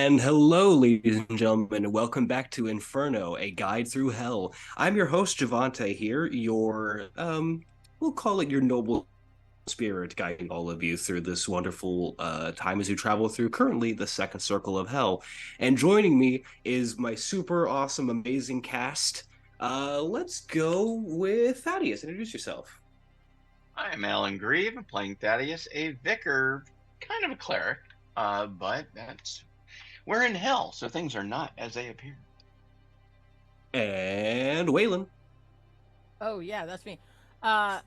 And hello, ladies and gentlemen, and welcome back to Inferno, a guide through hell. I'm your host, Jhevaunte here, we'll call it your noble spirit guiding all of you through this wonderful time as you travel through currently the second circle of hell. And joining me is my super awesome, amazing cast. Let's go with Thaddeus. Introduce yourself. I'm Alan Grieve, playing Thaddaeus, a vicar, kind of a cleric, but we're in hell, so things are not as they appear. And Weylin. Oh yeah, that's me. Uh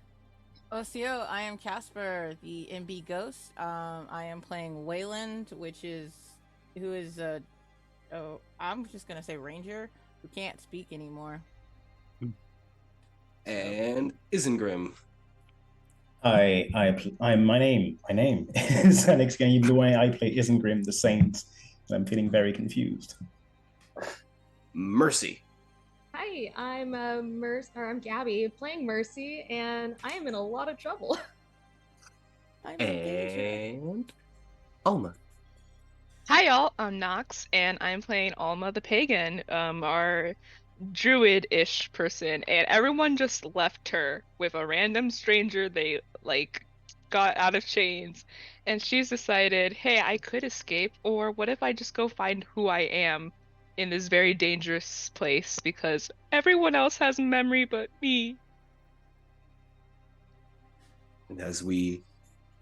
OCO, I am Casper, the MB Ghost. I am playing Weylin, who is I'm just gonna say Ranger, who can't speak anymore. So And Isengrim. My name is Alex Game. The way I play Isengrim the Saint, and I'm feeling very confused. Mercy. Hi, I'm Gabby playing Mercy, and I am in a lot of trouble. I'm in danger. And Alma. Hi y'all, I'm Nox, and I'm playing Alma the Pagan, our druid-ish person, and everyone just left her with a random stranger they, got out of chains, and she's decided, hey, I could escape, or what if I just go find who I am in this very dangerous place, because everyone else has memory but me. And as we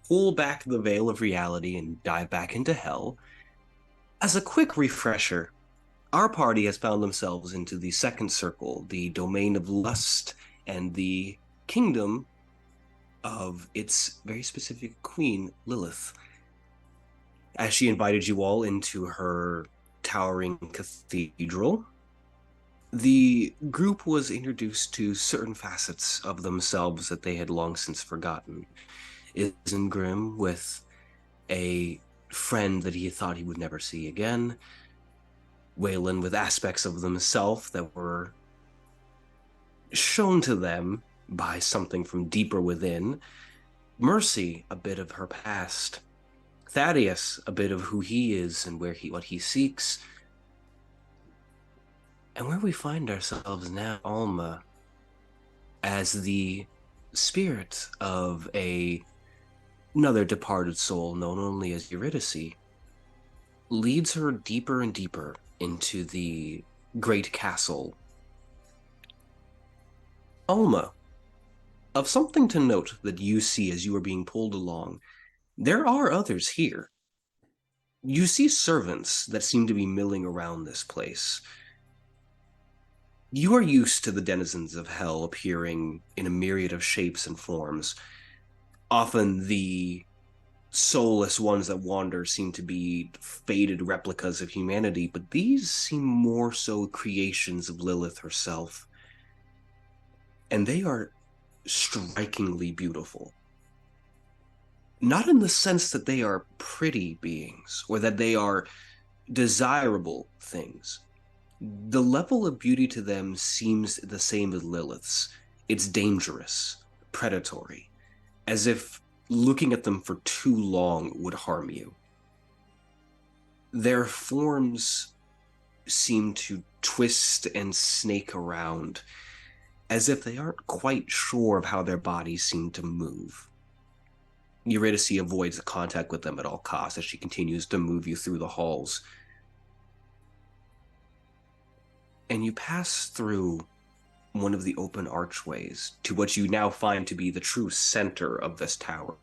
pull back the veil of reality and dive back into hell, as a quick refresher, our party has found themselves into the second circle, the domain of lust and the kingdom of its very specific queen, Lilith. As she invited you all into her towering cathedral, the group was introduced to certain facets of themselves that they had long since forgotten. Isengrim with a friend that he thought he would never see again. Weylin with aspects of themselves that were shown to them by something from deeper within. Mercy, a bit of her past. Thaddaeus, a bit of who he is and what he seeks. And where we find ourselves now, Alma, as the spirit of another departed soul known only as Eurydice, leads her deeper and deeper into the great castle. Alma, of something to note that you see as you are being pulled along, there are others here. You see servants that seem to be milling around this place. You are used to the denizens of hell appearing in a myriad of shapes and forms. Often the soulless ones that wander seem to be faded replicas of humanity, but these seem more so creations of Lilith herself. And they are strikingly beautiful. Not in the sense that they are pretty beings or that they are desirable things. The level of beauty to them seems the same as Lilith's. It's dangerous, predatory, as if looking at them for too long would harm you. Their forms seem to twist and snake around, as if they aren't quite sure of how their bodies seem to move. Eurydice avoids contact with them at all costs as she continues to move you through the halls. And you pass through one of the open archways to what you now find to be the true center of this tower.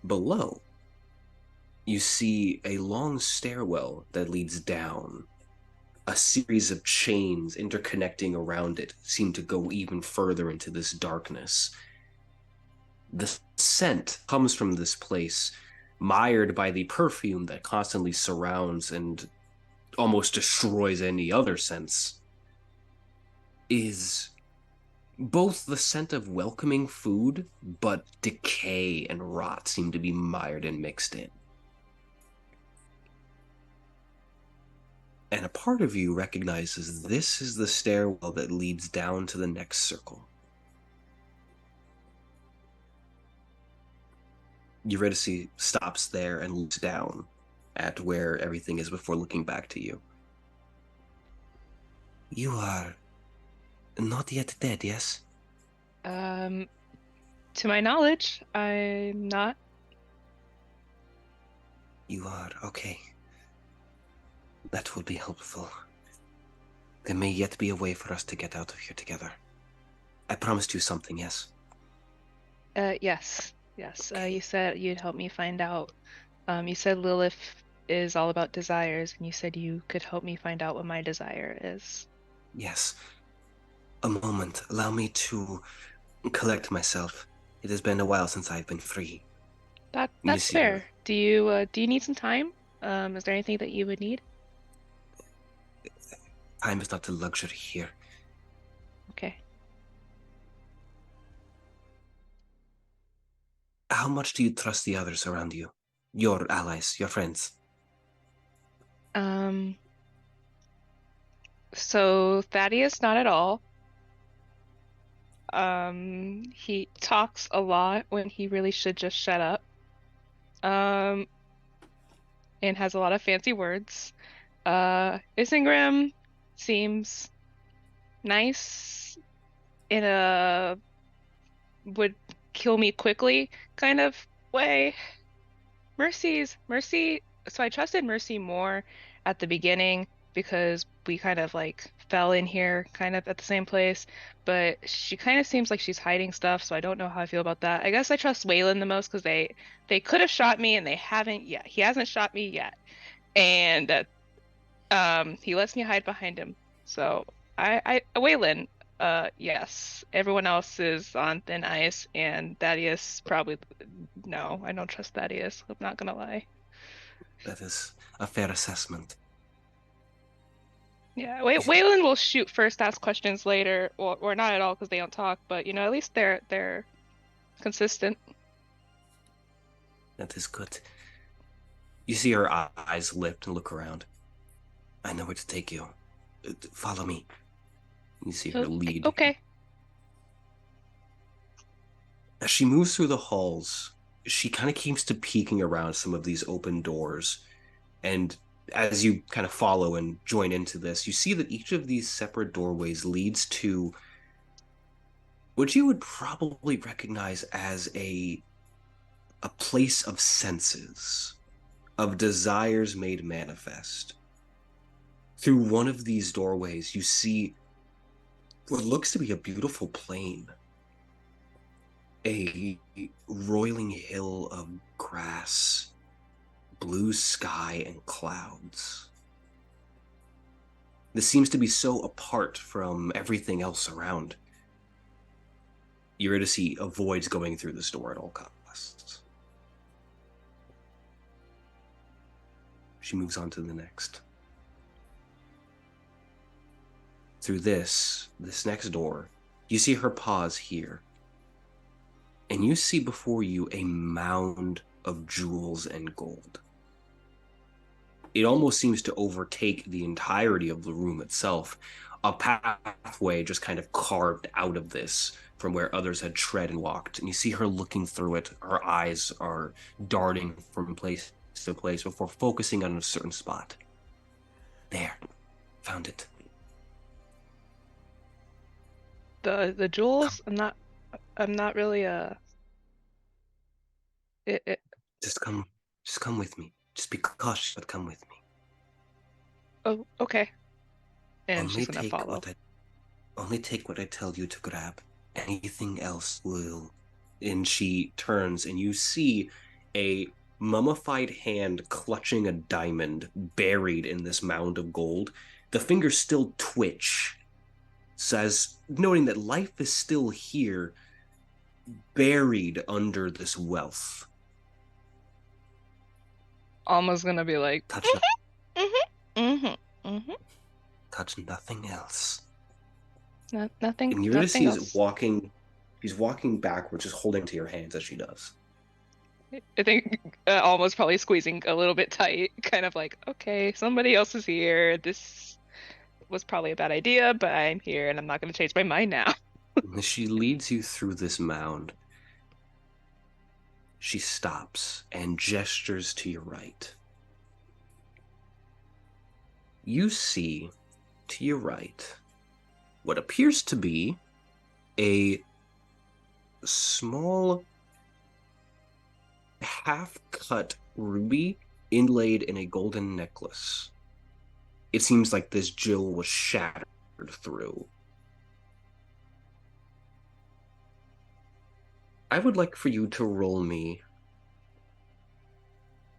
Below, you see a long stairwell that leads down. A series of chains interconnecting around it seem to go even further into this darkness. The scent comes from this place, mired by the perfume that constantly surrounds and almost destroys any other sense, is both the scent of welcoming food, but decay and rot seem to be mired and mixed in. And a part of you recognizes this is the stairwell that leads down to the next circle. Eurydice stops there and looks down at where everything is before looking back to you. You are not yet dead, yes? To my knowledge, I'm not. You are, okay. That will be helpful. There may yet be a way for us to get out of here together. I promised you something, yes? Yes. You said you'd help me find out. You said Lilith is all about desires, and you said you could help me find out what my desire is. Yes. A moment. Allow me to collect myself. It has been a while since I've been free. That's fair. Do you need some time? Is there anything that you would need? Time is not a luxury here. Okay. How much do you trust the others around you? Your allies, your friends? So Thaddaeus, not at all. He talks a lot when he really should just shut up. And has a lot of fancy words. Isengrim seems nice in a would kill me quickly kind of way. Mercy. So I trusted Mercy more at the beginning because we kind of like fell in here kind of at the same place, but she kind of seems like she's hiding stuff, so I don't know how I feel about that. I guess I trust Weylin the most because they could have shot me and they haven't yet. He hasn't shot me yet, and he lets me hide behind him. So I Weylin, yes. Everyone else is on thin ice, and Thaddaeus probably no. I don't trust Thaddaeus. I'm not gonna lie. That is a fair assessment. Yeah, Weylin will shoot first, ask questions later, or not at all because they don't talk. But you know, at least they're consistent. That is good. You see her eyes lift and look around. I know where to take you. Follow me. You see her lead. Okay. As she moves through the halls, she kind of keeps to peeking around some of these open doors. And as you kind of follow and join into this, you see that each of these separate doorways leads to what you would probably recognize as a place of senses, of desires made manifest. Through one of these doorways, you see what looks to be a beautiful plain. A roiling hill of grass, blue sky, and clouds. This seems to be so apart from everything else around. Eurydice avoids going through this door at all costs. She moves on to the next. Through this next door, you see her pause here. And you see before you a mound of jewels and gold. It almost seems to overtake the entirety of the room itself. A pathway just kind of carved out of this from where others had tread and walked. And you see her looking through it. Her eyes are darting from place to place before focusing on a certain spot. There. Found it. The jewels? I'm not really Just come with me. Just be cautious, but come with me. Oh, okay. And Only she's gonna follow. Only take what I tell you to grab. Anything else will... And she turns, and you see a mummified hand clutching a diamond buried in this mound of gold. The fingers still twitch, says, noting that life is still here, buried under this wealth. Alma's gonna be like, Touch nothing else. Nothing. And Eurydice is walking. She's walking backwards, just holding to your hands as she does. I think Alma's probably squeezing a little bit tight, kind of like, okay, somebody else is here. This was probably a bad idea, but I'm here and I'm not going to change my mind now. As she leads you through this mound, she stops and gestures to your right. you see to your right what appears to be a small half-cut ruby inlaid in a golden necklace. It seems like this jewel was shattered through. I would like for you to roll me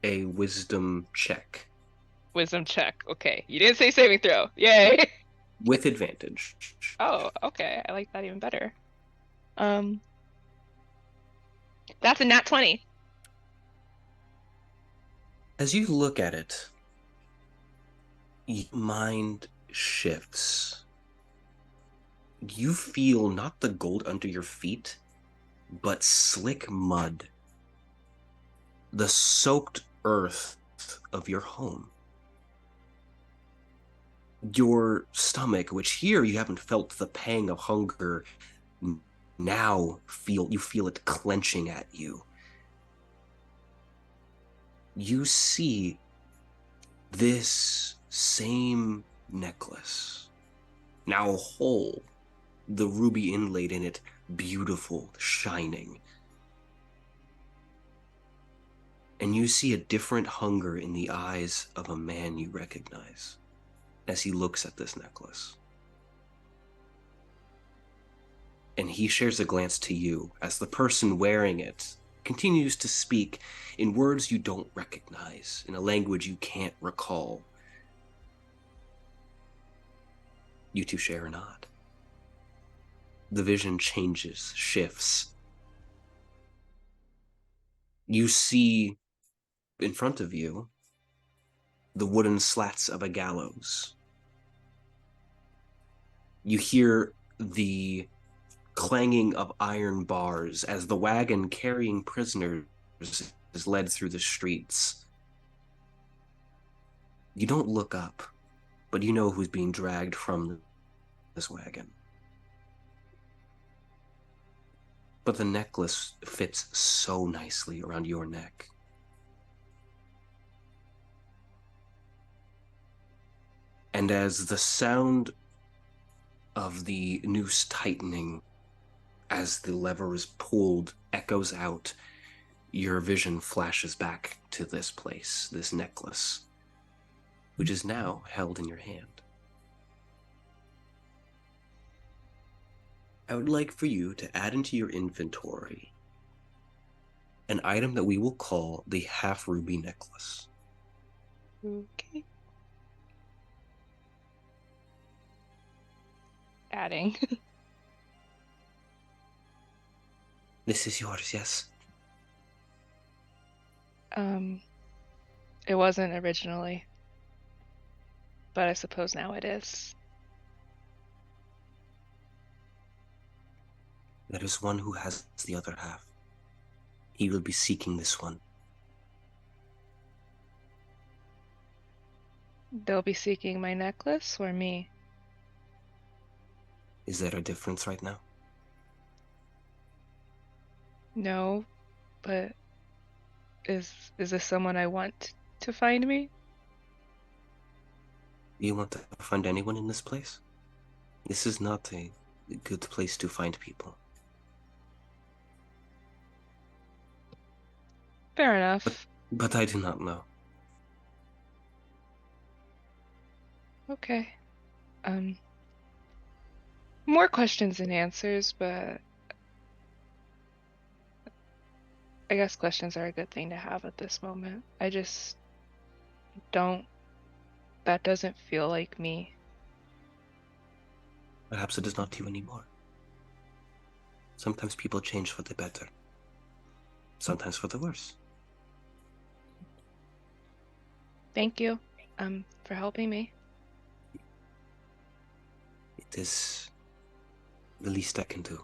a wisdom check. Wisdom check. Okay. You didn't say saving throw. Yay. With advantage. Oh, okay. I like that even better. That's a nat 20. As you look at it, your mind shifts. You feel not the gold under your feet, but slick mud. The soaked earth of your home. Your stomach, which here you haven't felt the pang of hunger, now you feel it clenching at you. You see this same necklace, now whole, the ruby inlaid in it, beautiful, shining. And you see a different hunger in the eyes of a man you recognize as he looks at this necklace. And he shares a glance to you as the person wearing it continues to speak in words you don't recognize, in a language you can't recall. You two share a nod. The vision changes, shifts. You see in front of you the wooden slats of a gallows. You hear the clanging of iron bars as the wagon carrying prisoners is led through the streets. You don't look up, but you know who's being dragged from this wagon. But the necklace fits so nicely around your neck. And as the sound of the noose tightening as the lever is pulled echoes out, your vision flashes back to this place, this necklace, which is now held in your hand. I would like for you to add into your inventory an item that we will call the half ruby necklace. Okay. Adding. This is yours, yes? It wasn't originally, but I suppose now it is. There is one who has the other half. He will be seeking this one. They'll be seeking my necklace or me? Is there a difference right now? No, but is this someone I want to find me? Do you want to find anyone in this place? This is not a good place to find people. Fair enough. But I do not know. Okay. More questions than answers, but I guess questions are a good thing to have at this moment. I just don't. That doesn't feel like me. Perhaps it is not you anymore. Sometimes people change for the better. Sometimes for the worse. Thank you, for helping me. It is the least I can do.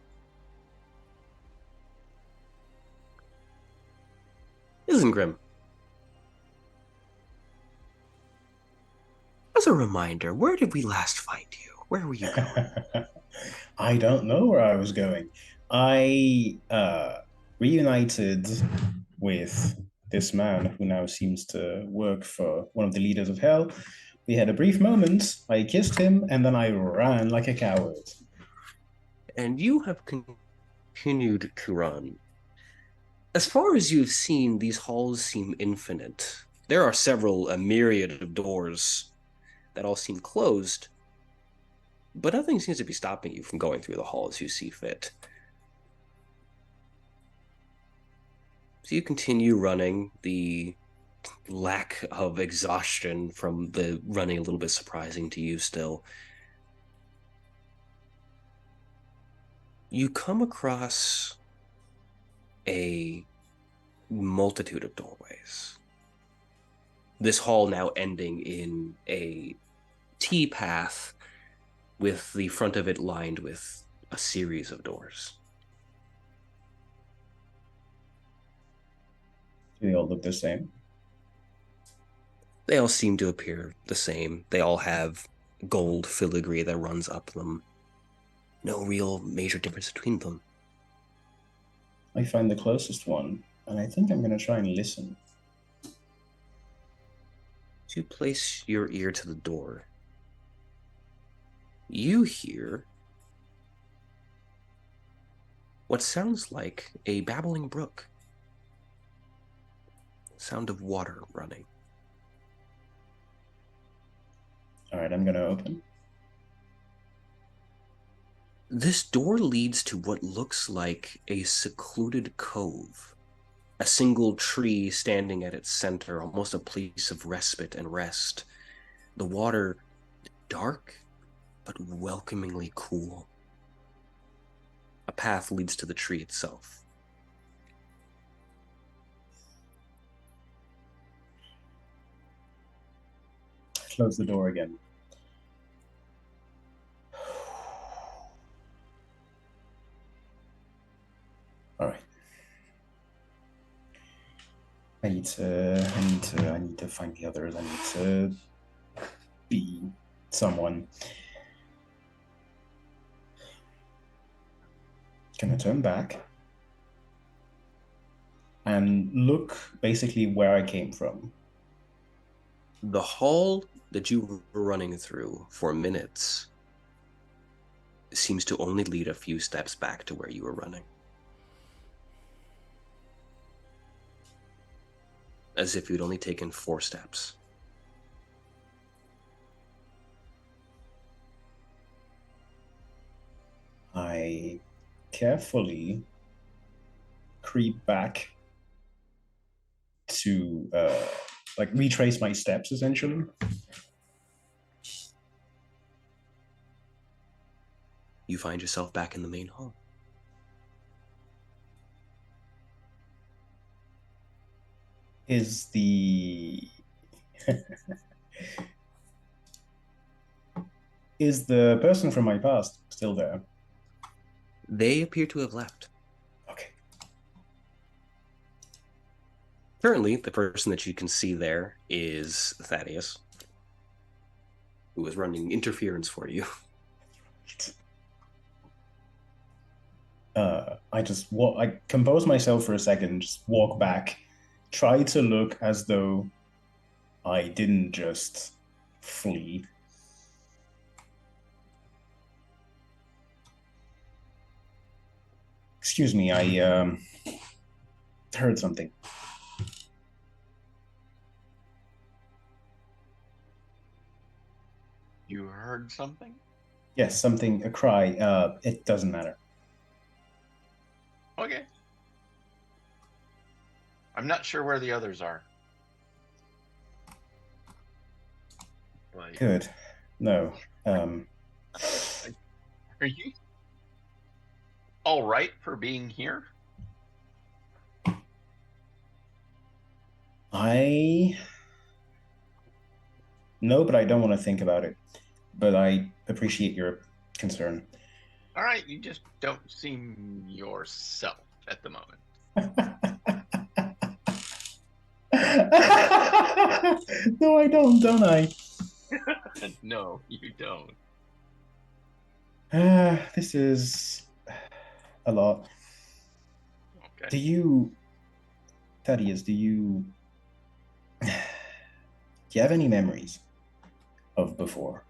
Isengrim. As a reminder, where did we last find you? Where were you going? I don't know where I was going. I reunited with this man who now seems to work for one of the leaders of Hell, We had a brief moment. I kissed him, and then I ran like a coward. And you have continued to run. As far as you've seen, these halls seem infinite. There are a myriad of doors that all seem closed, but nothing seems to be stopping you from going through the hall as you see fit. So you continue running. The lack of exhaustion from the running a little bit surprising to you still. You come across a multitude of doorways. This hall now ending in a T path with the front of it lined with a series of doors. Do they all look the same? They all seem to appear the same. They all have gold filigree that runs up them. No real major difference between them. I find the closest one, and I think I'm going to try and listen. To place your ear to the door, you hear what sounds like a babbling brook. Sound of water running. All right, I'm going to open. This door leads to what looks like a secluded cove. A single tree standing at its center, almost a place of respite and rest. The water dark, but welcomingly cool. A path leads to the tree itself. Close the door again. All right. I need to find the others. I need to be someone. Gonna turn back and look basically where I came from. The hall that you were running through for minutes seems to only lead a few steps back to where you were running. As if you'd only taken 4 steps. I carefully creep back to retrace my steps, essentially. You find yourself back in the main hall. Is the is the person from my past still there? They appear to have left. Okay. Currently, the person that you can see there is Thaddaeus, who is running interference for you. I compose myself for a second, just walk back, try to look as though I didn't just flee. Excuse me, I heard something. You heard something? Yes, something, a cry. It doesn't matter. Okay. I'm not sure where the others are. But Good. No. are you all right for being here? No, but I don't want to think about it. But I appreciate your concern. All right, you just don't seem yourself at the moment. No, I don't I? No, you don't. This is a lot. Okay. Thaddeus, do you have any memories of before?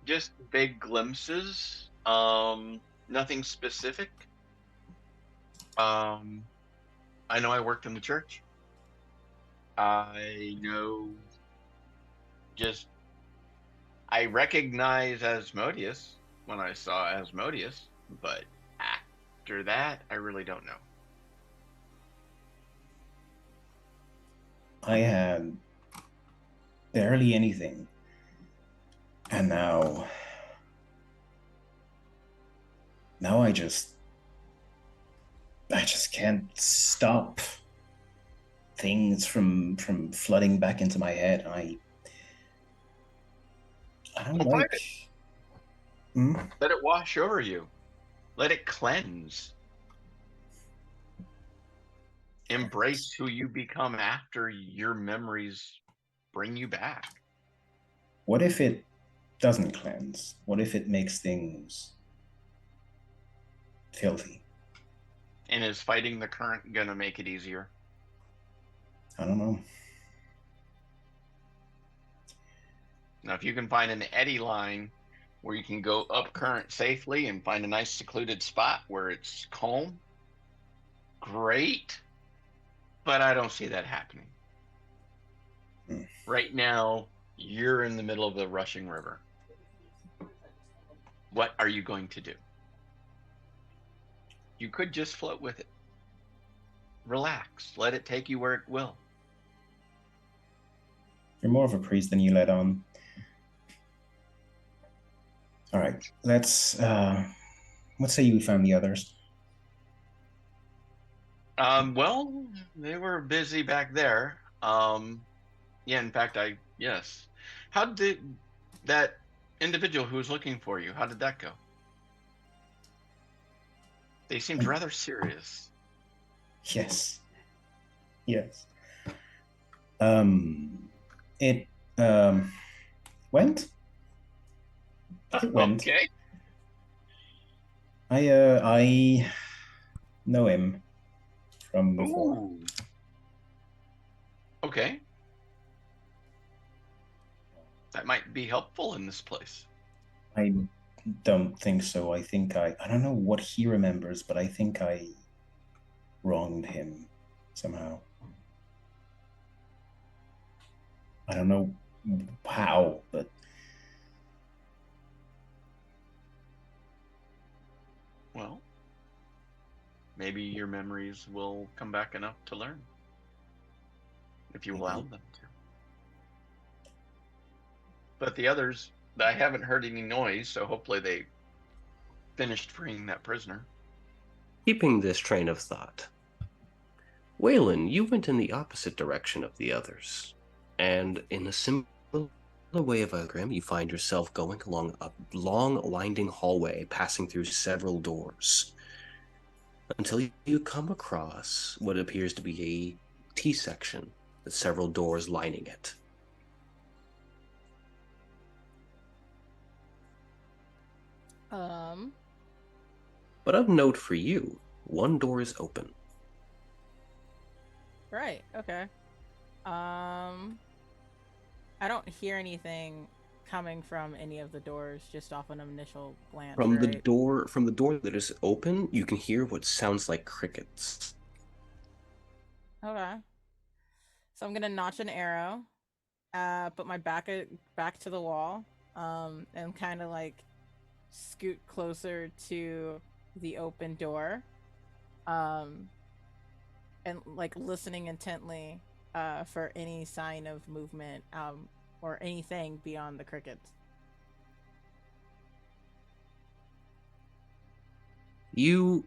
Just big glimpses. Nothing specific. I know I worked in the church. I know I recognize Asmodeus when I saw Asmodeus, but after that, I really don't know. I had barely anything. And now I just can't stop things from flooding back into my head. I don't Well, like. Let it wash over you. Let it cleanse. Embrace who you become after your memories bring you back. What if it doesn't cleanse? What if it makes things filthy? And is fighting the current gonna make it easier? I don't know. Now, if you can find an eddy line where you can go up current safely and find a nice secluded spot where it's calm, great. But I don't see that happening. Right now, you're in the middle of the rushing river. What are you going to do? You could just float with it. Relax. Let it take you where it will. You're more of a priest than you let on. All right, let's say you found the others. Well, they were busy back there. Yeah, in fact, yes. How did that individual who was looking for you, how did that go? They seemed rather serious. Yes. It went. It went. Okay. I know him from before. Ooh. Okay. That might be helpful in this place. I don't think so. I think I don't know what he remembers, but I think I wronged him somehow. I don't know how, but well, maybe your memories will come back enough to learn. If you allow them to. But the others, I haven't heard any noise, so hopefully they finished freeing that prisoner. Keeping this train of thought, Weylin, you went in the opposite direction of the others, and in a similar way of Isengrim, you find yourself going along a long, winding hallway, passing through several doors, until you come across what appears to be a T-section with several doors lining it. But of note for you, one door is open. Right, okay. I don't hear anything coming from any of the doors, just off an initial glance. From right? the door that is open, you can hear what sounds like crickets. Okay. So I'm gonna notch an arrow, put my back to the wall, and kind of like scoot closer to the open door, and like listening intently for any sign of movement, or anything beyond the crickets. You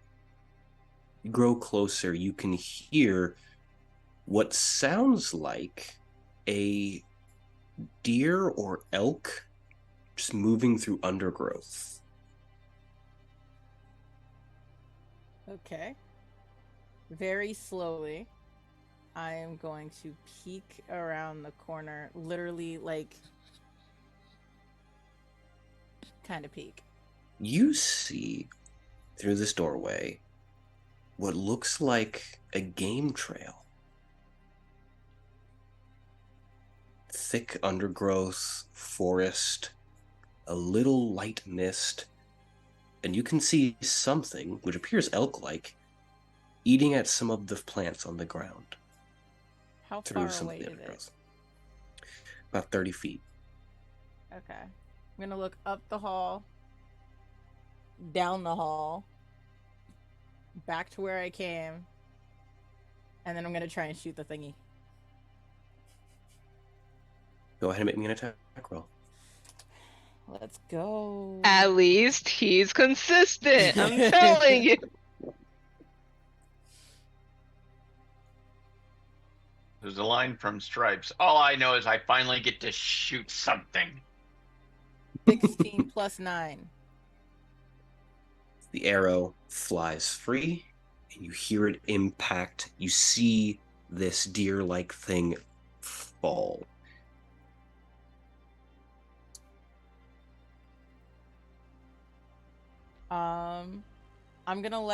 grow closer, you can hear what sounds like a deer or elk just moving through undergrowth. Okay. Very slowly, I am going to peek around the corner, literally like kind of peek. You see through this doorway what looks like a game trail. thick undergrowth, forest, a little light mist, and you can see something, which appears elk-like, eating at some of the plants on the ground. How Through far some away of the is it? undergrowth. About 30 feet. Okay. I'm gonna look up the hall, down the hall, back to where I came, and then I'm gonna try and shoot the thingy. Go ahead and make me an attack roll. Let's go. At least he's consistent. I'm telling you. There's a line from Stripes. All I know is I finally get to shoot something. 16 plus 9. The arrow flies free, and you hear it impact. You see this deer-like thing fall. I'm gonna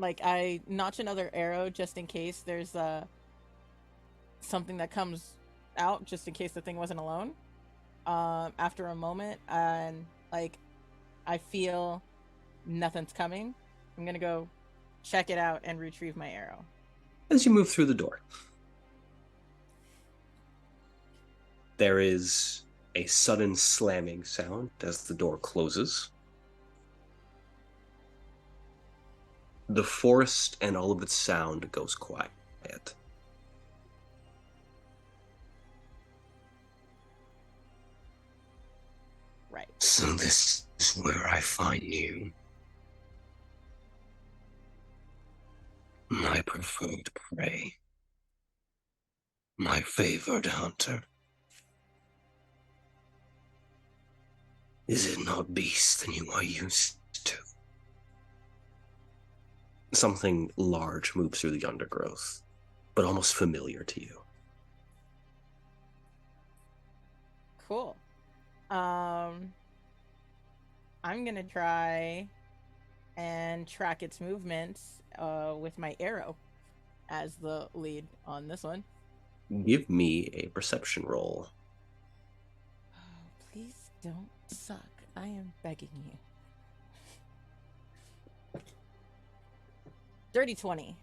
I notch another arrow just in case there's something that comes out, just in case the thing wasn't alone. After a moment, and I feel nothing's coming, I'm gonna go check it out and retrieve my arrow. As you move through the door, there is a sudden slamming sound as the door closes. The forest and all of its sound goes quiet. Right. So this is where I find you. My preferred prey. My favored hunter. Is it not beast than you are used to? Something large moves through the undergrowth, but almost familiar to you. Cool. I'm gonna try and track its movements with my arrow as the lead on this one. Give me a perception roll. Oh, please don't suck. I am begging you. Dirty 20.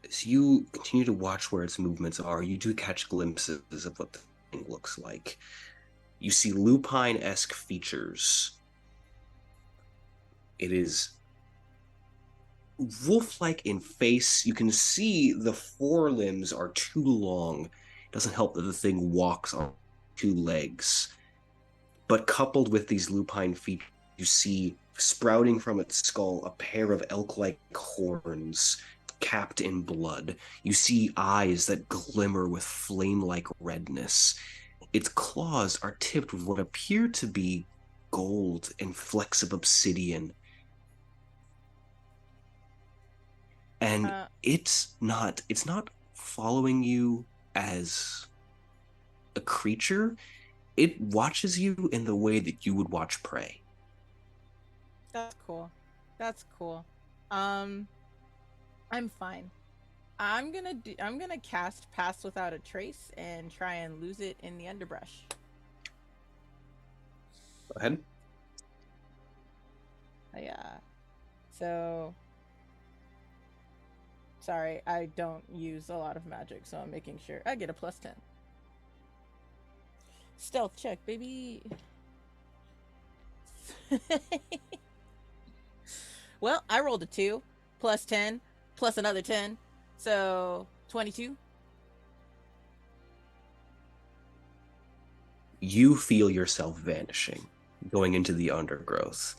As you continue to watch where its movements are, you do catch glimpses of what the thing looks like. You see lupine-esque features. It is wolf-like in face. You can see the forelimbs are too long. It doesn't help that the thing walks on 2 legs. But coupled with these lupine features, you see sprouting from its skull a pair of elk-like horns capped in blood. You see eyes that glimmer with flame-like redness. Its claws are tipped with what appear to be gold and flecks of obsidian. And it's not following you as a creature. It watches you in the way that you would watch prey. That's cool. That's cool. I'm fine. I'm gonna cast Pass Without a Trace and try and lose it in the underbrush. Go ahead. Yeah. So sorry, I don't use a lot of magic, so I'm making sure I get a +10. Stealth check, baby. Well, I rolled a 2, +10, plus another 10, so 22. You feel yourself vanishing, going into the undergrowth.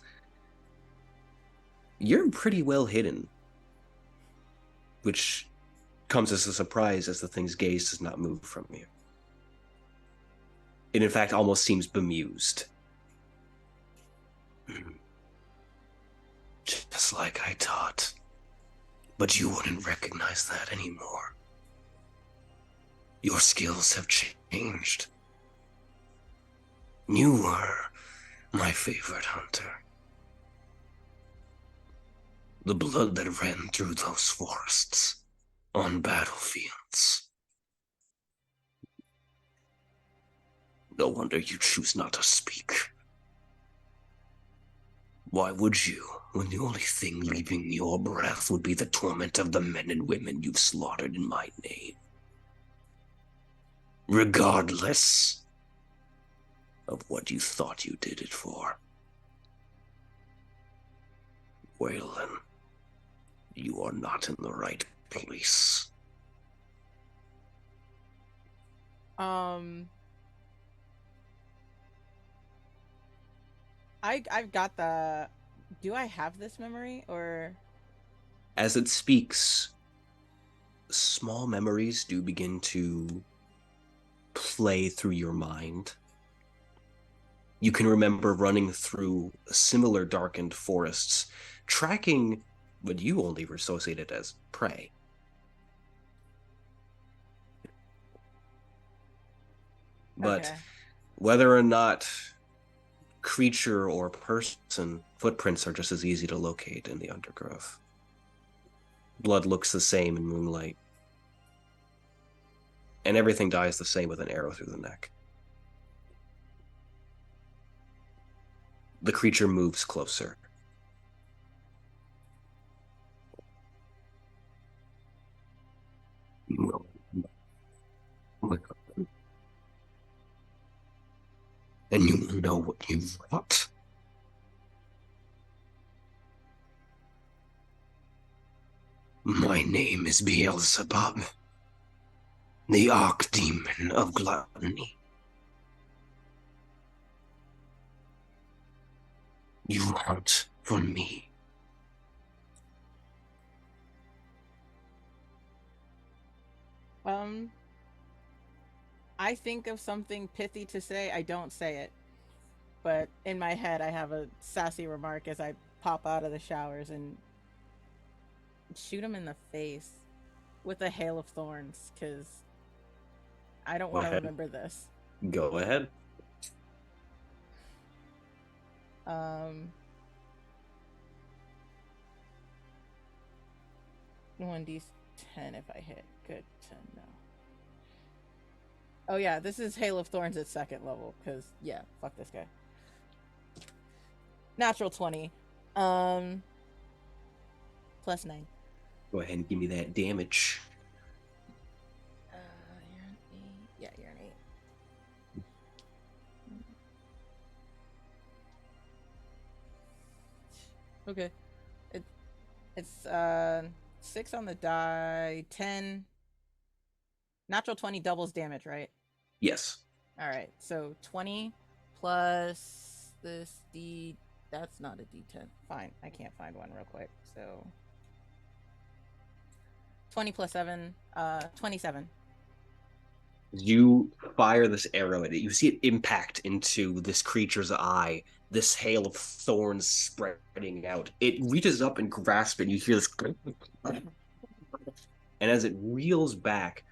You're pretty well hidden, which comes as a surprise as the thing's gaze does not move from you. It, in fact, almost seems bemused. Just like I taught. But you wouldn't recognize that anymore. Your skills have changed. You were my favorite hunter. The blood that ran through those forests on battlefields. No wonder you choose not to speak. Why would you, when the only thing leaving your breath would be the torment of the men and women you've slaughtered in my name? Regardless of what you thought you did it for. Weylin, you are not in the right place. I've got the. Do I have this memory or? As it speaks, small memories do begin to play through your mind. You can remember running through similar darkened forests, tracking what you only were associated as prey. But Okay. whether or not creature or person, footprints are just as easy to locate in the undergrowth. Blood looks the same in moonlight. And everything dies the same with an arrow through the neck. The creature moves closer. And you know what you've wrought. My name is Beelzebub, the Archdemon of Gluttony. You hunt for me. I think of something pithy to say. I don't say it, but in my head, I have a sassy remark as I pop out of the showers and shoot him in the face with a hail of thorns, because I don't want to remember this. Go ahead. 1d10 if I hit. Good to know. Oh yeah, this is Hail of Thorns at 2nd level, because, yeah, fuck this guy. Natural 20. +9. Go ahead and give me that damage. You're an 8. Yeah, you're an 8. Okay. It's 6 on the die, 10. Natural 20 doubles damage, right? Yes. All right. So 20 plus this D. That's not a D10. Fine. I can't find one real quick. So 20 plus 7, 27. You fire this arrow at it. You see it impact into this creature's eye. This hail of thorns spreading out. It reaches up and grasps it. You hear this. And as it reels back,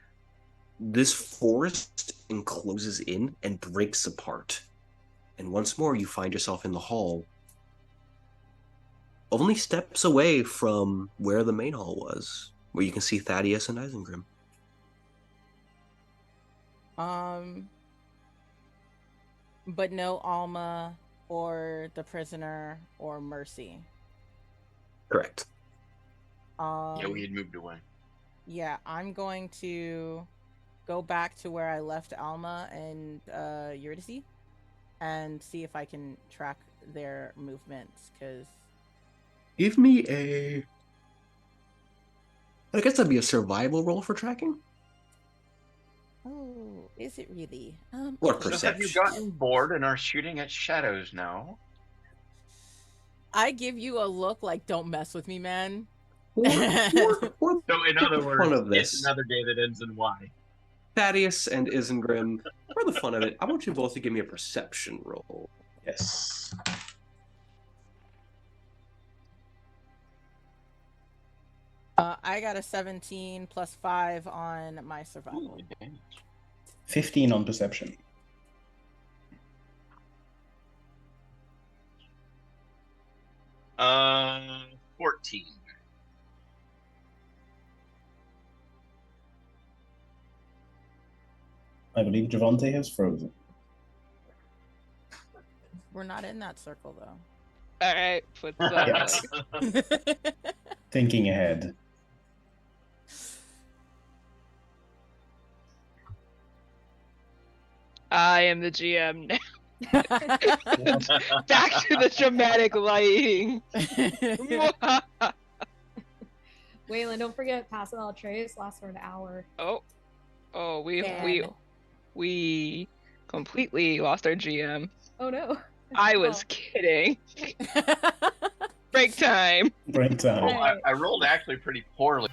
this forest encloses in and breaks apart. And once more, you find yourself in the hall, only steps away from where the main hall was, where you can see Thaddaeus and Isengrim. But no Alma or the prisoner or Mercy. Correct. Yeah, we had moved away. Yeah, I'm going to go back to where I left Alma and Eurydice and see if I can track their movements, because... Give me a... I guess that'd be a survival roll for tracking? Oh, is it really? Or So perception. have you gotten bored and are shooting at shadows now? I give you a look like, don't mess with me, man. Or So in other for the fun words, of this, it's another day that ends in Y. Thaddaeus and Isengrim, for the fun of it, I want you both to give me a perception roll. Yes. I got a 17 plus 5 on my survival. Ooh, damage. 15 on perception. Uh, 14. I believe Jhevaunte has frozen. We're not in that circle though. All right, put Yes. Thinking ahead. I am the GM now. Back to the dramatic lighting. Weylin, don't forget pass it all trace lasts for an hour. Oh, Ben. we completely lost our GM. Oh no. I was kidding. Break time. Break time. Well, I rolled actually pretty poorly.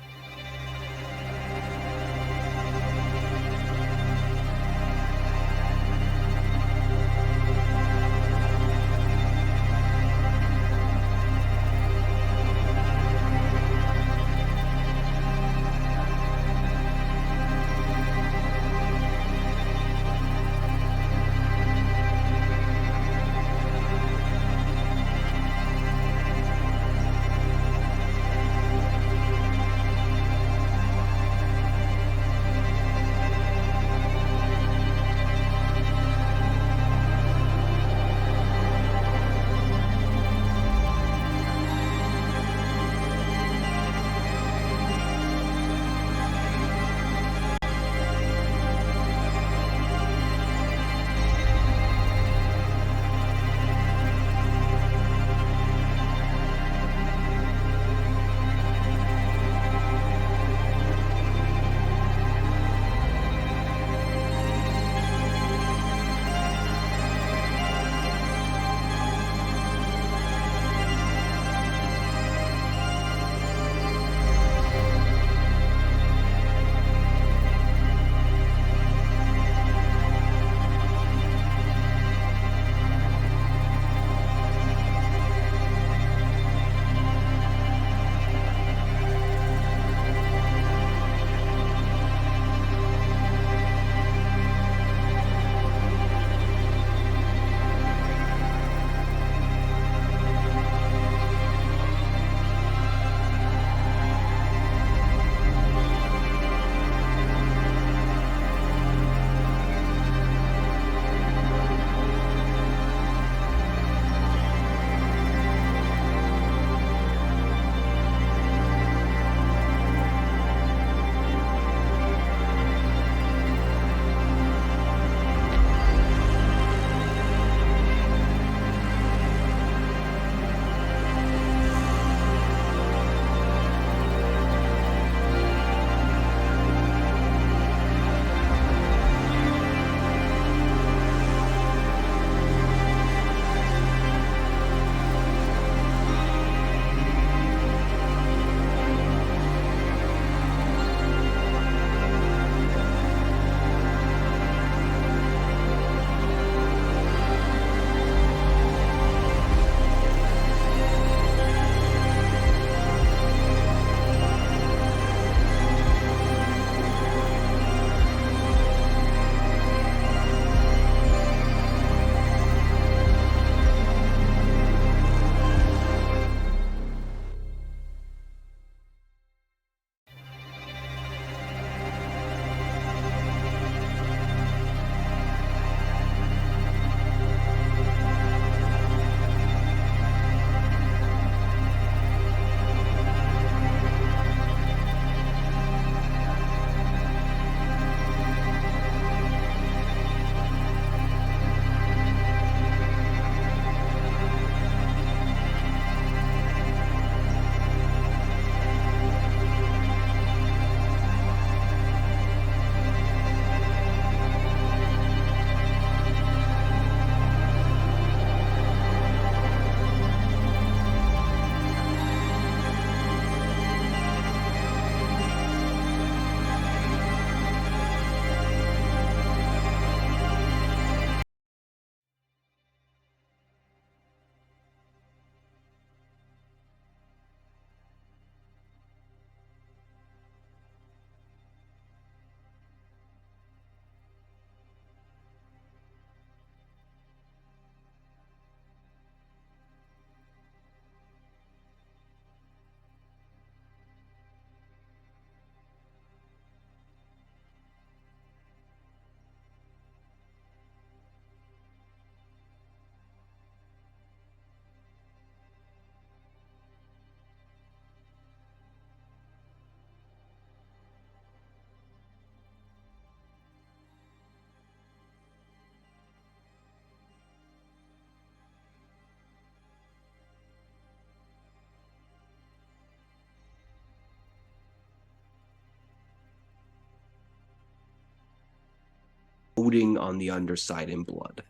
coating on the underside in blood.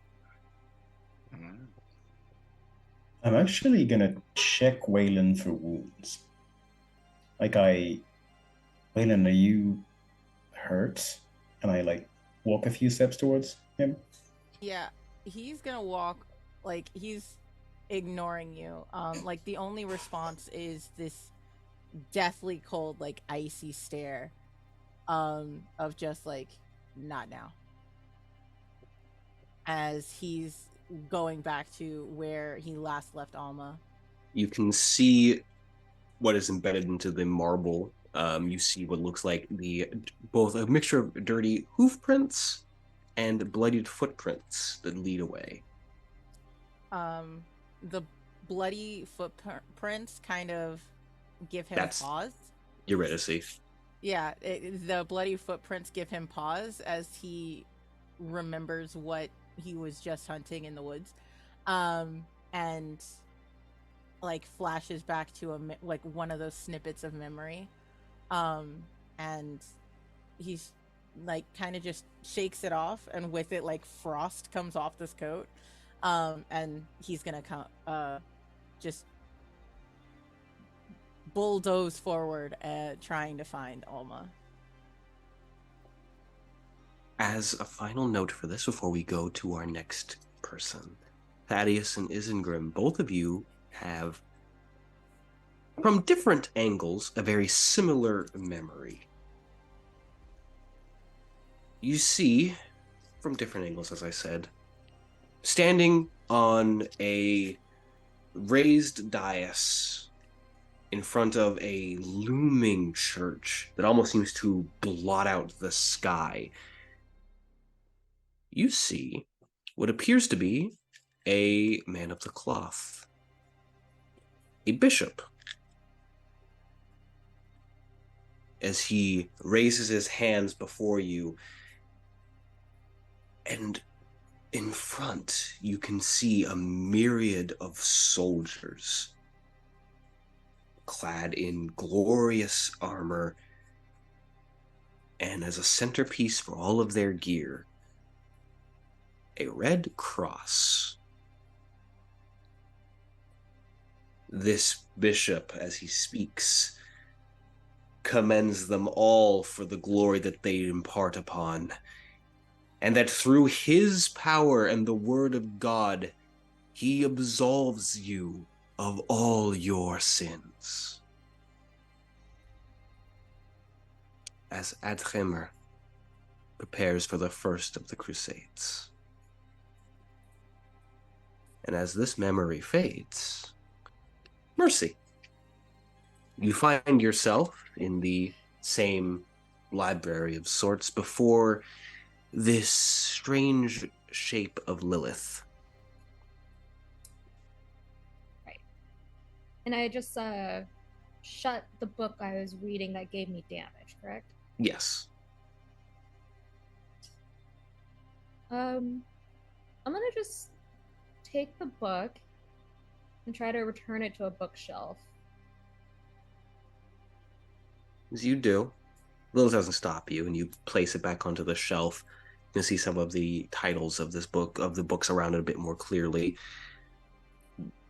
I'm actually gonna check Weylin for wounds. Weylin, are you hurt? And I walk a few steps towards him. Yeah, he's gonna walk like he's ignoring you. Like the only response is this deathly cold, like icy stare, of just like not now. As he's going back to where he last left Alma. You can see what is embedded into the marble. You see what looks like both a mixture of dirty hoof prints and bloodied footprints that lead away. The bloody footprints kind of give him pause. Eurydice. Yeah, the bloody footprints give him pause as he remembers what he was just hunting in the woods, and like flashes back to one of those snippets of memory, and he's like kind of just shakes it off, and with it like frost comes off this coat, and he's gonna just bulldoze forward, trying to find Alma. As a final note for this, before we go to our next person, Thaddaeus and Isengrim, both of you have, from different angles, a very similar memory. You see, from different angles, as I said, standing on a raised dais in front of a looming church that almost seems to blot out the sky, you see what appears to be a man of the cloth, a bishop. As he raises his hands before you, and in front you can see a myriad of soldiers clad in glorious armor, and as a centerpiece for all of their gear, a red cross. This bishop, as he speaks, commends them all for the glory that they impart upon, and that through his power and the word of God, he absolves you of all your sins. As Adhemer prepares for the first of the Crusades. And as this memory fades, Mercy, you find yourself in the same library of sorts before this strange shape of Lilith. Right. And I just shut the book I was reading that gave me damage, correct? Yes. I'm gonna just take the book and try to return it to a bookshelf. As you do, Lilith doesn't stop you, and you place it back onto the shelf. You can see some of the titles of this book, of the books around it, a bit more clearly.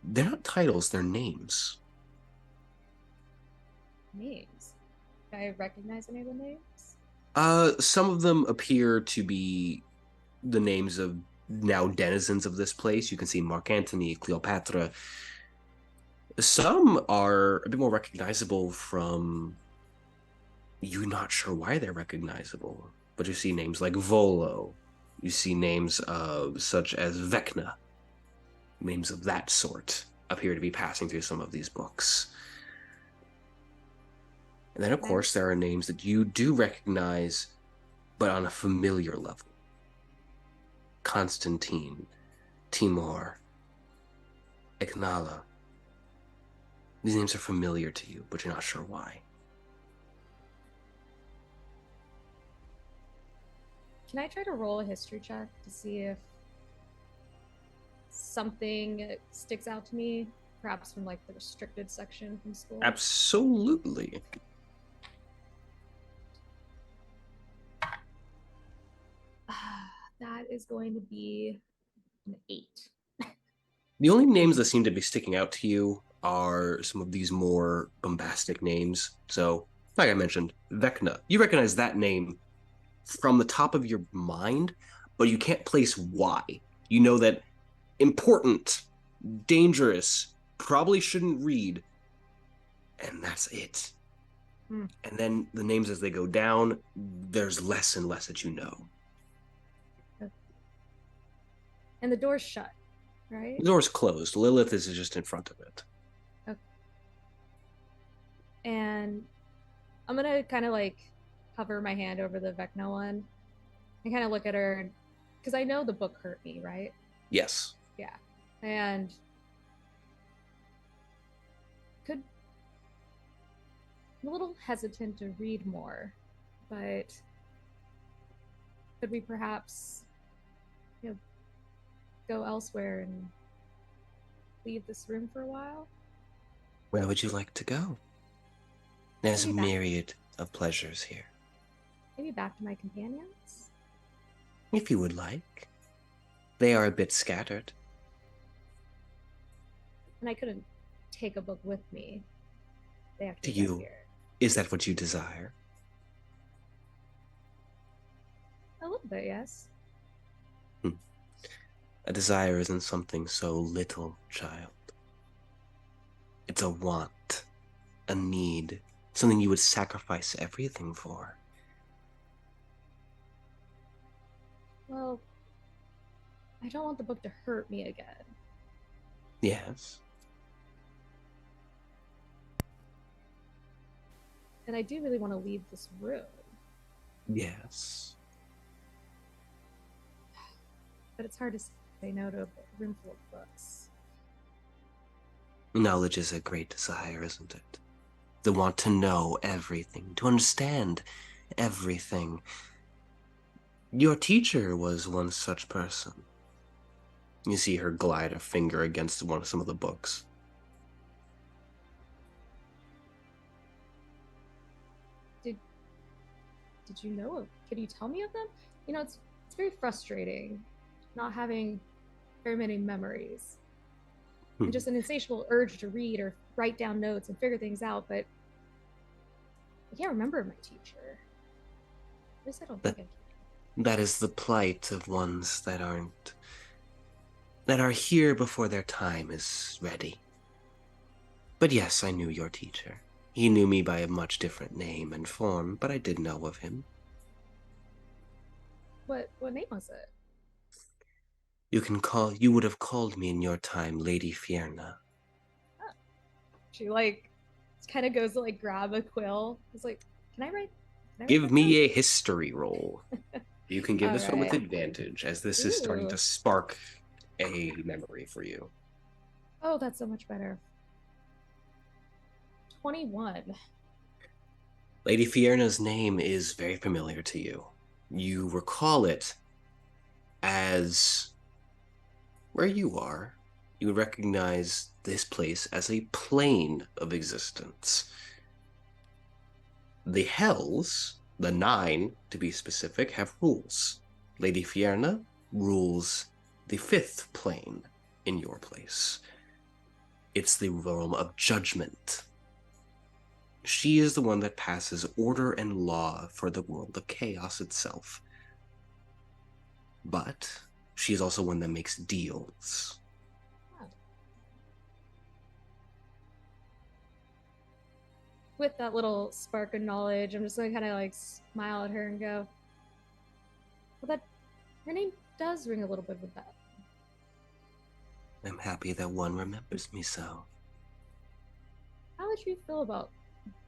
They're not titles, they're names. Names? Do I recognize any of the names? Some of them appear to be the names of now denizens of this place. You can see Mark Antony, Cleopatra. Some are a bit more recognizable from... You're not sure why they're recognizable, but you see names like Volo. You see names such as Vecna. Names of that sort appear to be passing through some of these books. And then, of course, there are names that you do recognize, but on a familiar level. Constantine, Timur, Ignala. These names are familiar to you, but you're not sure why. Can I try to roll a history check to see if something sticks out to me, perhaps from like the restricted section from school? Absolutely. That is going to be an 8. The only names that seem to be sticking out to you are some of these more bombastic names. So, like I mentioned, Vecna. You recognize that name from the top of your mind, but you can't place why. You know that important, dangerous, probably shouldn't read, and that's it. And then the names as they go down, there's less and less that you know. Okay. And the door's shut, right? The door's closed. Lilith is just in front of it. Okay. And I'm gonna kind of like hover my hand over the Vecna one and kind of look at her, because I know the book hurt me, right? Yes. Yeah. And I'm a little hesitant to read more, but could we perhaps, go elsewhere and leave this room for a while? Where would you like to go? There's a Maybe back- myriad of pleasures here. Maybe back to my companions? If you would like. They are a bit scattered. And I couldn't take a book with me. They have to Do be back you? here. Is that what you desire? A little bit, yes. A desire isn't something so little, child. It's a want, a need, something you would sacrifice everything for. Well, I don't want the book to hurt me again. Yes. And I do really want to leave this room. Yes. But it's hard to say no to a room full of books. Knowledge is a great desire, isn't it? The want to know everything, to understand everything. Your teacher was one such person. You see her glide a finger against some of the books. Did you know? Could you tell me of them? It's very frustrating not having very many memories. And just an insatiable urge to read or write down notes and figure things out, but I can't remember my teacher. At least I don't think I can. That is the plight of ones that are here before their time is ready. But yes, I knew your teacher. He knew me by a much different name and form, but I did know of him. What name was it? You would have called me in your time Lady Fierna. Oh. She kind of goes to grab a quill. It's like, can I write Give me a history roll. You can give this one with Alright. advantage, as this is starting Ooh. to spark a memory for you. Oh, that's so much better. 21. Lady Fierna's name is very familiar to you. You recall it as where you are. You recognize this place as a plane of existence. The Hells, the 9 to be specific, have rules. Lady Fierna rules the 5th plane in your place. It's the realm of judgment. She is the one that passes order and law for the world of chaos itself. But she is also one that makes deals. With that little spark of knowledge, I'm just going to kind of smile at her and go, well, her name does ring a little bit of a bell. I'm happy that one remembers me so. How would you feel about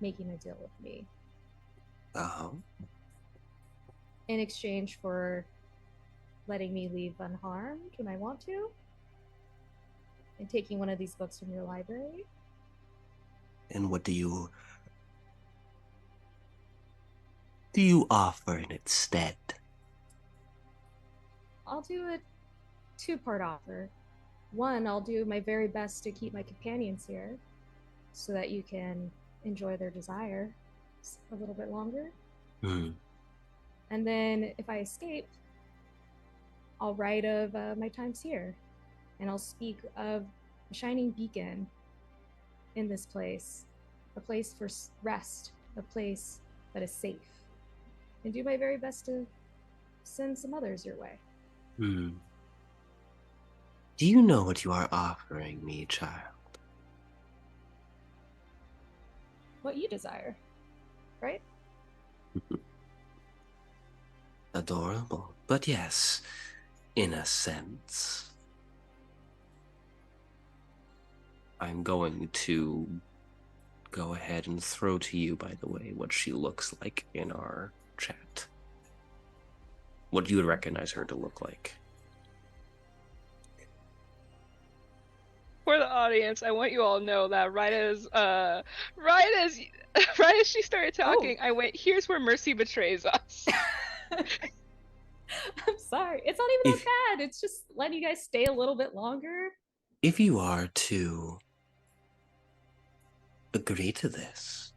making a deal with me Oh? in exchange for letting me leave unharmed when I want to? And taking one of these books from your library? And what do you offer in its stead? I'll do a 2-part offer. One, I'll do my very best to keep my companions here so that you can enjoy their desire a little bit longer. Hmm. And then if I escape, I'll write of my times here, and I'll speak of a shining beacon in this place, a place for rest, a place that is safe, and do my very best to send some others your way. Do you know what you are offering me, child? What you desire, right? Adorable, but yes, in a sense. I'm going to go ahead and throw to you, by the way, what she looks like in our chat. What you would recognize her to look like. For the audience, I want you all to know that right as she started talking, I went, "Here's where mercy betrays us." I'm sorry. It's not even that bad. It's just letting you guys stay a little bit longer. If you are to agree to this,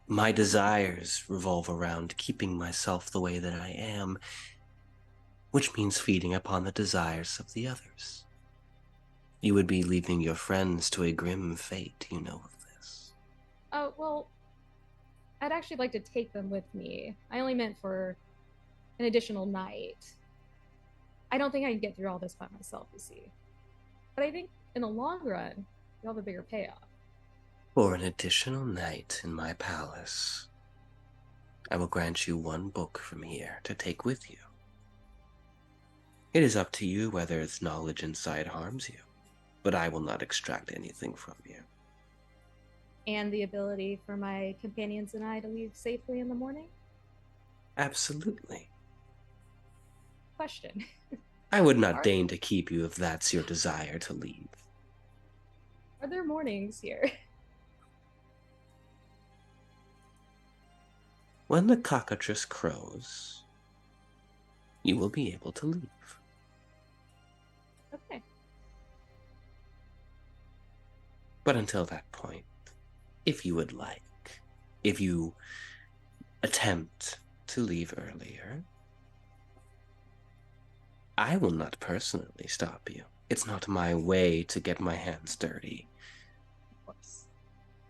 my desires revolve around keeping myself the way that I am, which means feeding upon the desires of the others. You would be leaving your friends to a grim fate, you know of this. Oh, well, I'd actually like to take them with me. I only meant for an additional night. I don't think I can get through all this by myself, you see. But I think in the long run, you'll have a bigger payoff. For an additional night in my palace, I will grant you one book from here to take with you. It is up to you whether its knowledge inside harms you, but I will not extract anything from you. And the ability for my companions and I to leave safely in the morning? Absolutely. Question. I would not deign to keep you if that's your desire to leave. Are there mornings here? When the cockatrice crows, you will be able to leave. Okay. But until that point, if you would like, if you attempt to leave earlier, I will not personally stop you. It's not my way to get my hands dirty. Of course.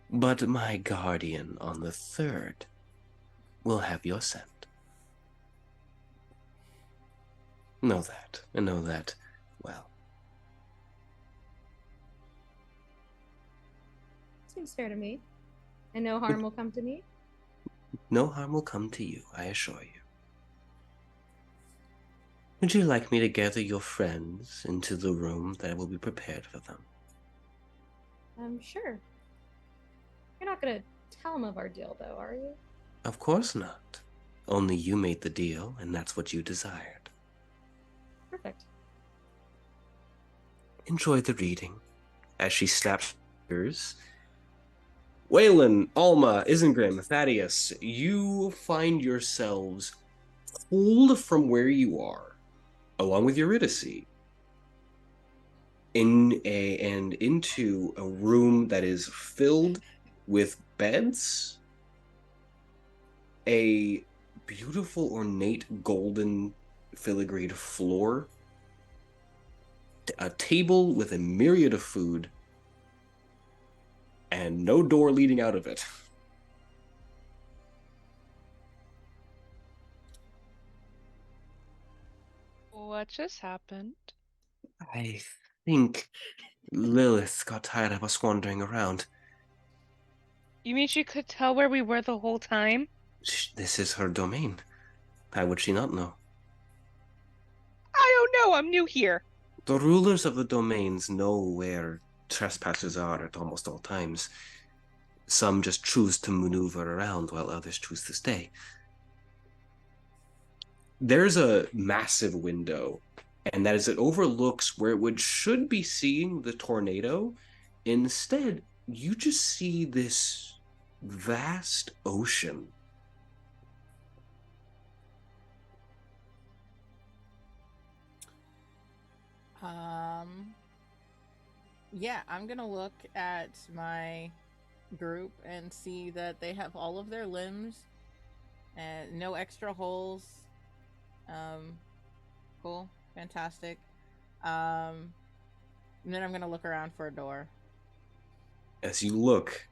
But my guardian on the 3rd will have your scent. Know that, and know that well. Seems fair to me. And no harm will come to me? No harm will come to you, I assure you. Would you like me to gather your friends into the room that will be prepared for them? Sure. You're not gonna tell them of our deal, though, are you? Of course not. Only you made the deal, and that's what you desired. Perfect. Enjoy the reading. As she snaps fingers, Weylin, Alma, Isengrim, Thaddaeus, you find yourselves pulled from where you are, along with Eurydice, into a room that is filled with beds, a beautiful ornate golden filigreed floor, a table with a myriad of food, and no door leading out of it. What just happened? I think Lilith got tired of us wandering around. You mean she could tell where we were the whole time? This is her domain. How would she not know? I don't know, I'm new here. The rulers of the domains know where trespassers are at almost all times. Some just choose to maneuver around while others choose to stay. There's a massive window, and that is it overlooks where it should be seeing the tornado. Instead, you just see this vast ocean. Yeah, I'm gonna look at my group and see that they have all of their limbs and no extra holes. Cool. Fantastic. And then I'm gonna look around for a door. As you look,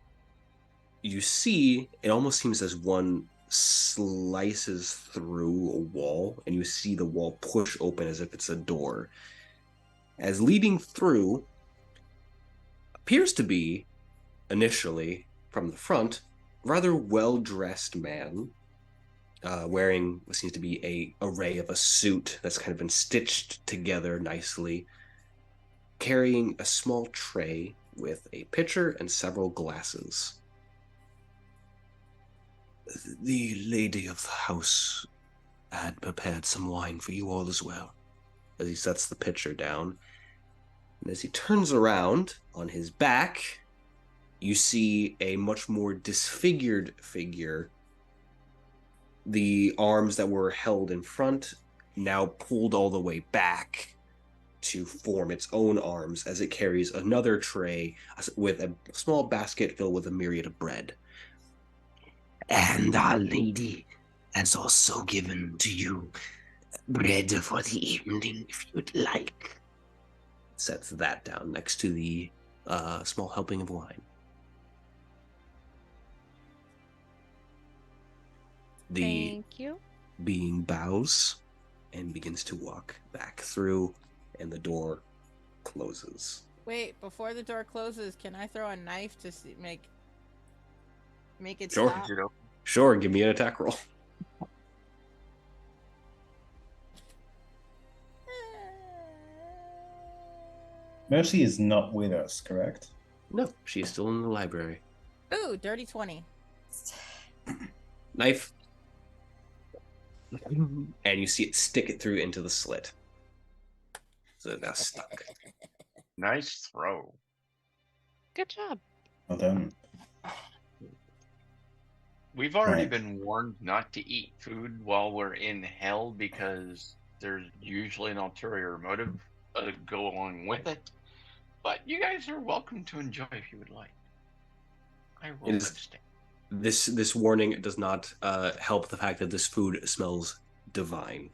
you see it almost seems as one slices through a wall, and you see the wall push open as if it's a door. As leading through appears to be, initially, from the front, rather well-dressed man, wearing what seems to be a array of a suit that's kind of been stitched together nicely, carrying a small tray with a pitcher and several glasses. The lady of the house had prepared some wine for you all as well. As he sets the pitcher down, and as he turns around on his back, you see a much more disfigured figure. The arms that were held in front now pulled all the way back to form its own arms as it carries another tray with a small basket filled with a myriad of bread. And our lady has also given to you bread for the evening, if you'd like. Sets that down next to the small helping of wine. The Thank you. being bows and begins to walk back through, and the door closes. Wait, before the door closes, can I throw a knife to make it Sure. stop? Sure, give me an attack roll. Mercy is not with us, correct? No, she's still in the library. Ooh, dirty 20. Knife. And you see it stick it through into the slit. So it's now stuck. Nice throw. Good job. Well done. We've already Right. been warned not to eat food while we're in hell because there's usually an ulterior motive to go along with it. But you guys are welcome to enjoy if you would like. I will It is- abstain. This warning does not help the fact that this food smells divine.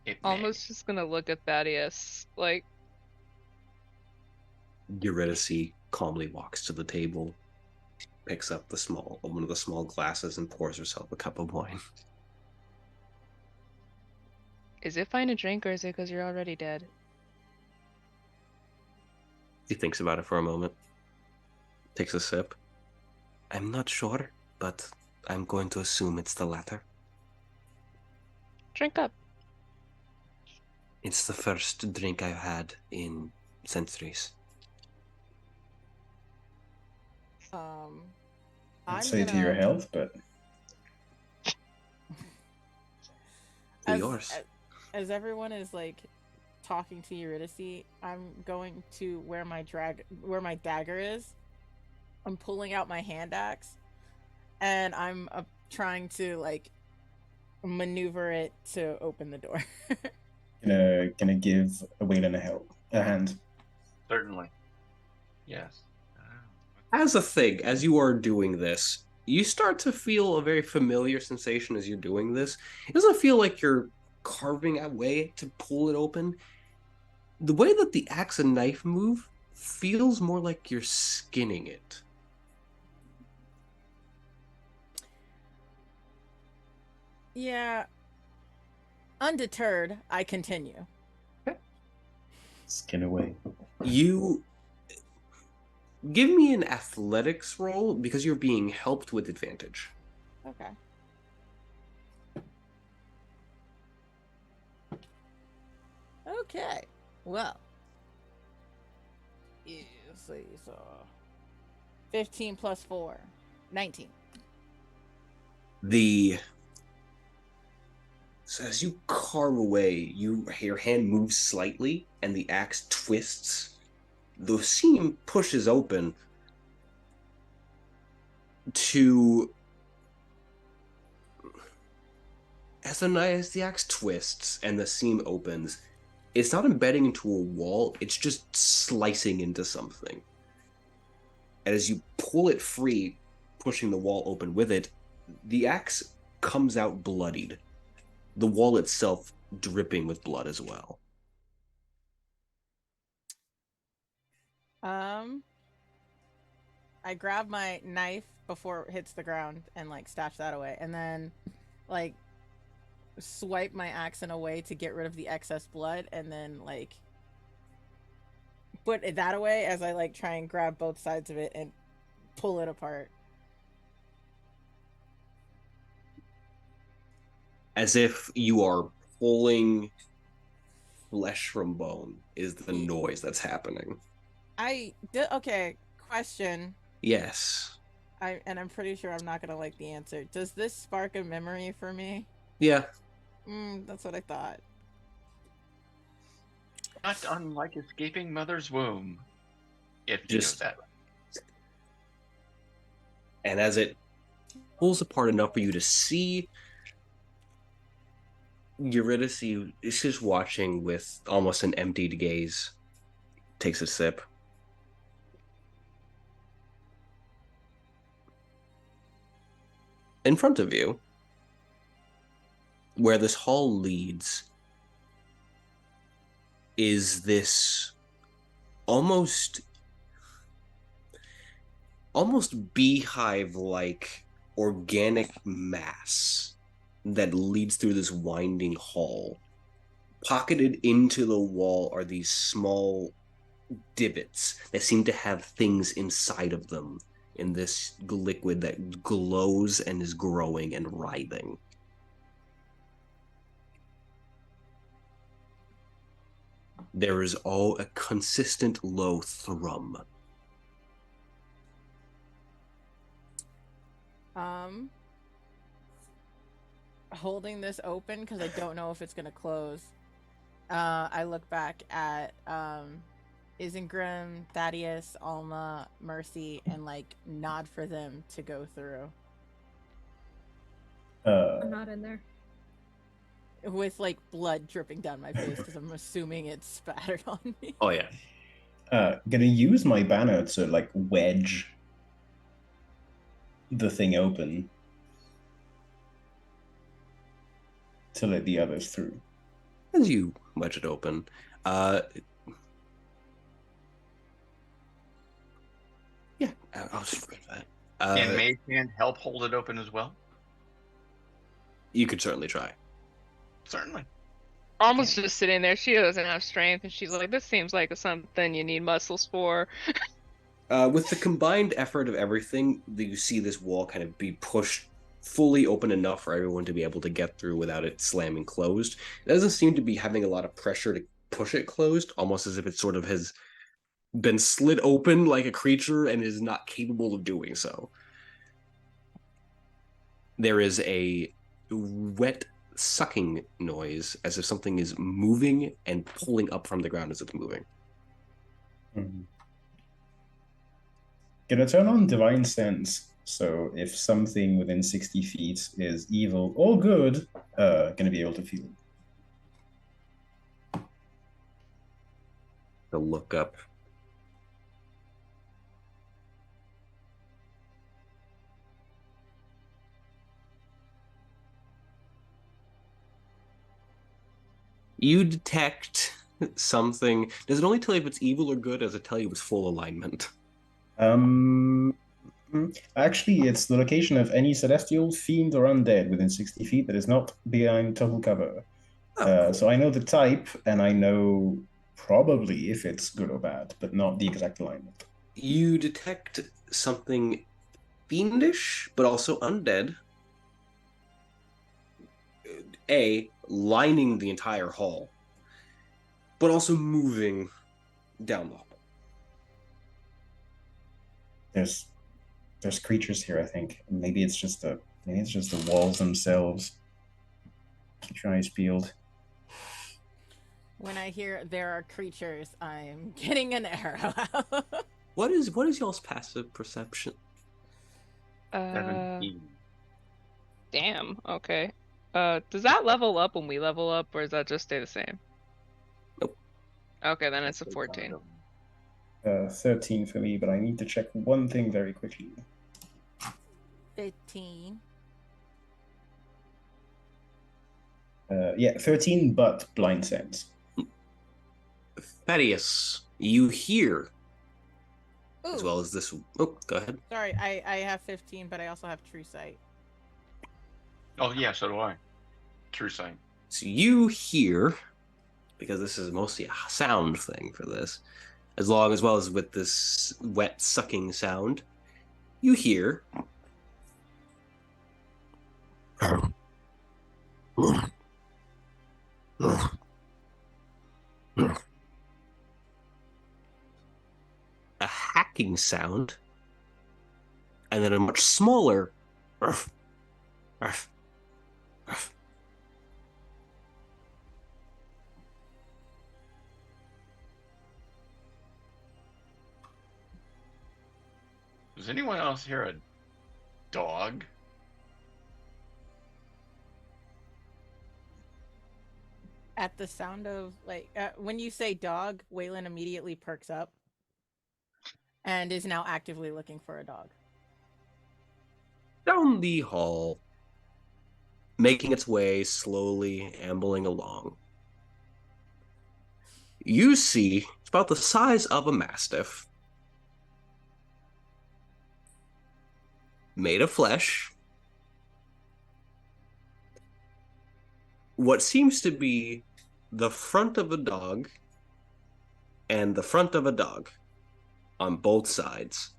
It may. Almost just gonna look at Thaddeus like, Eurydice calmly walks to the table, picks up one of the small glasses, and pours herself a cup of wine. is it fine to drink or is it because you're already dead? He thinks about it for a moment, takes a sip. I'm not sure, but I'm going to assume it's the latter. Drink up. It's the first drink I've had in centuries. I'd I'm say to your gonna- health, but To yours. As everyone is like talking to Eurydice, I'm going to where my dagger is. I'm pulling out my hand axe, and I'm trying to like maneuver it to open the door. gonna give Weylin a hand. Certainly. Yes. As a thing, as you are doing this, you start to feel a very familiar sensation as you're doing this. It doesn't feel like you're carving away to pull it open. The way that the axe and knife move feels more like you're skinning it. Yeah. Undeterred, I continue. Skin away. You give me an athletics roll because you're being helped with advantage. Okay. Okay. Well. Let's see, so 15 plus 4. 19. So as you carve away, your hand moves slightly and the axe twists. The seam pushes open to as the axe twists and the seam opens, it's not embedding into a wall, it's just slicing into something. And as you pull it free, pushing the wall open with it, the axe comes out bloodied. The wall itself dripping with blood as well. I grab my knife before it hits the ground and like stash that away, and then like swipe my axe in a way to get rid of the excess blood, and then like put that away as I like try and grab both sides of it and pull it apart. As if you are pulling flesh from bone is the noise that's happening. Okay, question. Yes. I'm pretty sure I'm not gonna like the answer. Does this spark a memory for me? Yeah. That's what I thought. Not unlike escaping mother's womb. If you Just know that. And as it pulls apart enough for you to see, Eurydice is just watching with almost an emptied gaze. Takes a sip. In front of you, where this hall leads, is this almost beehive-like organic mass that leads through this winding hall. Pocketed into the wall are these small divots that seem to have things inside of them in this liquid that glows and is growing and writhing. There is a consistent low thrum. Holding this open because I don't know if it's gonna close. I look back at Isengrim, Thaddaeus, Alma, Mercy, and like nod for them to go through. I'm not in there. With like blood dripping down my face because I'm assuming it's spattered on me. Oh yeah. Gonna use my banner to like wedge the thing open to let the others through. As you wedge it open, yeah, I'll just read that. Can Mage Hand help hold it open as well? You could certainly try. Certainly. Alma's just sitting there. She doesn't have strength, and she's like, "This seems like something you need muscles for." With the combined effort of everything, you see this wall kind of be pushed fully open enough for everyone to be able to get through without it slamming closed. It doesn't seem to be having a lot of pressure to push it closed, almost as if it sort of has been slid open like a creature and is not capable of doing so. There is a wet sucking noise as if something is moving and pulling up from the ground as it's moving. Mm-hmm. Gonna turn on Divine Sense. So if something within 60 feet is evil or good, gonna be able to feel it. To look up. You detect something. Does it only tell you if it's evil or good, or does it tell you it's full alignment? Actually, it's the location of any celestial, fiend, or undead within 60 feet that is not behind total cover. Cool. So I know the type, and I know probably if it's good or bad, but not the exact alignment. You detect something fiendish, but also undead. Lining the entire hall, but also moving down the hall. There's creatures here, I think. Maybe it's just the walls themselves. Keep your eyes peeled. When I hear there are creatures, I'm getting an arrow out. What is y'all's passive perception? 17. Damn. Okay. Does that level up when we level up, or does that just stay the same? Nope. Okay, then it's a 14. 13 for me, but I need to check one thing very quickly. 15. Yeah, 13, but blind sense. Thaddaeus, you hear, as Ooh, well as this. Oh, go ahead. sorry, I have 15, but I also have true sight. Oh yeah, so do I. True sight. So you hear, because this is mostly a sound thing for this, as well as with this wet sucking sound, you hear. A hacking sound, and then a much smaller. Ruff, ruff, ruff. Does anyone else hear a dog? At the sound of, like, when you say dog, Weylin immediately perks up and is now actively looking for a dog. Down the hall, making its way slowly, ambling along. You see, it's about the size of a mastiff, made of flesh. What seems to be the front of a dog and the front of a dog on both sides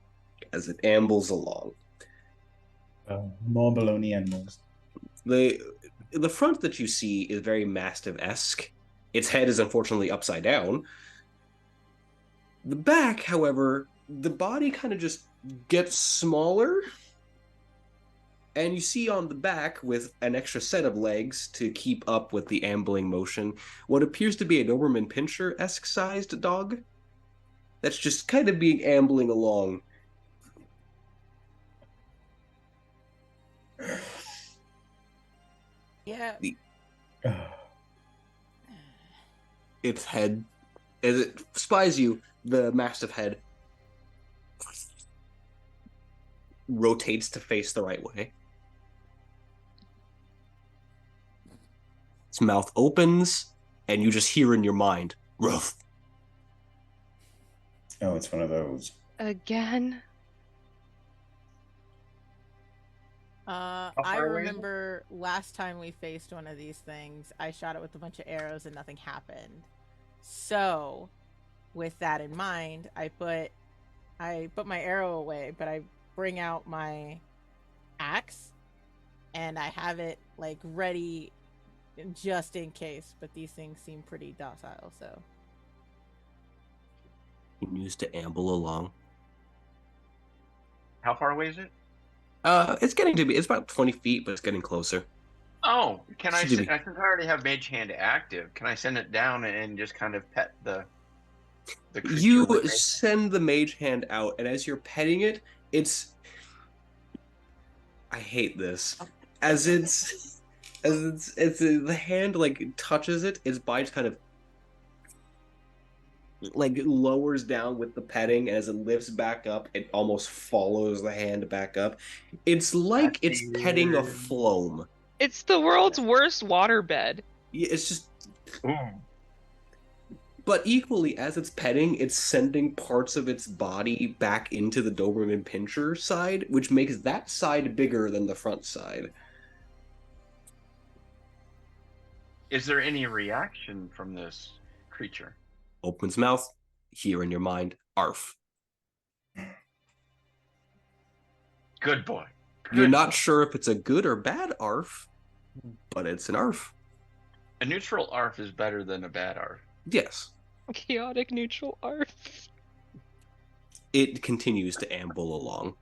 as it ambles along. More baloney animals. The front that you see is very mastiff-esque. Its head is unfortunately upside down. The back, however, the body kind of just gets smaller. And you see on the back, with an extra set of legs to keep up with the ambling motion, what appears to be a Doberman Pinscher-esque sized dog that's just kind of being ambling along. Yeah. Its head, as it spies you, the mastiff head rotates to face the right way. Its mouth opens, and you just hear in your mind, "Ruff." Oh, it's one of those. Again? I far away is it? remember last time we faced one of these things, I shot it with a bunch of arrows and nothing happened. So, with that in mind, I put my arrow away, but I bring out my axe and I have it like ready just in case, but these things seem pretty docile, so Continues to amble along. How far away is it? It's getting to be, it's about 20 feet, but it's getting closer. Oh, can I? Should be- Since I already have Mage Hand active, can I send it down and just kind of pet the creature? You with Mage- send the mage hand out, and as you're petting it, I hate this. As the hand like touches it, its bite kind of like lowers down with the petting, and as it lifts back up, it almost follows the hand back up. It's like That's it's petting a weird. phloem. It's the world's worst waterbed. It's just, Ooh. but equally as it's petting, it's sending parts of its body back into the Doberman Pinscher side, which makes that side bigger than the front side. Is there any reaction from this creature? Opens mouth, hear in your mind, arf. Good boy. You're Good not boy. sure if it's a good or bad arf, but it's an arf. A neutral ARF is better than a bad ARF. Yes. Chaotic neutral arf. It continues to amble along.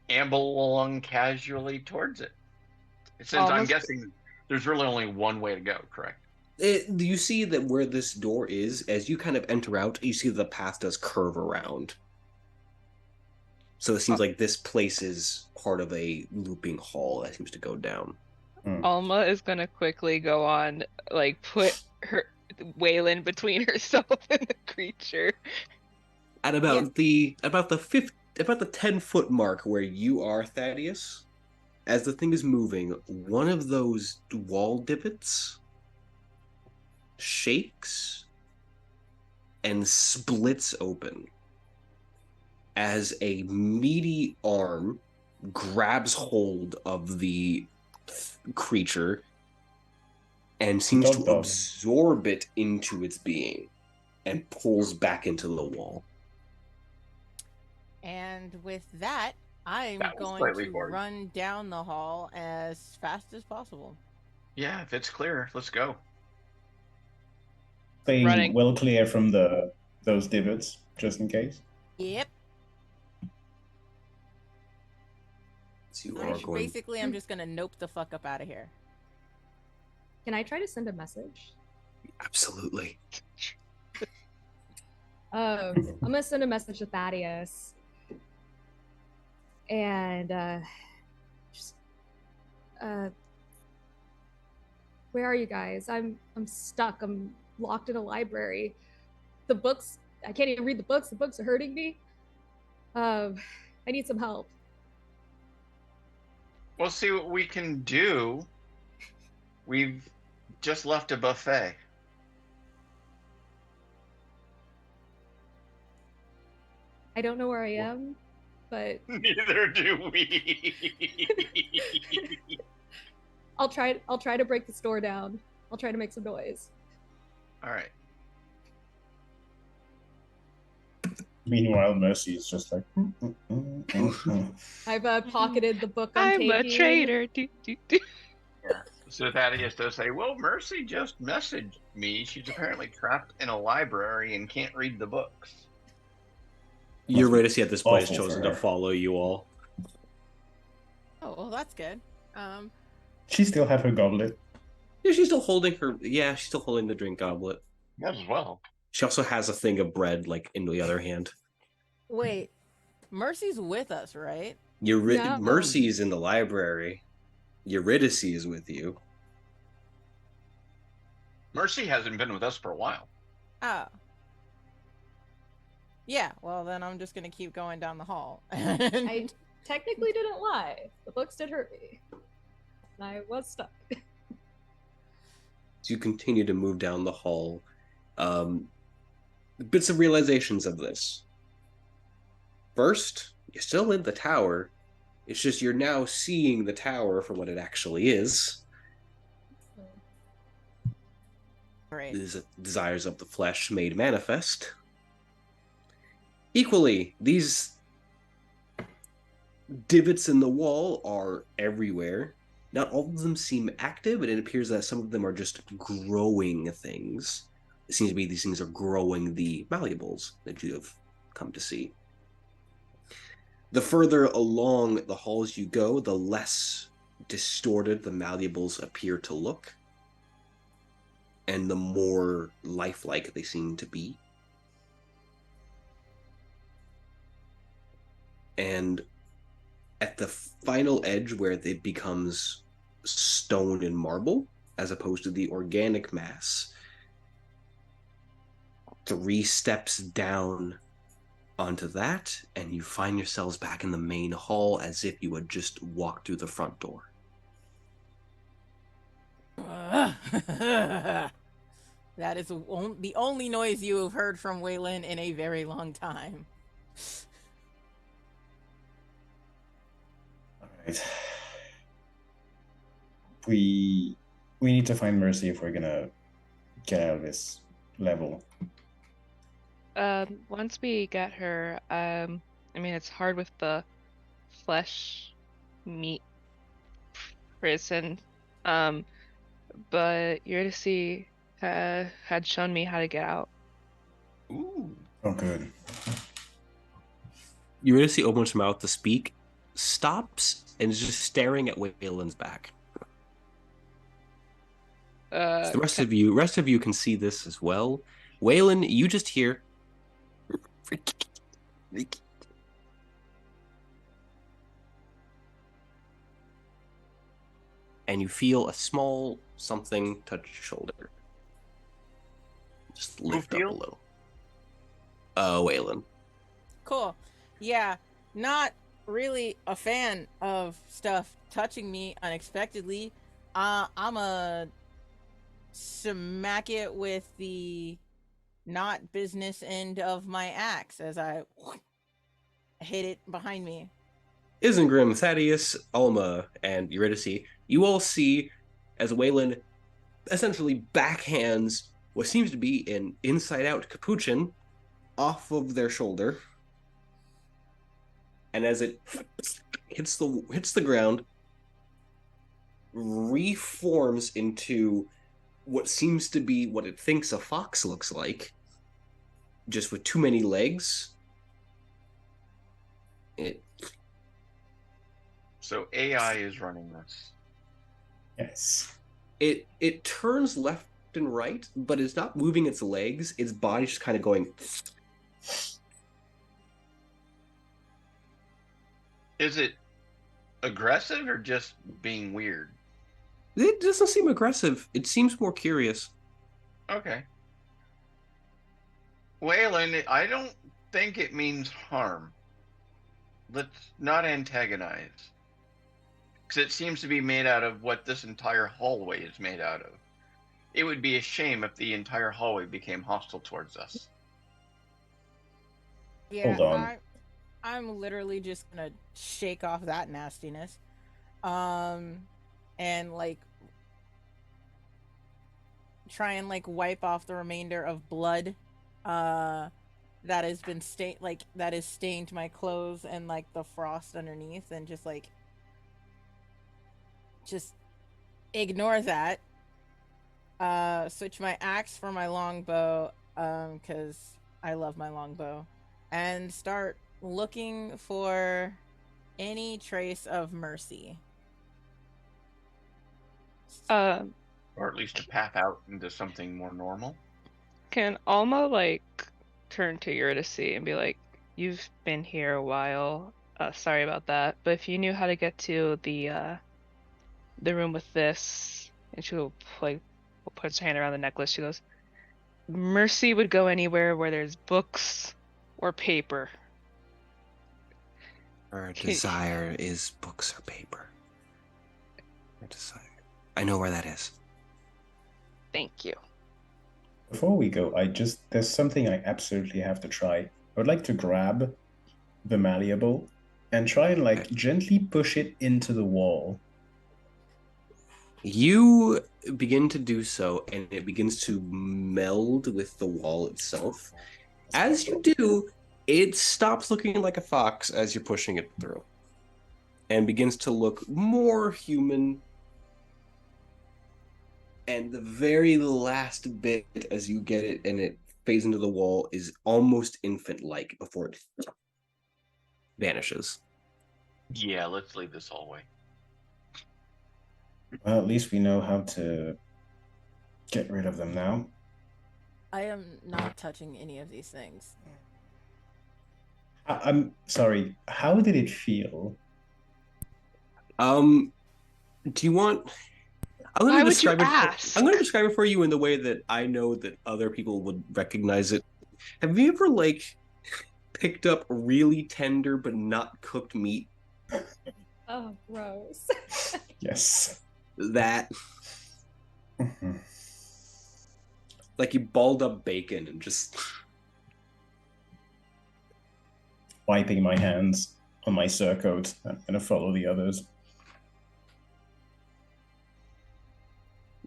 Amble along casually towards it. Since I'm Almost- guessing there's really only one way to go, correct? You see that where this door is, as you kind of enter out, you see the path does curve around. So it seems like this place is part of a looping hall that seems to go down. Alma is gonna quickly go on, like, put her Weylin between herself and the creature. At about the 10-foot mark where you are, Thaddeus, as the thing is moving, one of those wall divots shakes and splits open as a meaty arm grabs hold of the creature and seems to absorb it into its being and pulls back into the wall. And with that, I'm going to run down the hall as fast as possible. Yeah, if it's clear, let's go. Staying well clear from those divots, just in case. Yep. So you are going... Basically, I'm just gonna nope the fuck up out of here. Can I try to send a message? Absolutely. I'm gonna send a message to Thaddaeus. And where are you guys? I'm stuck. I'm locked in a library. The books, I can't even read the books. The books are hurting me. I need some help. We'll see what we can do. We've just left a buffet. I don't know where I am, but neither do we. I'll try to break the store down. I'll try to make some noise. All right. Meanwhile, Mercy is just like. I've pocketed the book I'm taking. a traitor. Yeah. So Thaddeus does say, well, Mercy just messaged me. She's apparently trapped in a library and can't read the books. Eurydice at this point has chosen to follow you all. Oh, well, that's good. She still have her goblet. Yeah, she's still holding her. Yeah, she's still holding the drink goblet. As well. She also has a thing of bread, like, in the other hand. Wait, Mercy's with us, right? No. Mercy's in the library. Eurydice is with you. Mercy hasn't been with us for a while. Oh. Yeah, well, then I'm just going to keep going down the hall. I technically didn't lie. The books did hurt me. And I was stuck. So you continue to move down the hall. Bits of realizations of this. First, you're still in the tower. It's just you're now seeing the tower for what it actually is. Right. These desires of the flesh made manifest. Equally, these divots in the wall are everywhere. Not all of them seem active, and it appears that some of them are just growing things. It seems to be these things are growing the malleables that you have come to see. The further along the halls you go, the less distorted the malleables appear to look, and the more lifelike they seem to be. And at the final edge where it becomes stone and marble, as opposed to the organic mass, 3 steps down onto that, and you find yourselves back in the main hall as if you had just walked through the front door. That is the only noise you have heard from Weylin in a very long time. Alright. We need to find Mercy if we're gonna get out of this level. Once we get her, I mean, it's hard with the flesh meat prison, but Eurydice had shown me how to get out. Ooh. Oh, good. Eurydice opens her mouth to speak, stops, and is just staring at Weylin's back. So the rest of you can see this as well. Weylin, you just hear. And you feel a small something touch your shoulder. Just lift up a little. Weylin. Cool. Yeah, not really a fan of stuff touching me unexpectedly, I'm a smack it with the not business end of my axe as I hit it behind me. Isengrim, Thaddaeus, Alma, and Eurydice, you all see as Weylin essentially backhands what seems to be an inside-out capuchin off of their shoulder, and as it hits the ground, reforms into what seems to be what it thinks a fox looks like, just with too many legs. So AI is running this. Yes. It turns left and right, but it's not moving its legs. Its body's just kind of going. Is it aggressive or just being weird? It doesn't seem aggressive. It seems more curious. Okay. Weylin, I don't think it means harm. Let's not antagonize. Because it seems to be made out of what this entire hallway is made out of. It would be a shame if the entire hallway became hostile towards us. Yeah, Hold on. I'm literally just gonna shake off that nastiness. And like try and like wipe off the remainder of blood that has been that is stained my clothes and like the frost underneath, and just ignore that. Switch my axe for my longbow, because I love my longbow, and start looking for any trace of mercy. Or at least a path out into something more normal. Can Alma like turn to Eurydice and be like, "You've been here a while. Sorry about that. But if you knew how to get to the room with this," and she'll like puts her hand around the necklace. She goes, "Mercy would go anywhere where there's books or paper." Her desire is books or paper. Her desire. I know where that is. Thank you. Before we go, there's something I absolutely have to try. I would like to grab the malleable and try and like gently push it into the wall. You begin to do so, and it begins to meld with the wall itself. As you do, it stops looking like a fox as you're pushing it through, and begins to look more human. And the very last bit, as you get it and it fades into the wall, is almost infant-like before it vanishes. Yeah, let's leave this hallway. Well, at least we know how to get rid of them now. I am not touching any of these things. I'm sorry. How did it feel? Do you want? Why would you ask? I'm going to describe it for you in the way that I know that other people would recognize it. Have you ever like picked up really tender but not cooked meat? Oh, gross. Yes. That. Like you balled up bacon and just Wiping my hands on my surcoat. I'm going to follow the others.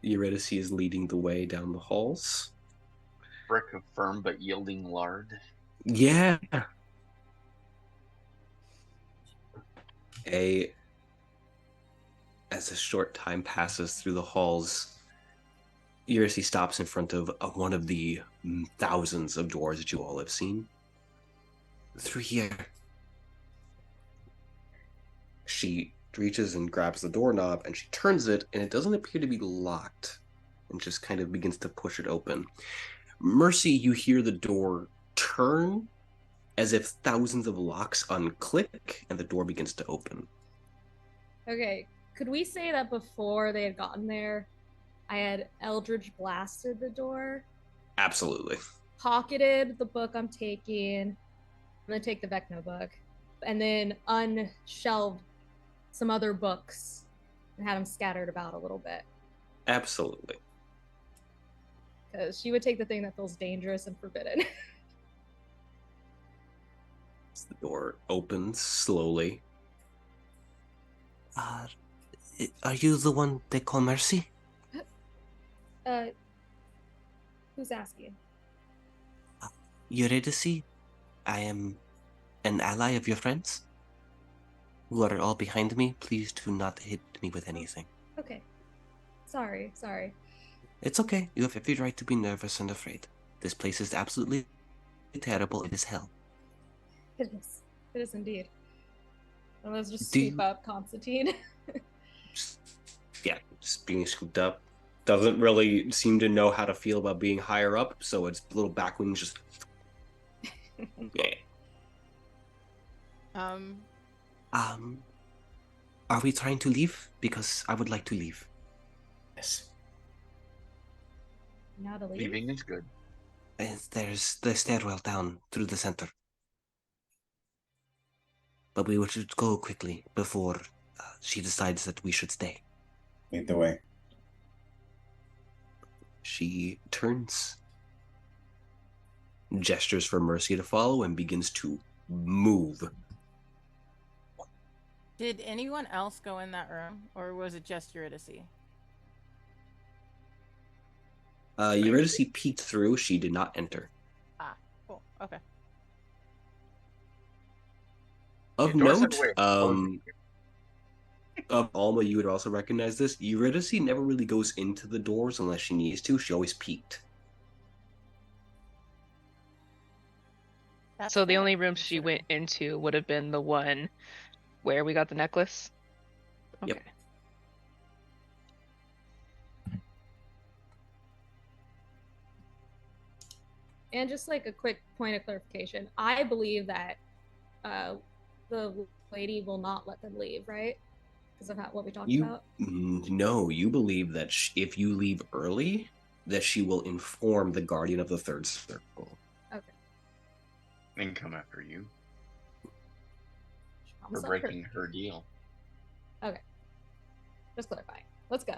Eurydice is leading the way down the halls. Brick of firm but yielding lard. Yeah. As a short time passes through the halls, Eurydice stops in front of one of the thousands of doors that you all have seen. Through here. She reaches and grabs the doorknob and she turns it, and it doesn't appear to be locked, and just kind of begins to push it open. Mercy, you hear the door turn as if thousands of locks unclick and the door begins to open. Okay, could we say that before they had gotten there, I had Eldritch blasted the door? Absolutely. Pocketed the book I'm taking. I'm gonna take the Vecno book. and then unshelved some other books and had them scattered about a little bit. Absolutely. Because she would take the thing that feels dangerous and forbidden. The door opens slowly. Are you the one they call Mercy? Who's asking? Eurydice, I am an ally of your friends, who are all behind me. Please do not hit me with anything. Okay. Sorry. It's okay. You have every right to be nervous and afraid. This place is absolutely terrible. It is hell. It is. It is indeed. And let's just Do scoop you- up Constantine. Just being scooped up. Doesn't really seem to know how to feel about being higher up, so its little back wings just... Yeah. Are we trying to leave? Because I would like to leave. Yes. Now to leave. Leaving is good. There's the stairwell down through the center. But we should go quickly before she decides that we should stay. Lead the way. She turns, gestures for Mercy to follow, and begins to move. Did anyone else go in that room, or was it just Eurydice? Eurydice peeked through. She did not enter. Ah, cool. Okay. Of The doors have note, a way of closing. of Alma, you would also recognize this. Eurydice never really goes into the doors unless she needs to. She always peeked. That's So the fair, only room she considering. went into would have been the one where we got the necklace? Okay. Yep. And just like a quick point of clarification, I believe that the lady will not let them leave, right? Because of what we talked about. No, you believe that if you leave early, that she will inform the guardian of the third circle. Okay. And come after you She for promised not to hurt. breaking her deal. Okay. Just clarifying. Let's go.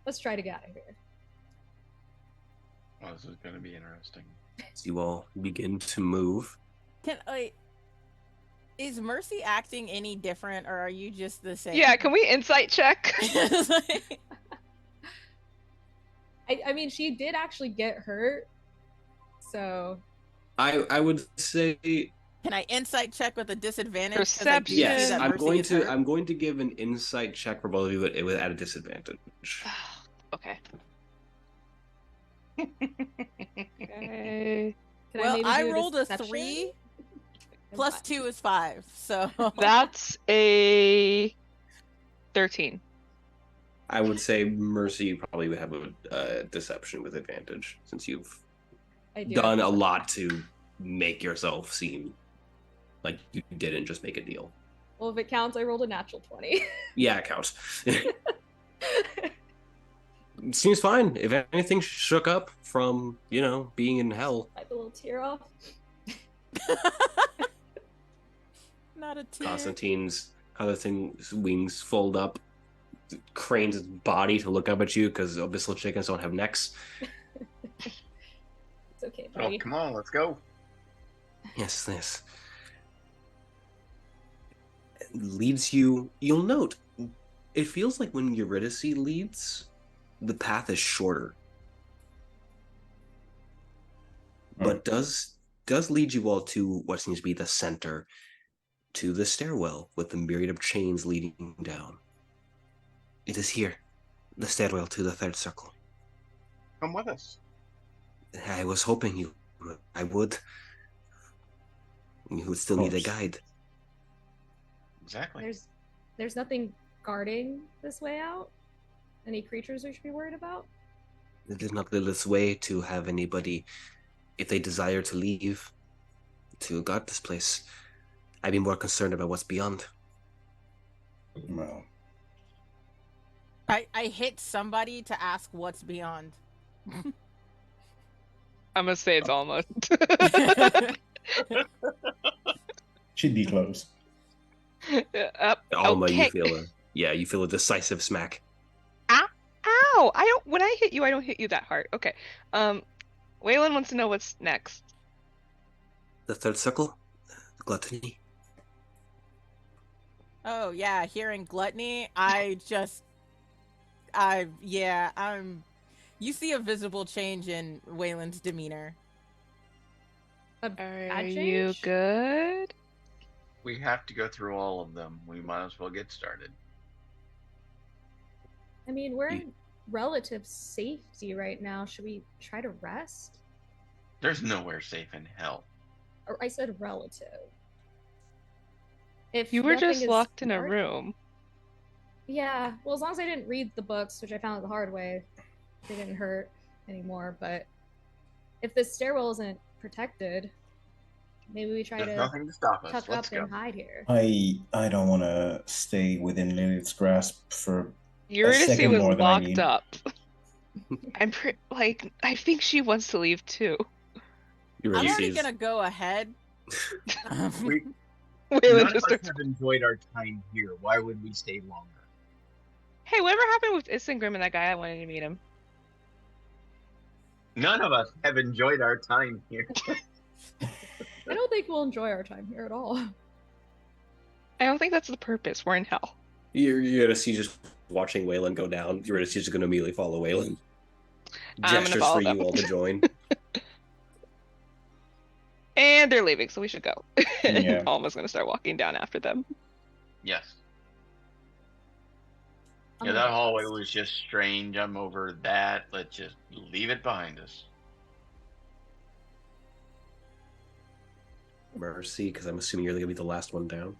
Let's try to get out of here. Oh, this is going to be interesting. So you all begin to move. Is Mercy acting any different, or are you just the same? Yeah, can we insight check? I mean, she did actually get hurt, so I would say Can I insight check with a disadvantage? 'Cause I do Perception. see yes. that I'm Mercy going gets to hurt. I'm going to give an insight check for both of you, but it was at a disadvantage. Okay. Okay. can Well, maybe I do a rolled a deception? 3 And plus five. 2 is 5. So That's a 13. I would say Mercy probably would have a deception with advantage since you've I do done have a to- lot to make yourself seem like you didn't just make a deal. Well, if it counts, I rolled a natural 20. Yeah, it counts. Seems fine. If anything shook up from, being in hell. Wipe a little tear off. not a tear. Constantine's wings fold up, cranes his body to look up at you because abyssal chickens don't have necks. It's okay, Oh, buddy. come on, let's go. Yes, this leads you. You'll note, it feels like when Eurydice leads, the path is shorter, but does lead you all to what seems to be the center, to the stairwell with the myriad of chains leading down. It is here, the stairwell to the third circle. Come with us. I was hoping I would. You would still need a course. guide. Exactly. There's nothing guarding this way out? Any creatures we should be worried about? It is not Lilith's way to have anybody, if they desire to leave, to guard this place. I'd be more concerned about what's beyond. Well, I hit somebody to ask what's beyond. I'm gonna say it's almost. Should be close. Alma, okay. you feel a decisive smack. Ow! When I hit you, I don't hit you that hard. Okay. Weylin wants to know what's next. The third circle, gluttony. Oh yeah, hearing gluttony, you see a visible change in Wayland's demeanor. Are you good? We have to go through all of them. We might as well get started. I mean, we're in relative safety right now. Should we try to rest? There's nowhere safe in hell. Or I said relative. If You were nothing just is locked in a hard- room. Yeah, well, as long as I didn't read the books, which I found the hard way, they didn't hurt anymore. But if the stairwell isn't protected, maybe we try There's to nothing to stop us. tuck Let's up go. and hide here. I don't want to stay within Lilith's grasp for Eurydice second more was than I locked need. up. I think she wants to leave too. You I'm really already sees. gonna go ahead. We, Waylon none of just us starts. have enjoyed our time here. Why would we stay longer? Hey, whatever happened with Isengrim and that guy? I wanted to meet him. None of us have enjoyed our time here. I don't think we'll enjoy our time here at all. I don't think that's the purpose. We're in hell. You're gonna see just watching Weylin go down. You're just gonna immediately follow Weylin. I'm gonna Gestures follow for them. you all to join. And they're leaving, so we should go. Yeah. Alma's gonna start walking down after them. Yes. I'm Yeah, gonna that hallway rest. was just strange. I'm over that. Let's just leave it behind us. Mercy, because I'm assuming you're gonna be the last one down.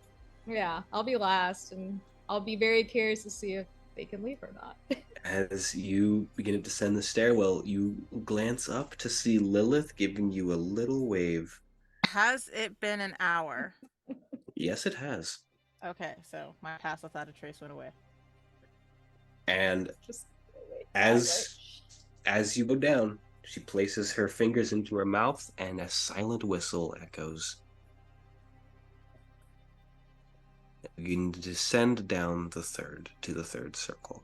Yeah, I'll be last, and I'll be very curious to see if they can leave or not. As you begin to descend the stairwell, you glance up to see Lilith giving you a little wave. Has it been an hour? Yes, it has. Okay, so my pass without a trace went away. And Just wait. as you go down, she places her fingers into her mouth, and a silent whistle echoes. You can descend down to the third circle.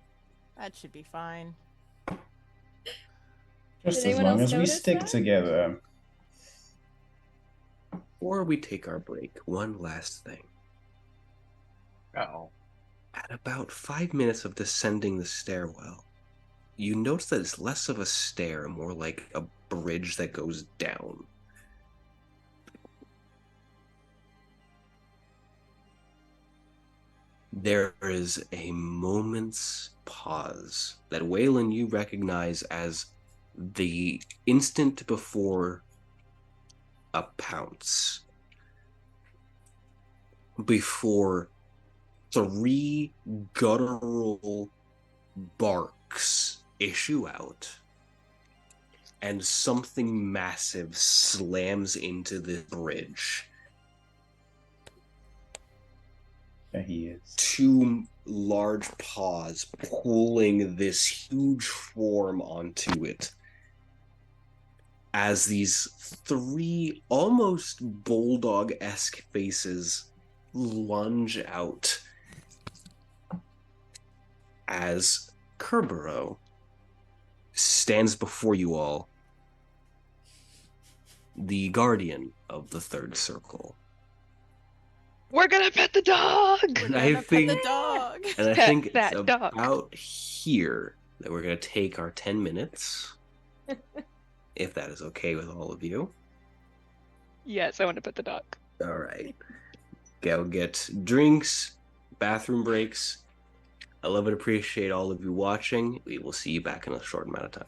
That should be fine. Just Did as anyone long else as we notice stick that? together. Before we take our break, one last thing. Uh-oh. At about 5 minutes of descending the stairwell, you notice that it's less of a stair, more like a bridge that goes down. There is a moment's pause that Weylin you recognize as the instant before a pounce. Before 3 guttural barks issue out, and something massive slams into the bridge. There he is. 2 large paws pulling this huge form onto it. As these 3 almost bulldog-esque faces lunge out. As Kerberos stands before you all, the guardian of the third circle. We're gonna pet the dog. And We're I gonna pet think, the dog. and I Pet think it's that dog. about here that we're going to take our 10 minutes, if that is okay with all of you. Yes, I want to pet the dog. All right. Go get drinks, bathroom breaks. I love and appreciate all of you watching. We will see you back in a short amount of time.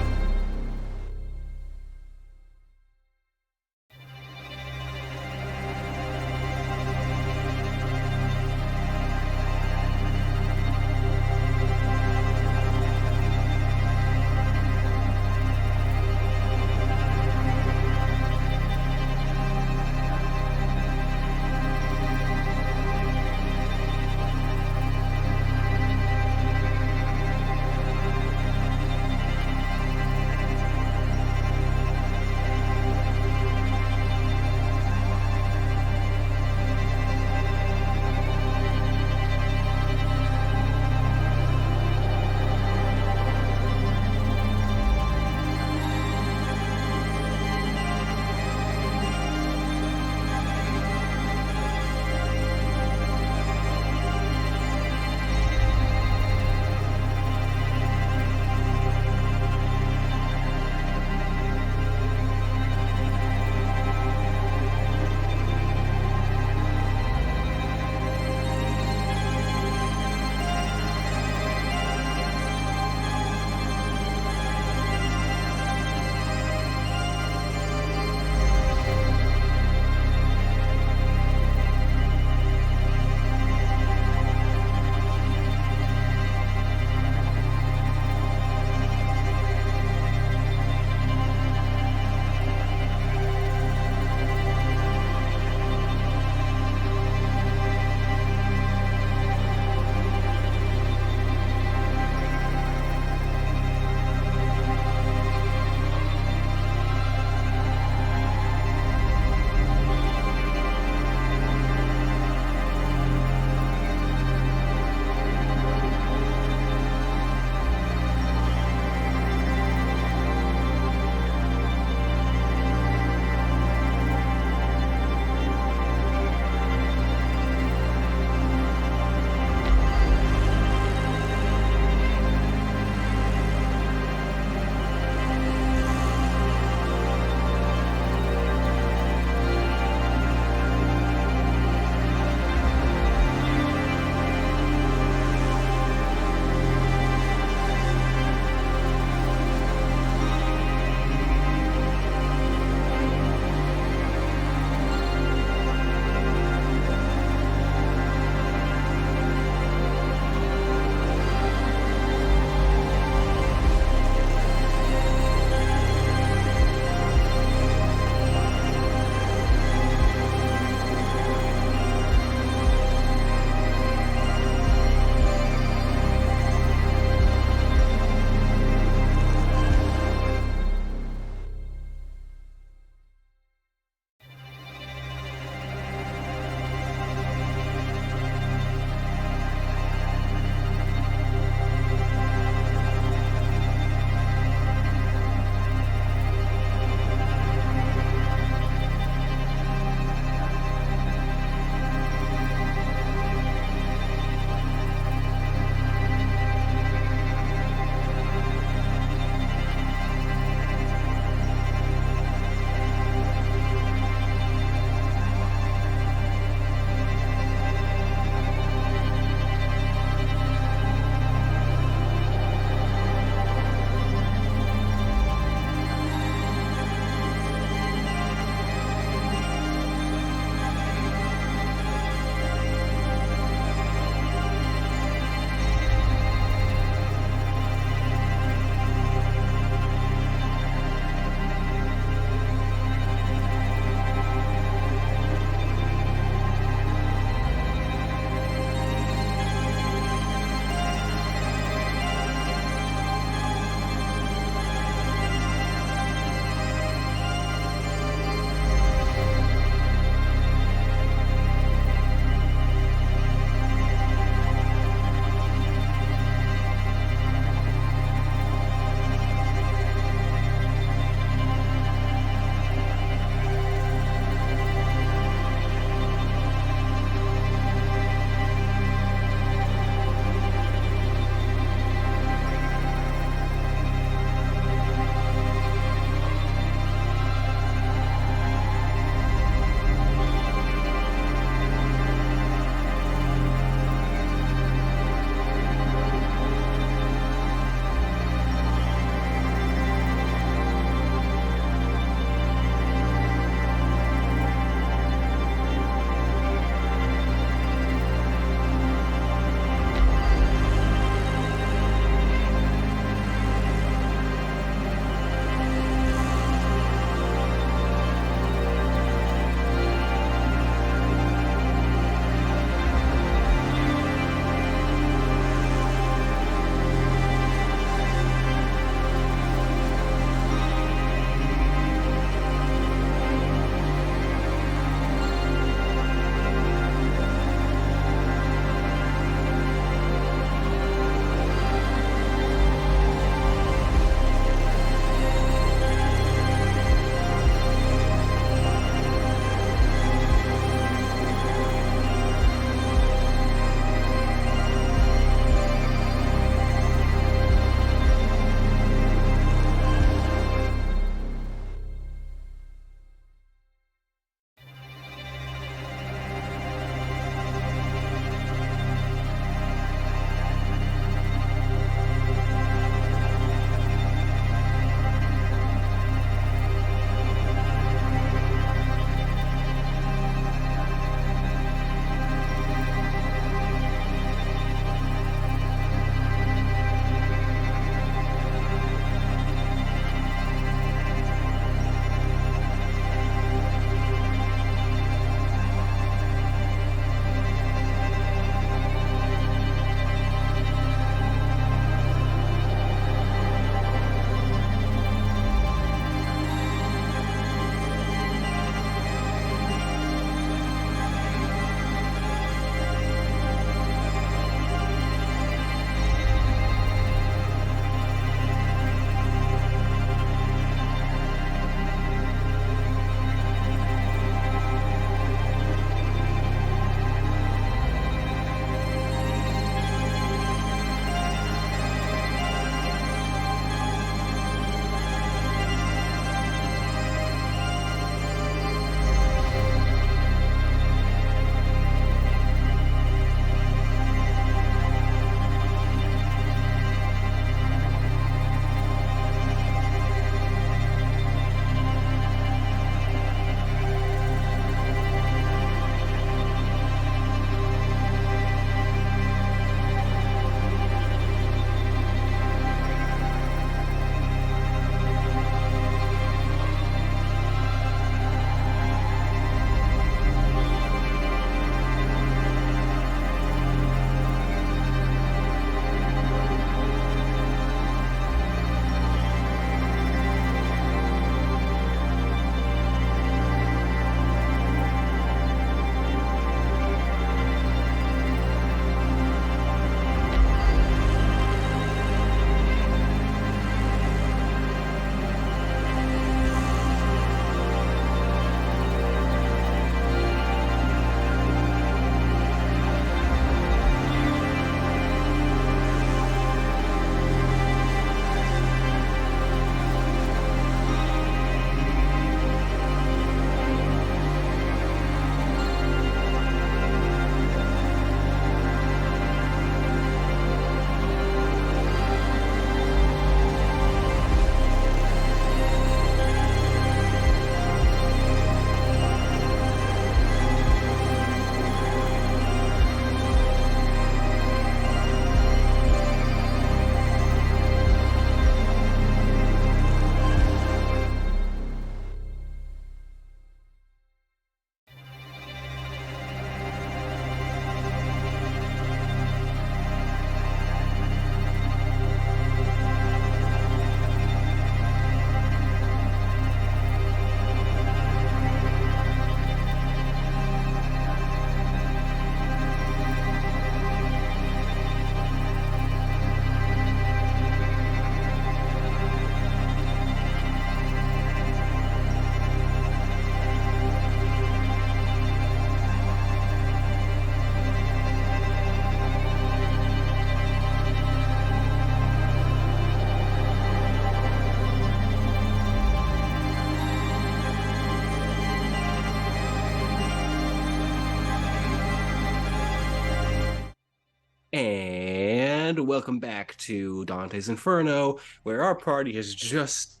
And welcome back to Dante's Inferno, where our party has just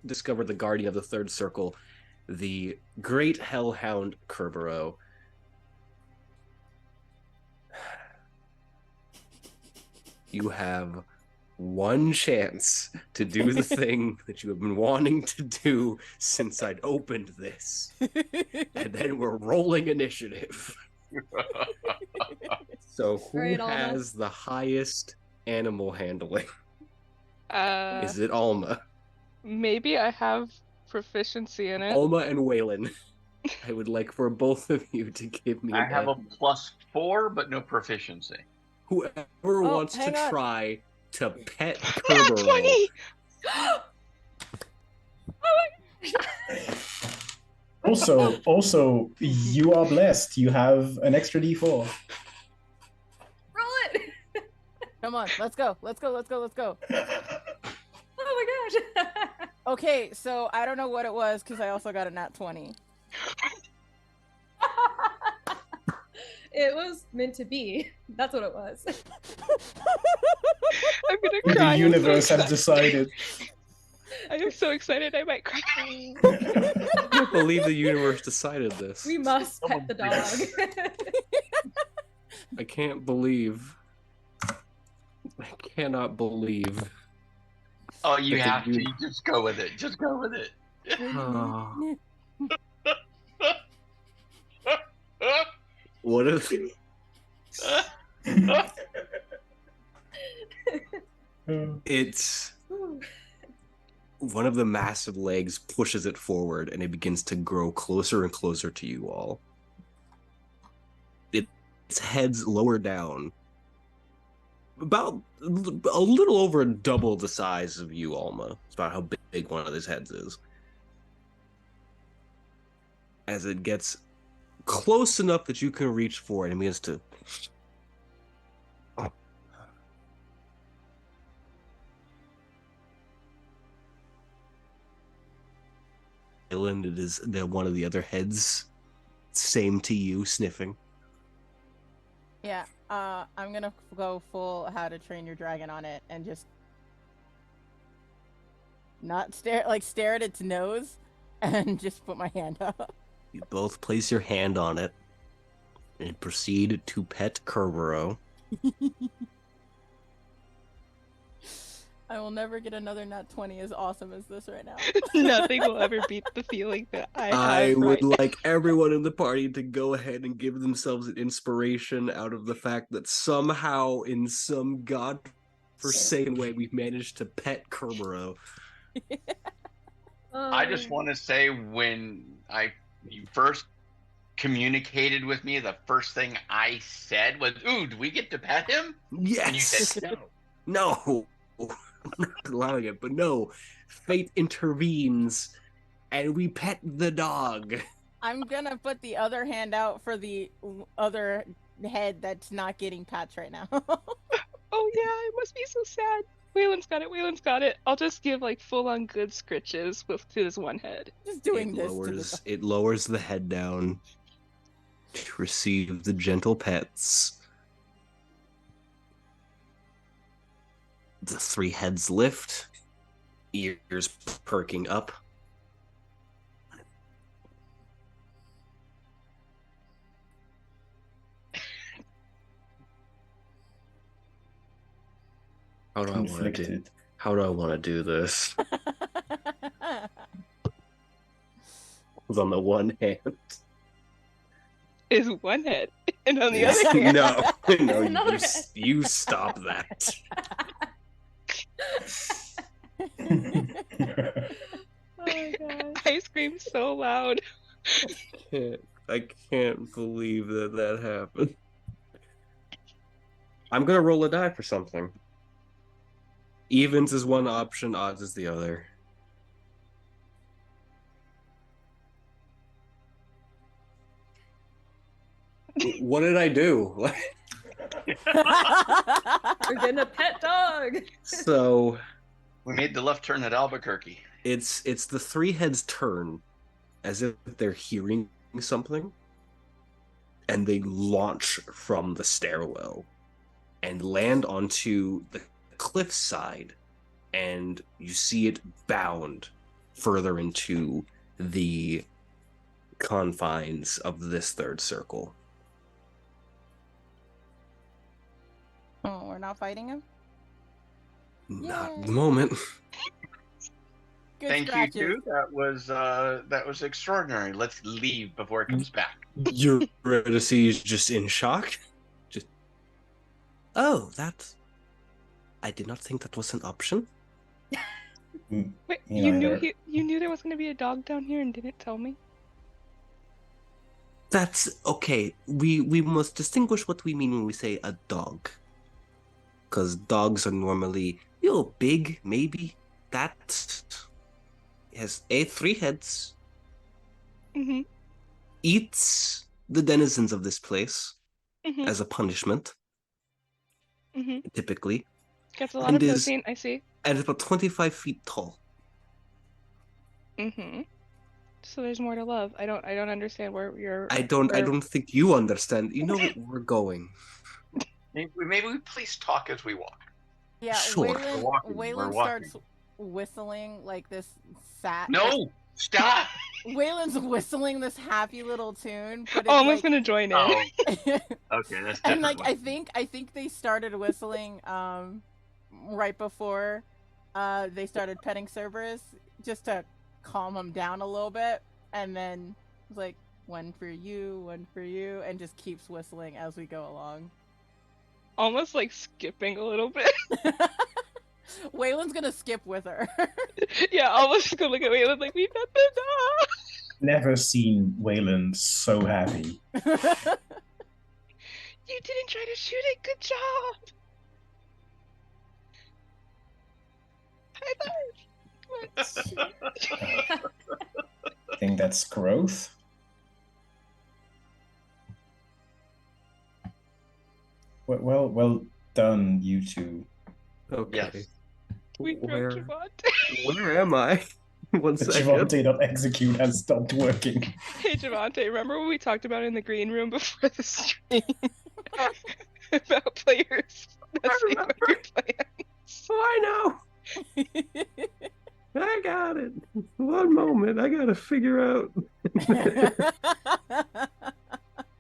discovered the guardian of the third circle, the great hellhound Kerberos. You have one chance to do the thing that you have been wanting to do since I'd opened this. And then we're rolling initiative. So who Right, has the highest animal handling? Uh, Is it Alma? maybe I have proficiency in it. Alma and Weylin. I would like for both of you to give me I have a an- +4, but no proficiency. Whoever wants to hang on. try to pet Yeah, Kerberos. 20! Also, you are blessed. You have an extra D4. Roll it! Come on, let's go. Oh my gosh! Okay, so I don't know what it was because I also got a nat 20. It was meant to be. That's what it was. I'm gonna cry. The universe has decided. I am so excited I might cry. I can't believe the universe decided this. We must pet the dog. I can't believe. I cannot believe. Oh, you I think have to. you- You just go with it. Just go with it. Oh, what if it's one of the massive legs pushes it forward and it begins to grow closer and closer to you all. Its head's lower down, about a little over double the size of you, Alma. It's about how big one of his heads is. As it gets close enough that you can reach for it and begins to island, it is one of the other heads, same to you, sniffing. Yeah, I'm gonna go full How to Train Your Dragon on it and just not stare at its nose and just put my hand up. You both place your hand on it and proceed to pet Kerberos. I will never get another nat 20 as awesome as this right now. Nothing will ever beat the feeling that I have. I would right like everyone in the party to go ahead and give themselves an inspiration out of the fact that somehow, in some godforsaken way, we've managed to pet Kerberos. I just want to say when you first communicated with me, the first thing I said was, "Ooh, do we get to pet him?" And you Yes! said, No! I'm not allowing it, but no. Fate intervenes, and we pet the dog. I'm gonna put the other hand out for the other head that's not getting pats right now. Oh yeah, it must be so sad. Wayland's got it. I'll just give like full-on good scritches to this one head. Just doing this to the dog. It lowers the head down to receive the gentle pets. The three heads lift, ears perking up. How do I want to do? Conflicted. How do I want to do this? It's on the one hand. Is one head, and on the other hand, No, no, Another you, head. you stop that. Oh my gosh. I screamed so loud. I can't believe that happened. I'm gonna roll a die for something. Evens is one option, odds is the other. What did I do? We're getting a pet dog. So "We made the left turn at Albuquerque." it's the three heads turn as if they're hearing something, and they launch from the stairwell and land onto the cliffside, and you see it bound further into the confines of this third circle. Oh, we're not fighting him? Not at Yay. the moment. Good Thank scratches. you, too. That was extraordinary. Let's leave before it comes back. Eurydice is just in shock. Just, oh, that... I did not think that was an option. Wait, Me you neither. knew there was gonna be a dog down here and didn't tell me? That's okay. We must distinguish what we mean when we say a dog. Because dogs are normally, big, maybe. That has 3 heads, Mm-hmm. eats the denizens of this place Mm-hmm. as a punishment, Mm-hmm. typically, Gets a lot and of is protein, I see. and is about 25 feet tall. Mm-hmm. So there's more to love. I don't understand where you're. I don't think you understand. You know, we're going. Maybe we please talk as we walk. Yeah, Sure. We're walking, Waylon we're starts whistling like this No! Stop! Waylon's whistling this happy little tune, but it's Almost like, gonna join in. Oh, okay, that's different. and like I think they started whistling right before they started petting Cerberus just to calm him down a little bit, and then it's like one for you, and just keeps whistling as we go along. Almost like skipping a little bit. Waylon's gonna skip with her. Yeah, almost gonna look at Waylon like, we met the dog. Never seen Weylin so happy. You didn't try to shoot it. Good job. I think that's growth. Well done, you two. Okay. Yes. We Where, broke Jhevaunte. where am I? One The second. Jhevaunte.execute has stopped working. Hey Jhevaunte, remember what we talked about in the green room before the stream? About players. That's remember. your plans. Oh, I know. I got it. One moment. I gotta figure out.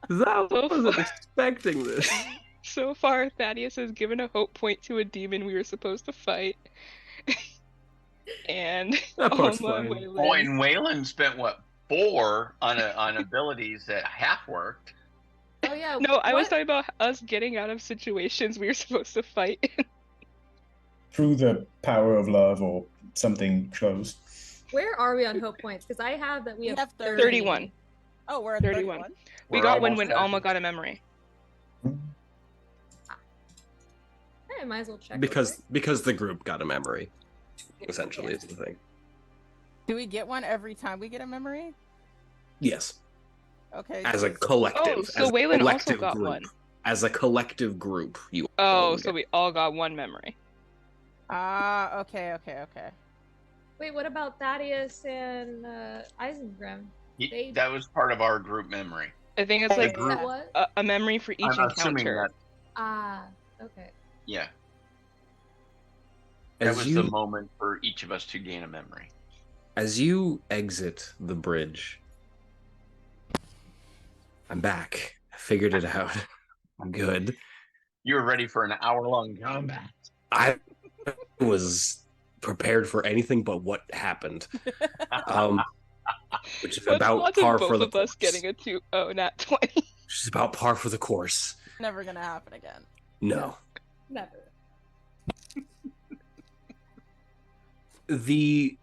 I wasn't expecting this. So far, Thaddaeus has given a hope point to a demon we were supposed to fight. And That part's Alma, fine. Weylin. Oh, and Weylin spent, 4 on abilities that half worked? Oh yeah. No, I was what? talking about us getting out of situations we were supposed to fight. Through the power of love or something close. Where are we on hope points? Because I have that we We have have 30. 31. Oh, we're at 31. 31. We We're got one almost when at Alma it. got a memory. I might as well check. real Because the group got a memory. Essentially, is the thing. Do we get one every time we get a memory? Yes, Okay. as a so- collective. Oh, so as a Weylin also collective got group. one. As a collective group, you. all Oh, get- so we all got one memory. Ah, okay. Wait, what about Thaddaeus and Isengrim? They- That was part of our group memory. I think it's The like group- What? a memory for each I'm assuming encounter. that, Ah, okay. yeah. That As was you the moment for each of us to gain a memory. as you exit the bridge, I'm back. I figured it out. I'm good. You were ready for an hour-long combat. I was prepared for anything but what happened. Which is What's about odds of par both for the of us course. getting a 2-0 nat 20? Which is about par for the course. Never gonna happen again. No. Never. The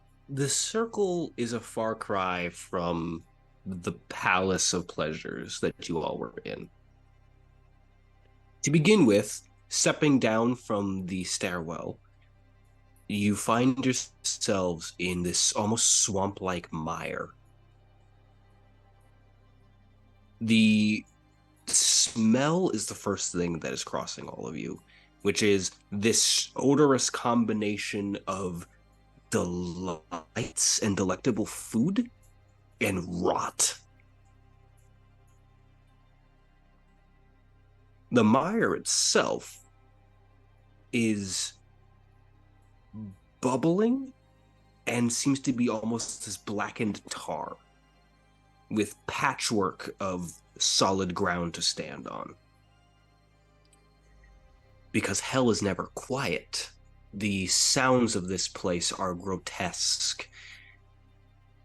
circle is a far cry from the palace of pleasures that you all were in. To begin with, stepping down from the stairwell, you find yourselves in this almost swamp-like mire. The smell is the first thing that is crossing all of you, which is this odorous combination of delights and delectable food and rot. The mire itself is bubbling and seems to be almost this blackened tar with patchwork of solid ground to stand on. Because hell is never quiet, the sounds of this place are grotesque.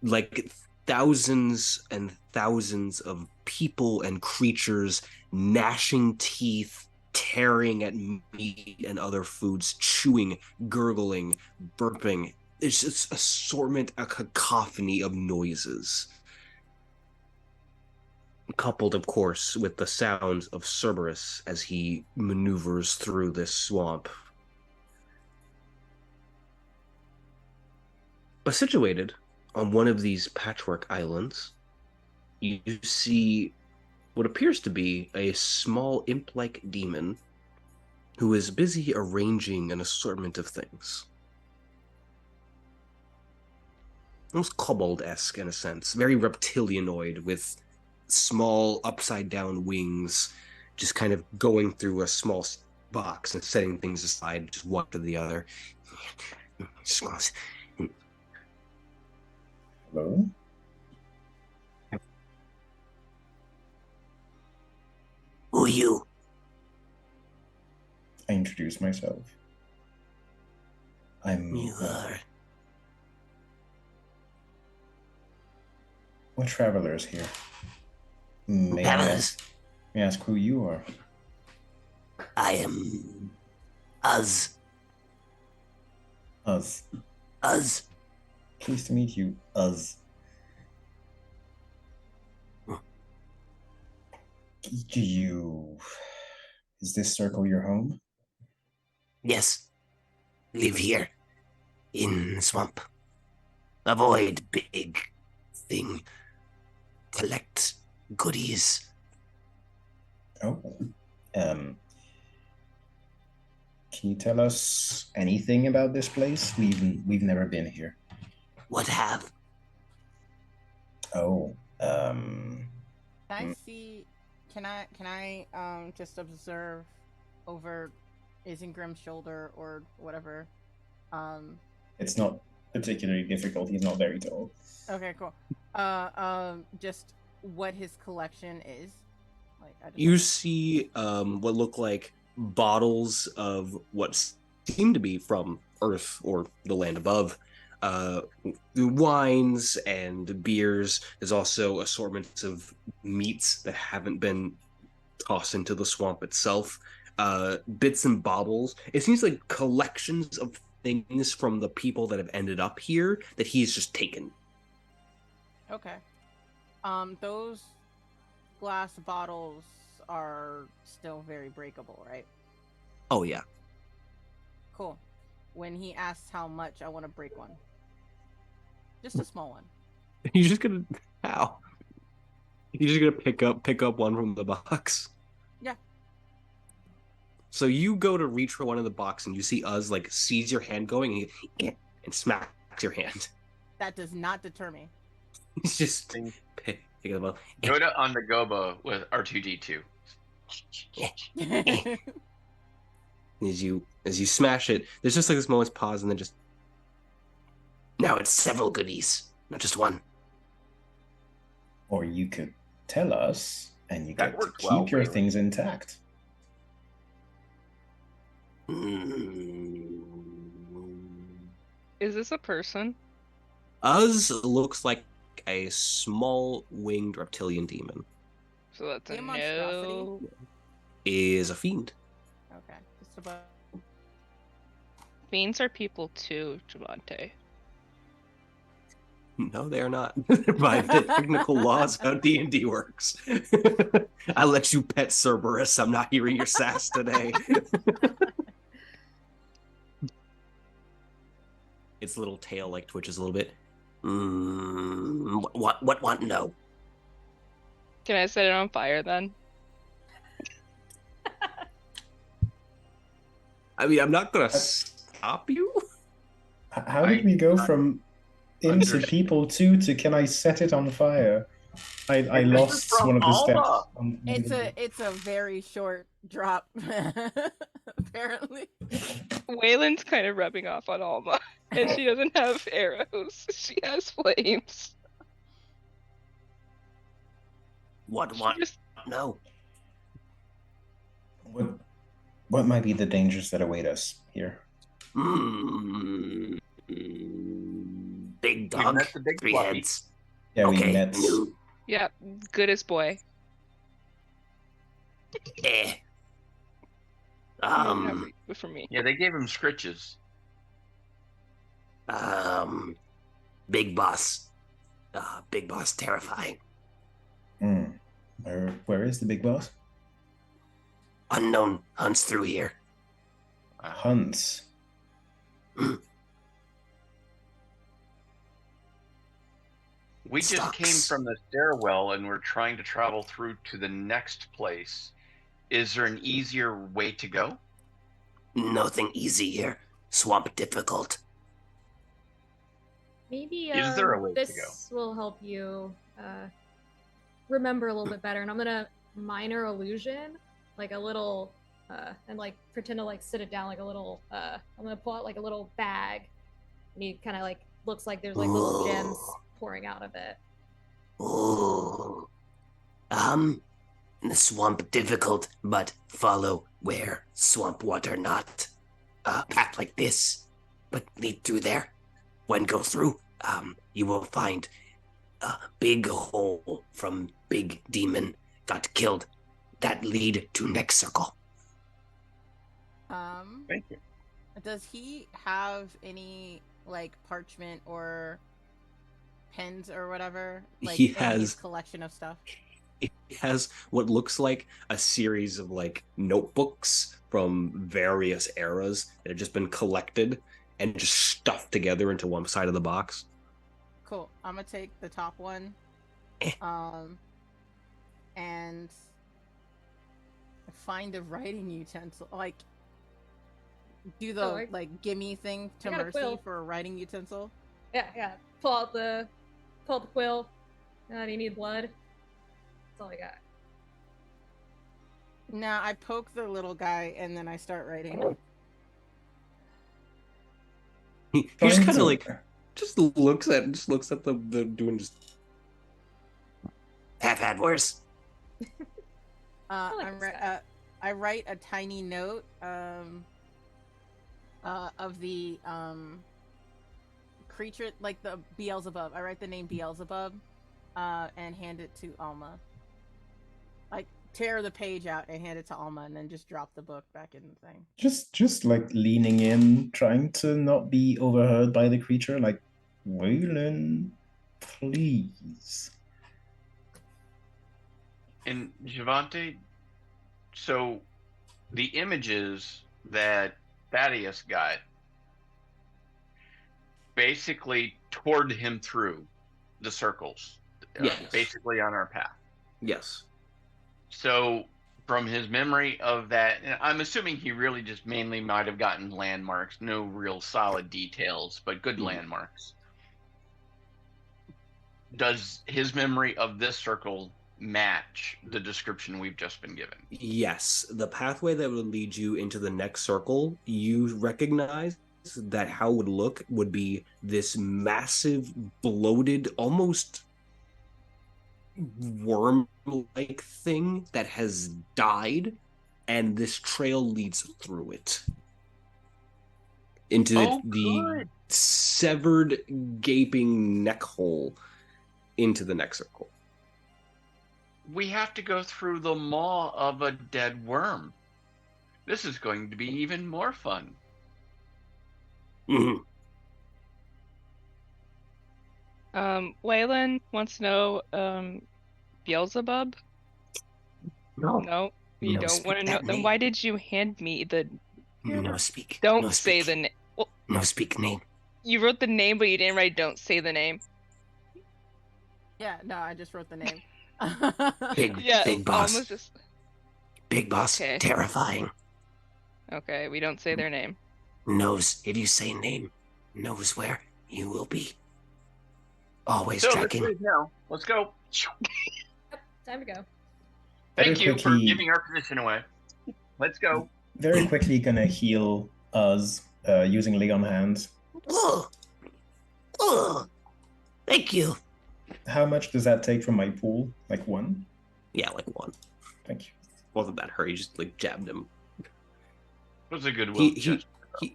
Like thousands and thousands of people and creatures gnashing teeth, tearing at meat and other foods, chewing, gurgling, burping. It's just assortment, a cacophony of noises. Coupled, of course, with the sounds of Cerberus as he maneuvers through this swamp. But situated on one of these patchwork islands, you see what appears to be a small imp-like demon who is busy arranging an assortment of things. Almost kobold-esque in a sense, very reptilianoid with small upside-down wings, just kind of going through a small box and setting things aside, just one to the other. Hello? Who are you? I introduce myself. You are. We're travelers here. May Travelers. I ask who you are? I am Uz. Uz. Uz. Pleased to meet you, Uz. Is this circle your home? Yes. Live here. In the swamp. Avoid big thing. Collect goodies. Oh. Can you tell us anything about this place? We've never been here. What have? Oh. Can I see? Can I just observe over Isengrim's shoulder or whatever? It's not particularly difficult. He's not very tall. Okay, cool. Just what his collection is. Like, You see what look like bottles of what seem to be from Earth or the land above. Wines and beers. There's also assortments of meats that haven't been tossed into the swamp itself. Bits and baubles. It seems like collections of things from the people that have ended up here that he's just taken. Okay. Those glass bottles are still very breakable, right? Oh yeah. Cool. When he asks how much, I want to break one. Just a small one. You're just gonna how? You're just gonna pick up one from the box. Yeah. So you go to reach for one in the box, and you see Uz like sees your hand going, and smacks your hand. That does not deter me. He's just pick it up. Yoda on the Gobo with R2D2. As you smash it, there's just like this moment's pause, and then just now it's several goodies, not just one. Or you could tell us, and you That get to worked keep well, your Weylin. things intact. Is this a person? Uz looks like a small winged reptilian demon. So that's a The monstrosity? no. Is a fiend. Okay. Just about. Fiends are people too, Jhevaunte. No, they are not. By the technical laws how D&D works. I let you pet Cerberus. I'm not hearing your sass today. Its little tail like twitches a little bit. What? No. Can I set it on fire then? I mean, I'm not gonna stop you. How did we go from into understand. people to can I set it on fire? I This is lost from one of the steps. Alma. It's a very short drop. apparently. Wayland's kind of rubbing off on Alma, and she doesn't have arrows. She has flames. What? No. What might be the dangers that await us here? Big We dog, met the big 3 fluffy. heads. Yeah, Okay, we met. new. Yeah, good as boy. Eh. You don't have it for me. Yeah, they gave him scritches. Big boss. Big boss, terrifying. Where is the big boss? Unknown hunts through here. Hunts. We just Sucks. came from the stairwell and we're trying to travel through to the next place. Is there an easier way to go? Nothing easy here. Swamp difficult. Maybe Is there a way to this will help you remember a little bit better. And I'm gonna minor illusion, like a little, and like pretend to like sit it down like a little. I'm gonna pull out like a little bag, and he kind of like looks like there's like little gems pouring out of it. Ooh. The swamp difficult, but follow where swamp water not. Path like this, but lead through there. When go through, you will find a big hole from big demon got killed. That lead to next circle. Thank you. Does he have any like parchment or pens or whatever? Like He in has- his collection of stuff. It has what looks like a series of like notebooks from various eras that have just been collected and just stuffed together into one side of the box. Cool. I'm gonna take the top one, and find a writing utensil. Like, do the like gimme thing to I got a Mercy quill. for a writing utensil. Yeah. Pull out the quill. Do you need blood? That's all I got. Now I poke the little guy and then I start writing. He just Trying kind to- of like looks at the doing just have had worse. like this guy. I write a tiny note of the creature, like the Beelzebub. I write the name Beelzebub and hand it to Alma. Like tear the page out and hand it to Alma and then just drop the book back in the thing. Just like leaning in, trying to not be overheard by the creature, like, Weylin, please. And Jhevaunte, so the images that Thaddaeus got basically toured him through the circles, Yes. basically on our path. Yes. So from his memory of that, and I'm assuming he really just mainly might have gotten landmarks, no real solid details, but good landmarks. Does his memory of this circle match the description we've just been given? Yes, the pathway that would lead you into the next circle, you recognize that how it would look would be this massive, bloated, almost worm-like thing that has died, and this trail leads through it. Into the good. severed, gaping neck hole into the next circle. We have to go through the maw of a dead worm. This is going to be even more fun. Mhm. Weylin wants to know, Beelzebub? No, No, you No, don't speak want to know. that Then name. why did you hand me the? no speak. Don't no say speak. the name. Well, No speak name. you wrote the name, but you didn't write. Don't say the name. Yeah, no, I just wrote the name. Yeah, Big boss. Almost just. Big boss. Okay. Terrifying. Okay, we don't say their name. Knows if you say name, knows where you will be. Always So let's tracking. leave now. Let's go. Yep, time to go. Thank you for quickly- giving our position away. Let's go. very quickly gonna heal us using lay on hands. Oh, thank you. How much does that take from my pool? Like 1? Yeah, like 1. Thank you. Wasn't that hurt? He just like jabbed him. It was a good will He gesture.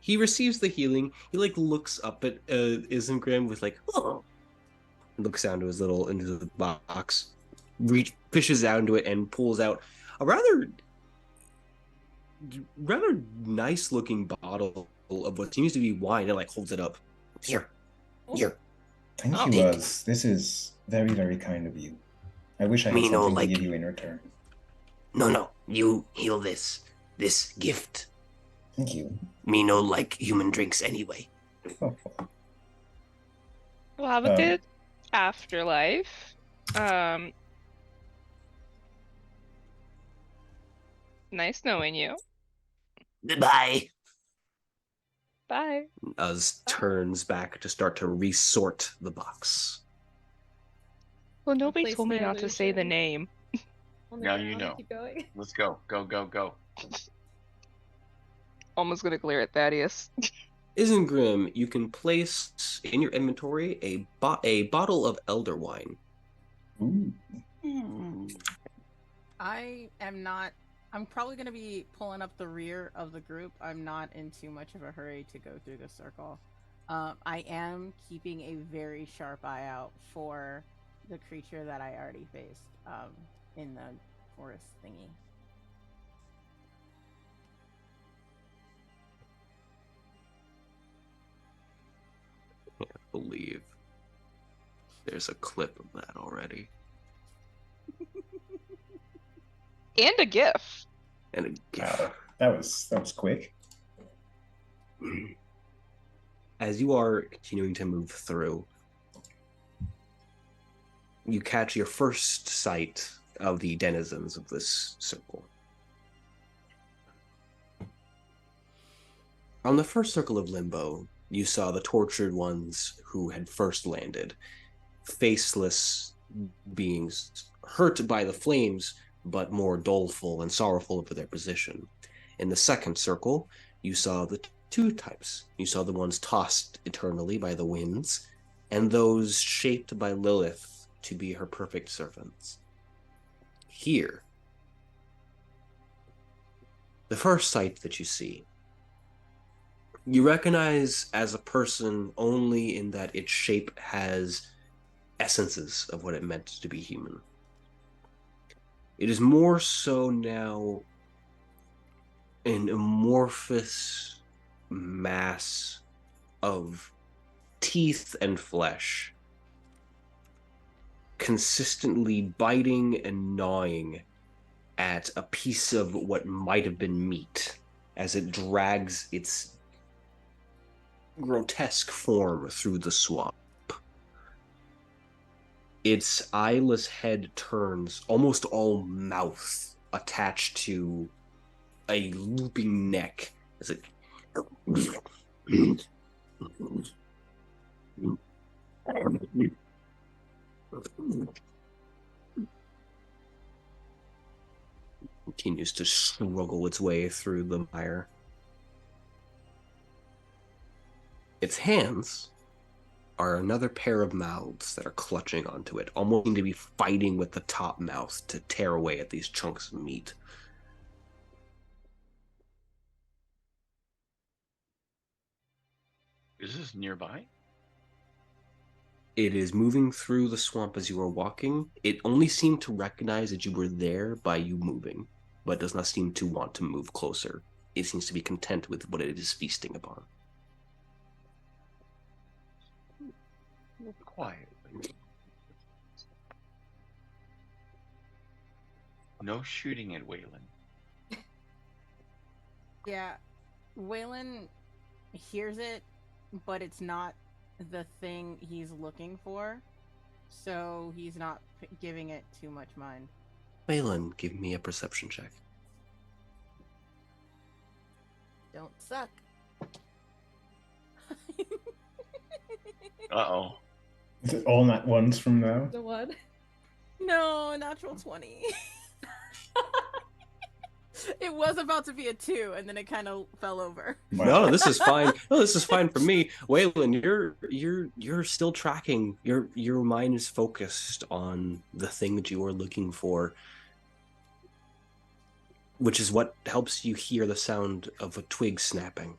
he receives the healing. He like looks up at Isengrim with like, oh, looks down to his little into the box, fishes down to it, and pulls out a rather nice looking bottle of what seems to be wine, and like holds it up. Here. Thank I'll you, take Buzz. This is very, very kind of you. I wish I had Me no, something like- to give you in return. No, you heal this gift. Thank you. Me no like human drinks anyway. Oh, We'll have a good afterlife. Nice knowing you. Goodbye. Bye. Uz turns back to start to resort the box. Well, nobody Place told me the not to say the illusion. name. On the Now ground, you know. Keep going. Let's go. Go. Almost gonna glare at Thaddeus. Isengrim, you can place in your inventory a bottle of elder wine. ooh. I am not. I'm probably going to be pulling up the rear of the group. I'm not in too much of a hurry to go through the circle. I am keeping a very sharp eye out for the creature that I already faced in the forest thingy. I believe there's a clip of that already. And a GIF. And Wow, that was quick. as you are continuing to move through, you catch your first sight of the denizens of this circle. On the first circle of limbo, you saw the tortured ones who had first landed. Faceless beings, hurt by the flames, but more doleful and sorrowful over their position. In the second circle, you saw the two types. You saw the ones tossed eternally by the winds, and those shaped by Lilith to be her perfect servants. Here, the first sight that you see, you recognize as a person only in that its shape has essences of what it meant to be human. It is more so now an amorphous mass of teeth and flesh, consistently biting and gnawing at a piece of what might have been meat as it drags its grotesque form through the swamp. Its eyeless head turns almost all mouth attached to a looping neck as it continues to struggle its way through the mire. Its hands are another pair of mouths that are clutching onto it, almost seem to be fighting with the top mouth to tear away at these chunks of meat. Is this nearby? It is moving through the swamp as you are walking. It only seemed to recognize that you were there by you moving, but does not seem to want to move closer. It seems to be content with what it is feasting upon. Quietly. No shooting at Weylin. Yeah, Weylin hears it, but it's not the thing he's looking for, so he's not giving it too much mind. Weylin, give me a perception check. Don't suck. Uh-oh. Is it all nat ones from now? The what? No, natural 20. It was about to be a 2, and then it kind of fell over. No, this is fine. No, this is fine for me. Weylin, you're still tracking. Your mind is focused on the thing that you are looking for, which is what helps you hear the sound of a twig snapping.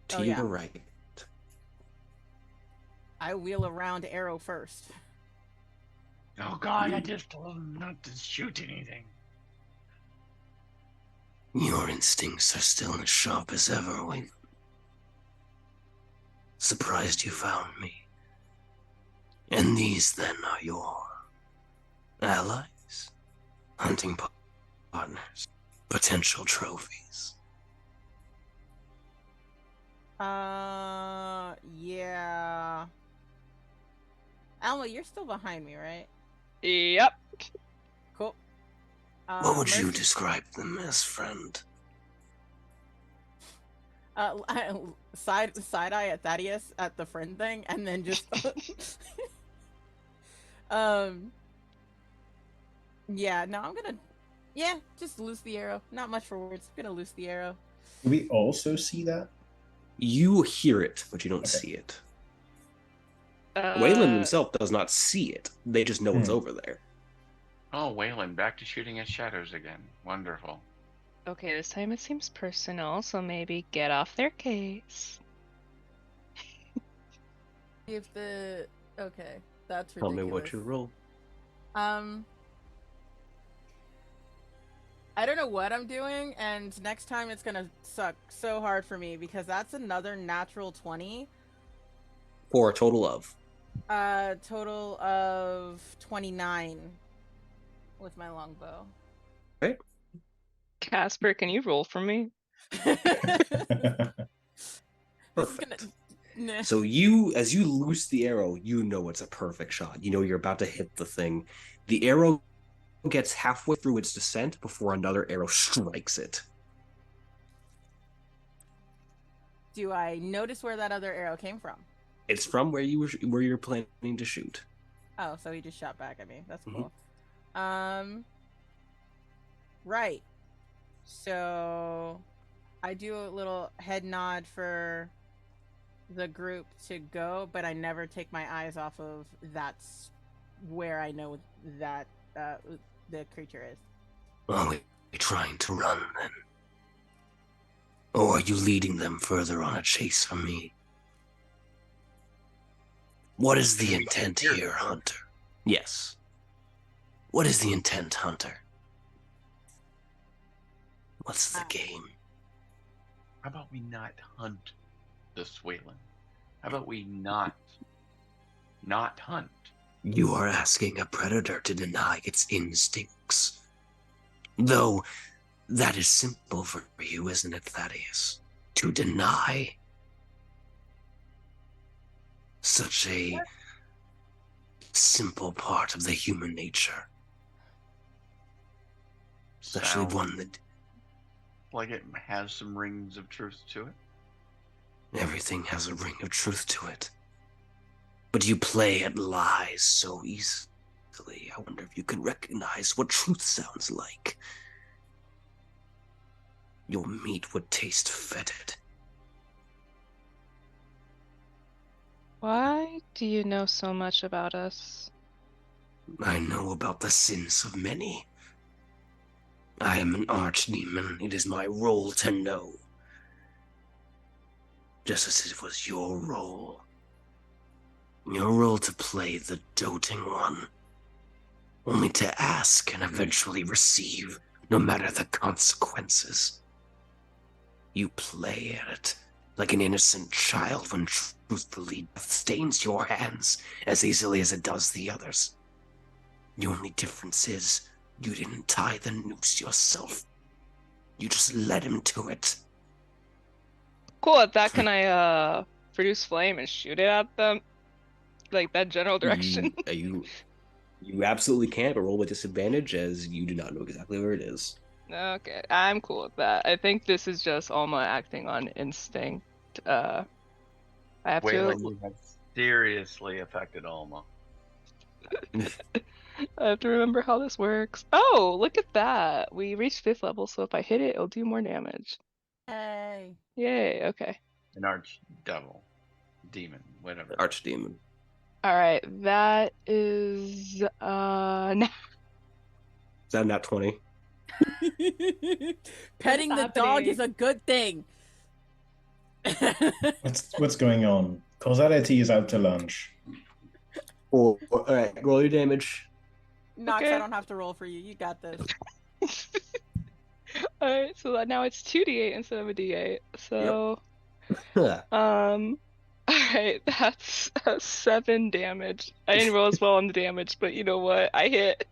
To your right. I wheel around arrow first. Oh God, I just told him not to shoot anything. Your instincts are still as sharp as ever, Weylin. Surprised you found me. And these, then, are your allies, hunting partners, potential trophies. Yeah. Alma, you're still behind me, right? Yep. Cool. What would you describe them as, friend? Side eye at Thaddaeus at the friend thing, and then just yeah, no, I'm gonna just loose the arrow. Not much for words. I'm gonna loose the arrow. Do we also see that? You hear it, but you don't see it. Weylin himself does not see it. They just know it's over there. Oh, Weylin, back to shooting at shadows again. Wonderful. Okay, this time it seems personal, so maybe get off their case. If the okay, that's Tell ridiculous. me what you roll. I don't know what I'm doing, and next time it's gonna suck so hard for me because that's another natural 20. For a total of? Total of 29 with my longbow. Okay. Casper, can you roll for me? Perfect. Nah. So as you loose the arrow, you know it's a perfect shot. You know you're about to hit the thing. The arrow gets halfway through its descent before another arrow strikes it. Do I notice where that other arrow came from? It's from where you're planning to shoot. Oh, so he just shot back at me. That's cool. Right. So I do a little head nod for the group to go, but I never take my eyes off of that's where I know that the creature is. Are we trying to run then? Or are you leading them further on a chase from me? What is the intent here, Hunter? Yes. What is the intent, Hunter? What's the game? How about we not hunt this Weylin? How about we not hunt? You are asking a predator to deny its instincts. Though, that is simple for you, isn't it, Thaddaeus? To deny such a simple part of the human nature. Especially one that... like it has some rings of truth to it. Everything has a ring of truth to it. But you play at lies so easily. I wonder if you can recognize what truth sounds like. Your meat would taste fetid. Why do you know so much about us? I know about the sins of many. I am an archdemon. It is my role to know. Just as it was your role. Your role to play the doting one. Only to ask and eventually receive, no matter the consequences. You play at it like an innocent child when truthfully death stains your hands as easily as it does the others. The only difference is you didn't tie the noose yourself. You just led him to it. Cool, at that can I produce flame and shoot it at them? Like that general direction? You absolutely can, but roll with disadvantage as you do not know exactly where it is. Okay, I'm cool with that. I think this is just Alma acting on instinct. I have Weylin, to... you have seriously affected Alma. I have to remember how this works. Oh, look at that. We reached 5th level, so if I hit it, it'll do more damage. Hey. Yay, okay. An archdevil. Demon, whatever. Archdemon. Alright, that is Is that not 20? Petting the dog is a good thing. What's going on? Causality is out to lunch. All right, roll your damage. Nox, Okay. I don't have to roll for you. You got this. Alright, so now it's 2d8 instead of a d8. So, Yep. alright, that's 7 damage. I didn't roll as well on the damage, but you know what? I hit.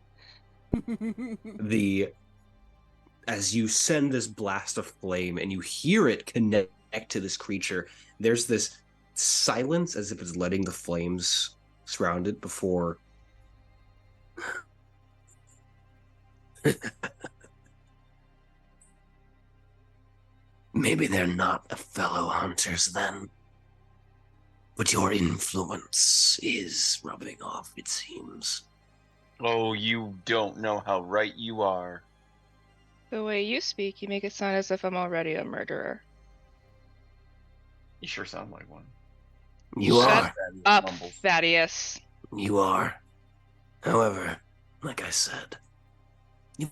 As you send this blast of flame and you hear it connect to this creature, there's this silence as if it's letting the flames surround it before maybe they're not a fellow hunters then, but your influence is rubbing off, it seems. Oh, you don't know how right you are. The way you speak, you make it sound as if I'm already a murderer. You sure sound like one. You Shut are. Up, Mumbles. Thaddaeus. You are. However, like I said, you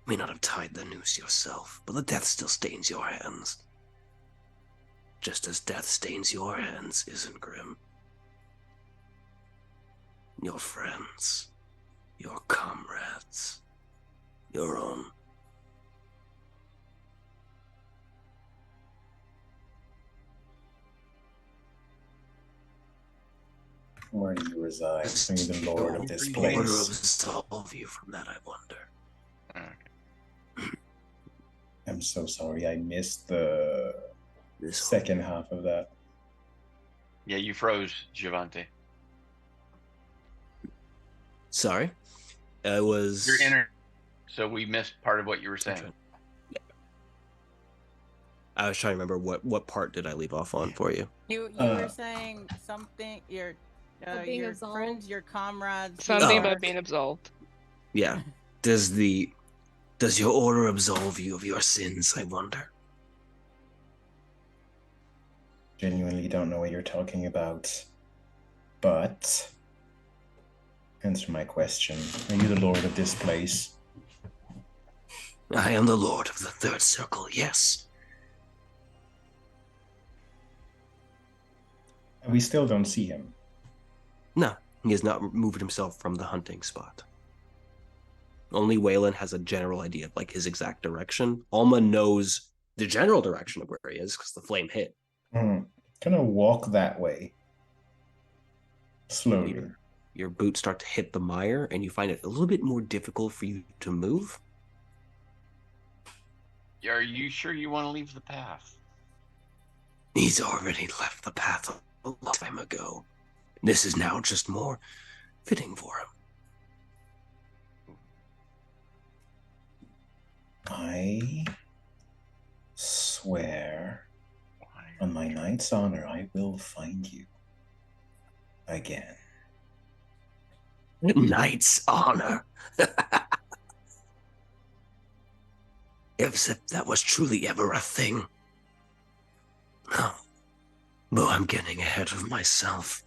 may not have tied the noose yourself, but the death still stains your hands. Just as death stains your hands, Isengrim. Your friends, your comrades, your own. Where do you reside? Are you the lord of this Order place? absolve you from that, I wonder. Okay. I'm so sorry, I missed the This second half of that. Yeah, you froze, Jhevaunte. Sorry, I was. Your inner. So we missed part of what you were saying. I was trying to remember what part did I leave off on for you. You were saying something. Your being your absolved. friends, your comrades. Something Oh. about being absolved. Yeah. Does your order absolve you of your sins, I wonder? Genuinely don't know what you're talking about. But answer my question. Are you the lord of this place? I am the lord of the third circle, yes. And we still don't see him. No, he has not moved himself from the hunting spot. Only Weylin has a general idea of like his exact direction. Alma knows the general direction of where he is because the flame hit. Gonna walk that way. Slowly. Your boots start to hit the mire, and you find it a little bit more difficult for you to move. Are you sure you want to leave the path? He's already left the path a long time ago. This is now just more fitting for him. I swear Why? on my knight's honor, I will find you again. Knight's honor. If that was truly ever a thing. No. But I'm getting ahead of myself.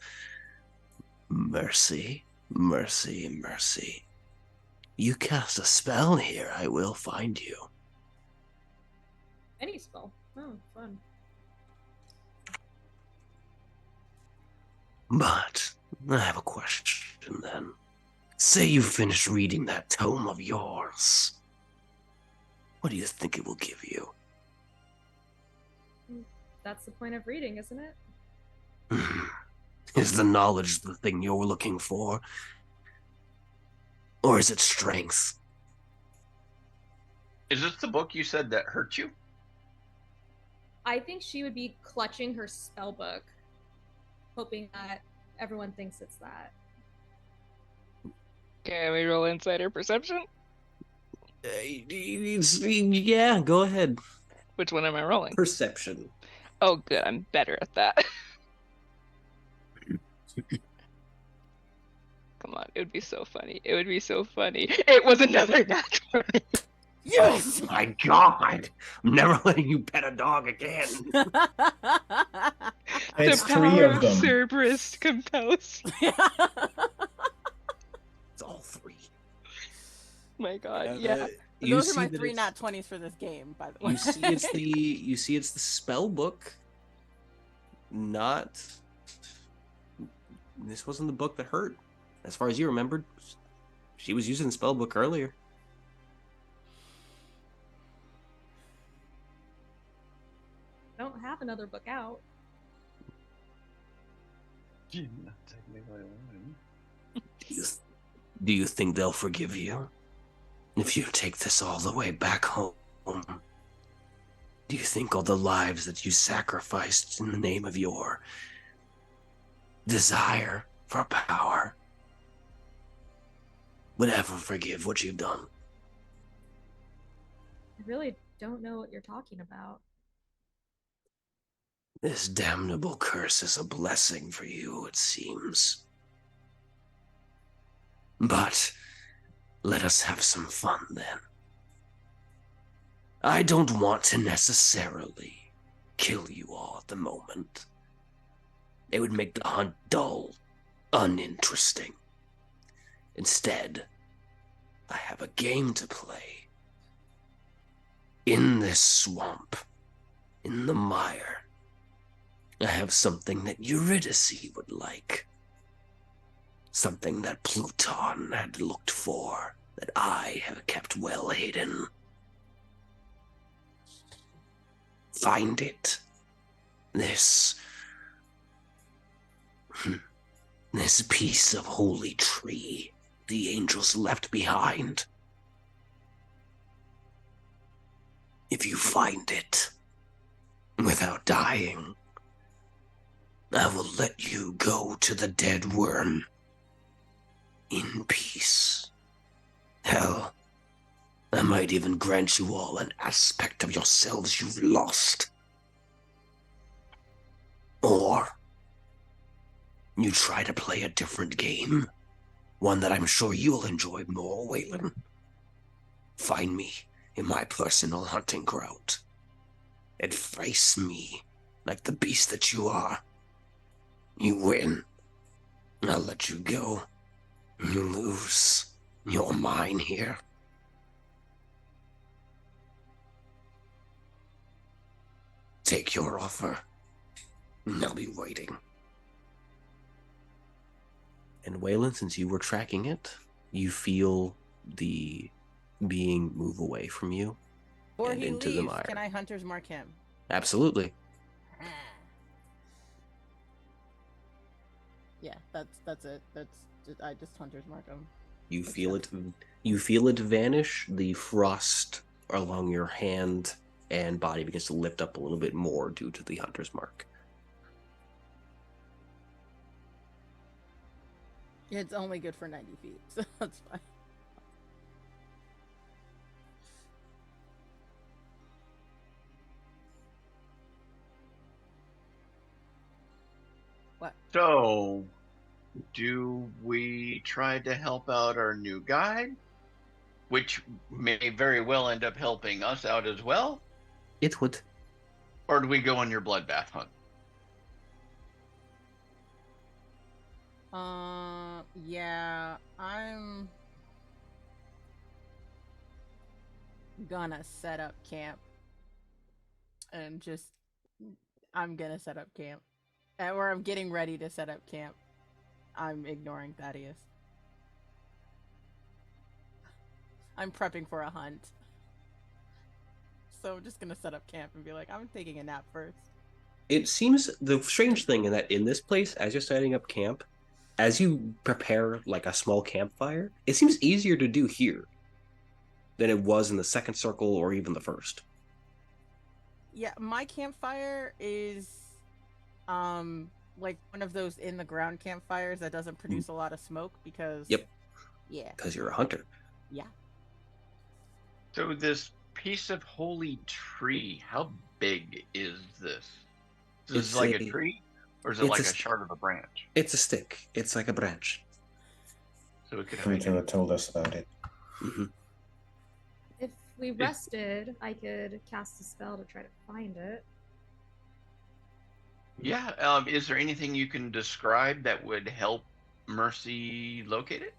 Mercy, mercy, mercy. You cast a spell here, I will find you. Any spell. Oh, fun. But I have a question then. Say you finish reading that tome of yours. What do you think it will give you? That's the point of reading, isn't it? Is the knowledge the thing you're looking for? Or is it strength? Is this the book you said that hurt you? I think she would be clutching her spell book, hoping that everyone thinks it's that. Can we roll insider perception? Yeah, go ahead. Which one am I rolling? Perception. Oh, good. I'm better at that. Come come on. It would be so funny. It would be so funny. It was another nat 20. Yes! Oh my God! I'm never letting you pet a dog again. It's The 3 power of them. Cerberus compels. It's all 3. My God, yeah. Those are my 3 nat 20s for this game, by the way. You see it's the spell book. Not. This wasn't the book that hurt. As far as you remembered, she was using the spell book earlier. I don't have another book out. Do you think they'll forgive you if you take this all the way back home? Do you think all the lives that you sacrificed in the name of your desire for power would ever forgive what you've done? I really don't know what you're talking about. This damnable curse is a blessing for you, it seems. But let us have some fun then. I don't want to necessarily kill you all at the moment. It would make the hunt dull, uninteresting. Instead, I have a game to play. In this swamp, in the mire, I have something that Eurydice would like. Something that Pluton had looked for, that I have kept well hidden. Find it. This piece of holy tree the angels left behind. If you find it without dying, I will let you go to the dead worm in peace. Hell, I might even grant you all an aspect of yourselves you've lost. Or you try to play a different game, one that I'm sure you'll enjoy more, Weylin. Find me in my personal hunting ground and face me like the beast that you are. You win, I'll let you go. You lose, you're mine here. Take your offer, and I'll be waiting. And Weylin, since you were tracking it, you feel the being move away from you Or and he into leaves. the mire. Can I hunter's mark him? Absolutely. Yeah, that's it. I just hunter's mark him. You feel it vanish. The frost along your hand and body begins to lift up a little bit more due to the hunter's mark. It's only good for 90 feet, so that's fine. What? So, do we try to help out our new guide? Which may very well end up helping us out as well? It would. Or do we go on your bloodbath hunt? Yeah, I'm gonna set up camp. And I'm gonna set up camp. Or I'm getting ready to set up camp. I'm ignoring Thaddaeus. I'm prepping for a hunt. So I'm just gonna set up camp and be like, I'm taking a nap first. It seems the strange thing in that in this place, as you're setting up camp, as you prepare like a small campfire, it seems easier to do here than it was in the second circle or even the first. Yeah, my campfire is like one of those in the ground campfires that doesn't produce a lot of smoke because Yep. Yeah. Because you're a hunter. Yeah. So this piece of holy tree, how big is this? Is this like a tree? Or is it like a shard of a branch? It's a stick. It's like a branch. So we could Free hide to it. have told us about it. If we rested, I could cast a spell to try to find it. Yeah. Is there anything you can describe that would help Mercy locate it?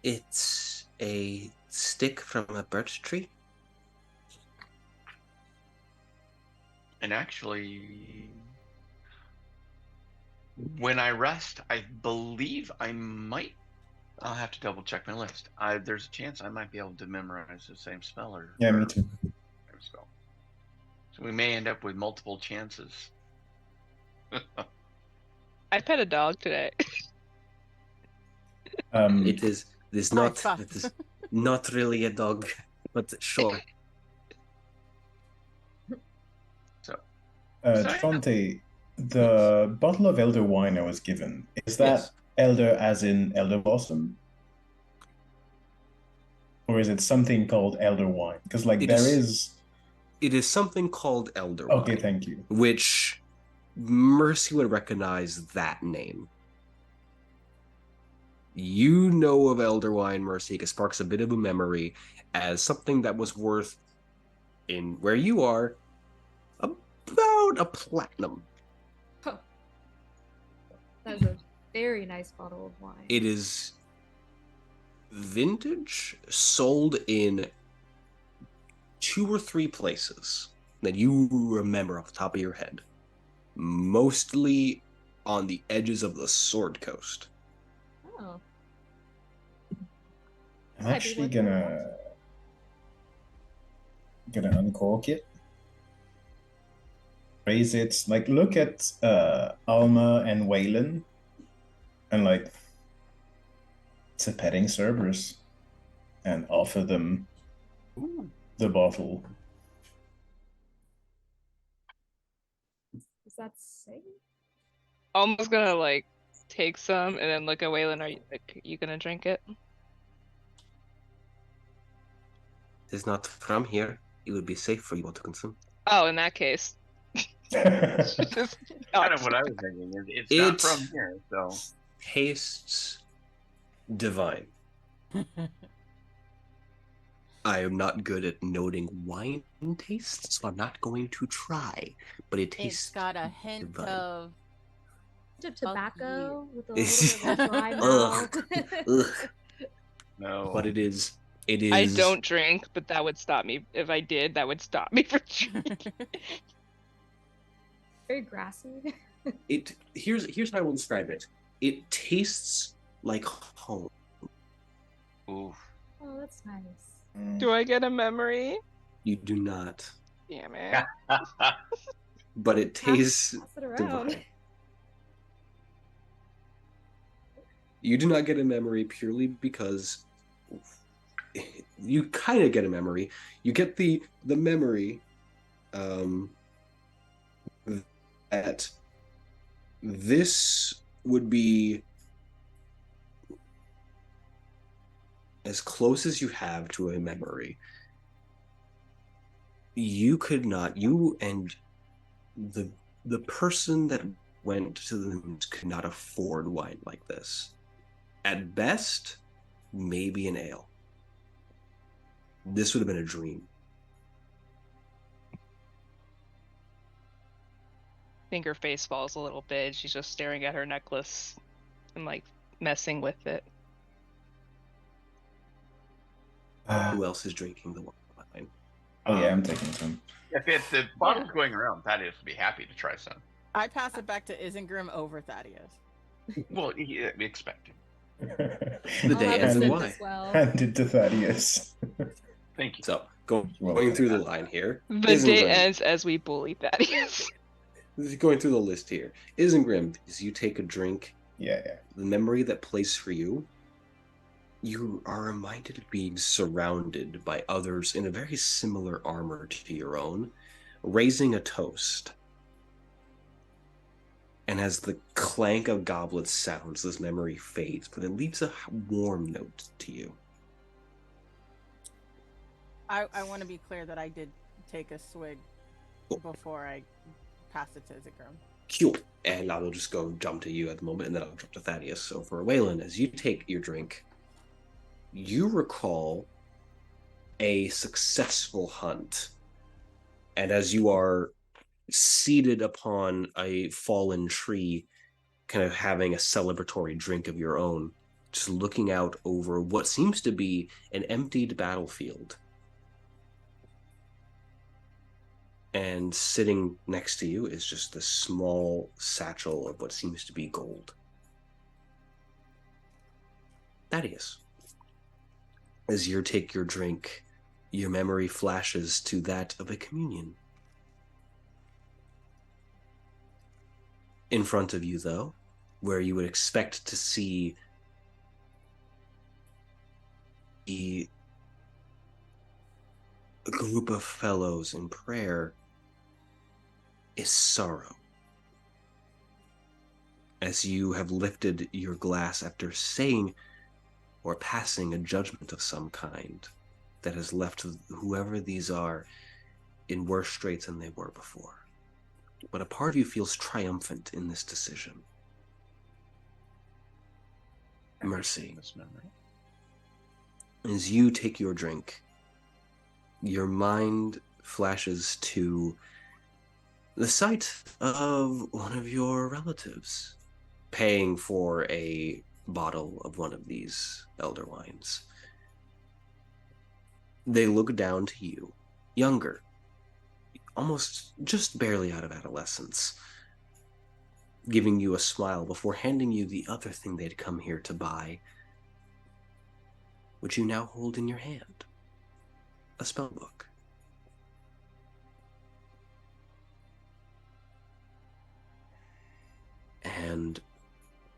It's a stick from a birch tree. And actually, when I rest, I believe I might. I'll have to double check my list. There's a chance I might be able to memorize the same spell or Yeah, me too. same spell. So we may end up with multiple chances. I pet a dog today. It is not fuck. it is not really a dog, but sure. So Jhevaunte, the bottle of elder wine I was given, is that Yes. elder as in elder blossom? Or is it something called elder wine? Because like It there is- is. It is something called elder Okay, wine, thank you. which Mercy would recognize that name. You know of elder wine, Mercy. It sparks a bit of a memory as something that was worth, in where you are, about a platinum. That's a very nice bottle of wine. It is vintage, sold in 2 or 3 places that you remember off the top of your head. Mostly on the edges of the Sword Coast. Oh. I'm Might be actually worth gonna uncork it. Raise it, like look at Alma and Weylin, and like it's a petting Cerberus, and offer them the bottle. Is that safe? Almost gonna like take some and then look at Weylin. Are you gonna drink it? It is not from here. It would be safe for you all to consume. Oh, in that case. Just kind of what I was thinking. It's not It- from here, so Tastes divine. I am not good at noting wine tastes, so I'm not going to try. But it It's tastes got a hint divine. of Of tobacco with a It's- little bit of a dry Ugh. mouth. Ugh. no. But it is. I don't drink, but that would stop me. If I did, that would stop me from drinking. Very grassy. Here's how I will describe it. It tastes like home. Oof. Oh, that's nice. Do I get a memory? You do not, Damn it. but it tastes Pass it around. divine. You do not get a memory purely because you kind of get a memory. You get the memory that this would be as close as you have to a memory. You could not, you and the person that went to the moons could not afford wine like this. At best, maybe an ale. This would have been a dream. I think her face falls a little bit. She's just staring at her necklace and like messing with it. Who else is drinking the wine? Oh yeah, I'm taking some. If the bottle's going around, Thaddeus would be happy to try some. I pass it back to Isengrim over Thaddeus. Well, we expect him. The day I'll have ends a in sip Y. as well. Handed to Thaddeus. Thank you. So, going Well, through the line here. The day Isengrim. ends as we bully Thaddeus. Going through the list here. Isengrim, as you take a drink, yeah. the memory that plays for you, you are reminded of being surrounded by others in a very similar armor to your own, raising a toast. And as the clank of goblets sounds, this memory fades, but it leaves a warm note to you. I want to be clear that I did take a swig before I passed it to Isengrim. Cool. And I will just go jump to you at the moment, and then I'll jump to Thaddeus. So for Weylin, as you take your drink, you recall a successful hunt. And as you are seated upon a fallen tree, kind of having a celebratory drink of your own, just looking out over what seems to be an emptied battlefield. And sitting next to you is just a small satchel of what seems to be gold. Thaddeus, as you take your drink, your memory flashes to that of a communion. In front of you, though, where you would expect to see a group of fellows in prayer, is sorrow. As you have lifted your glass after saying or passing a judgment of some kind that has left whoever these are in worse straits than they were before. But a part of you feels triumphant in this decision. Mercy. As you take your drink, your mind flashes to the sight of one of your relatives paying for a bottle of one of these elder wines. They look down to you, younger, almost just barely out of adolescence, giving you a smile before handing you the other thing they'd come here to buy, which you now hold in your hand, a spellbook. And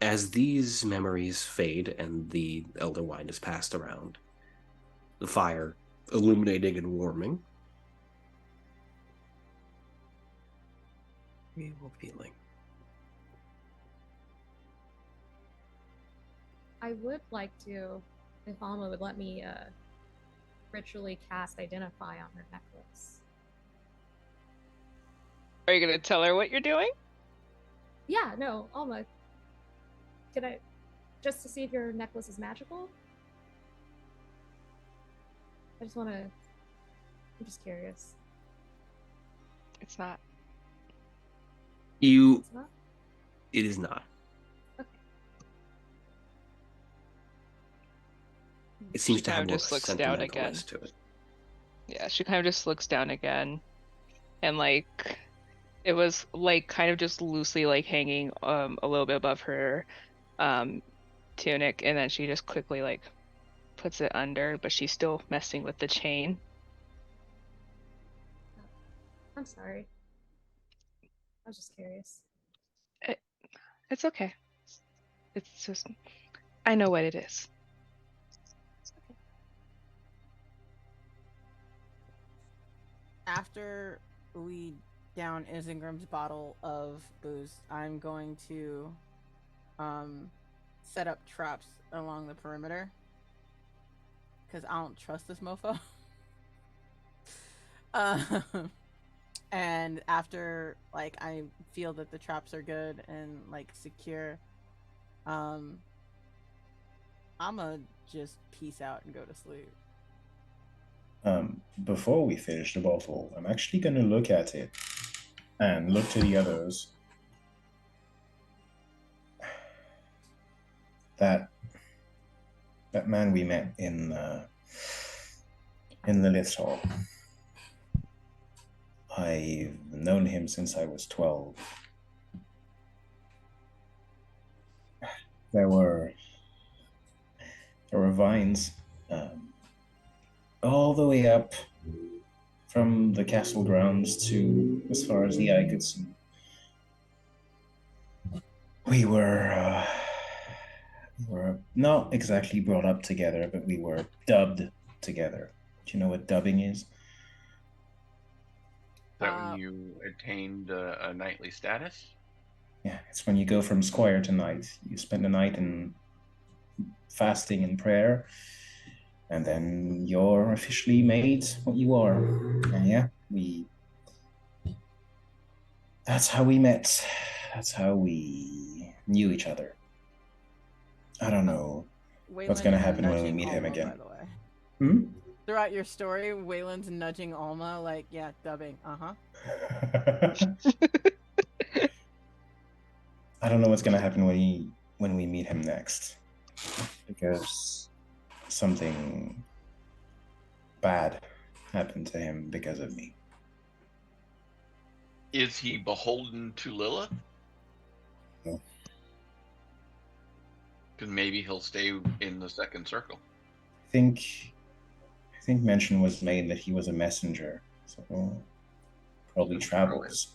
as these memories fade and the elder wine is passed around, the fire illuminating and warming, we will feeling. I would like to, if Alma would let me ritually cast Identify on her necklace. Are you gonna tell her what you're doing? Yeah, no, Alma. Can I, just to see if your necklace is magical? I just want to, I'm just curious. It's not. It's not? It is not. Okay. It seems She to kind have of more just looks down again. sentimentalness to it. Yeah, she kind of just looks down again, and like it was like kind of just loosely like hanging a little bit above her tunic, and then she just quickly like puts it under, but she's still messing with the chain. I'm sorry. I was just curious. It's okay. It's just I know what it is. Okay. After we down Isengrim's bottle of booze, I'm going to set up traps along the perimeter because I don't trust this mofo. And after like I feel that the traps are good and like secure, I'ma just peace out and go to sleep. Before we finish the bottle, I'm actually going to look at it and look to the others. That man we met in Lilith's Hall. I've known him since I was 12. There were vines all the way up from the castle grounds to as far as the eye could see. We were not exactly brought up together, but we were dubbed together. Do you know what dubbing is? Is that when you attained a knightly status? Yeah, it's when you go from squire to knight. You spend the night in fasting and prayer, and then you're officially made what you are. And yeah, that's how we met That's how we knew each other. I don't know what's Weylin gonna is happen when we nudging meet him Alma, again. by the way. Hmm? Throughout your story, Wayland's nudging Alma, like, yeah, dubbing. Uh-huh. I don't know what's gonna happen when we meet him next, because something bad happened to him because of me. Is he beholden to Lilith? No. Because maybe he'll stay in the second circle. I think mention was made that he was a messenger, so probably travels.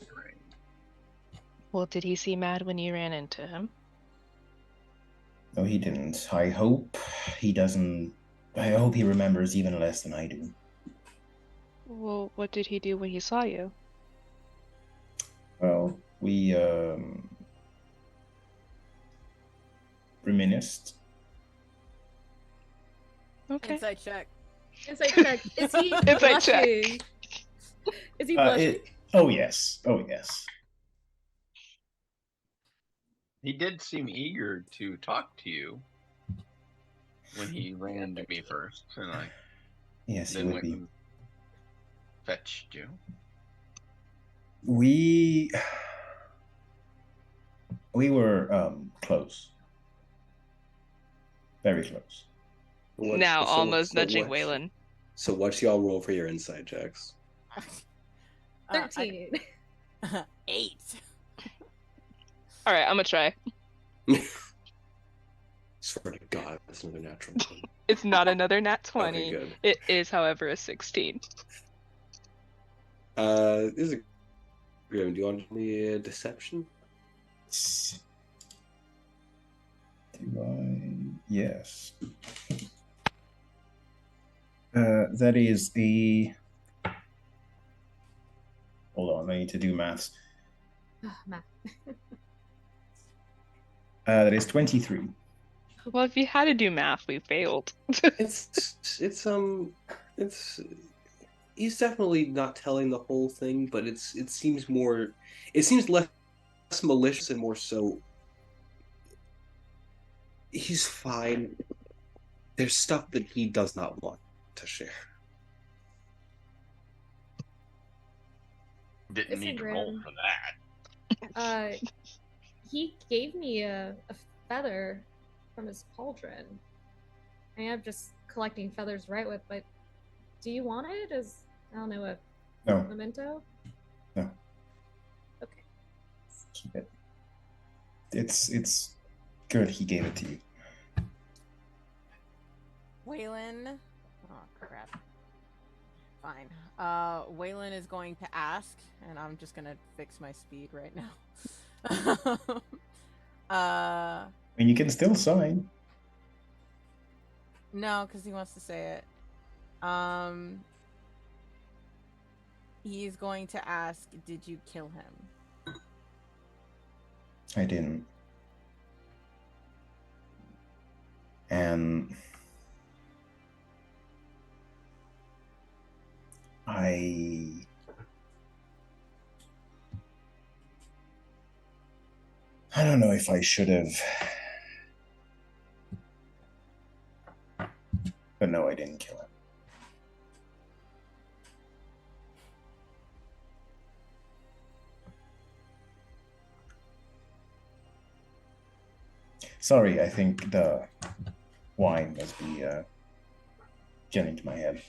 Well, did he seem mad when you ran into him? No, he didn't. I hope he doesn't. I hope he remembers even less than I do. Well, what did he do when he saw you? Well, we reminisced. Okay. Insight check. Insight check. Is he Insight check. blushing? Is he blushing? Oh yes. Oh yes. He did seem eager to talk to you when he ran to me first, and I Yes, he then would went be. and fetched you. We were close. Very close. Now Alma's nudging what, Weylin. So what's y'all roll for your insight checks? 13. 8. All right, I'm gonna try. Swear to God, that's another natural one. It's not another nat 20. Okay, good. It is, however, a 16. This is a Grim. Do you want me a deception? Do I? Yes. That is a. Hold on, I need to do maths. Math. That is 23. Well, if you had to do math, we failed. It's he's definitely not telling the whole thing, but it seems less malicious and more so he's fine. There's stuff that he does not want to share. Didn't need to roll Isengrim. for that. He gave me a feather from his pauldron. I am just collecting feathers right with, but do you want it as, I don't know, a No, memento? no. Okay. Keep it. It's good he gave it to you. Weylin. Oh, crap. Fine. Weylin is going to ask, and I'm just gonna fix my speed right now. And you can still sign. No, because he wants to say it. He's going to ask, did you kill him? I didn't. And I don't know if I should have. But no, I didn't kill him. Sorry, I think the wine must be getting to my head.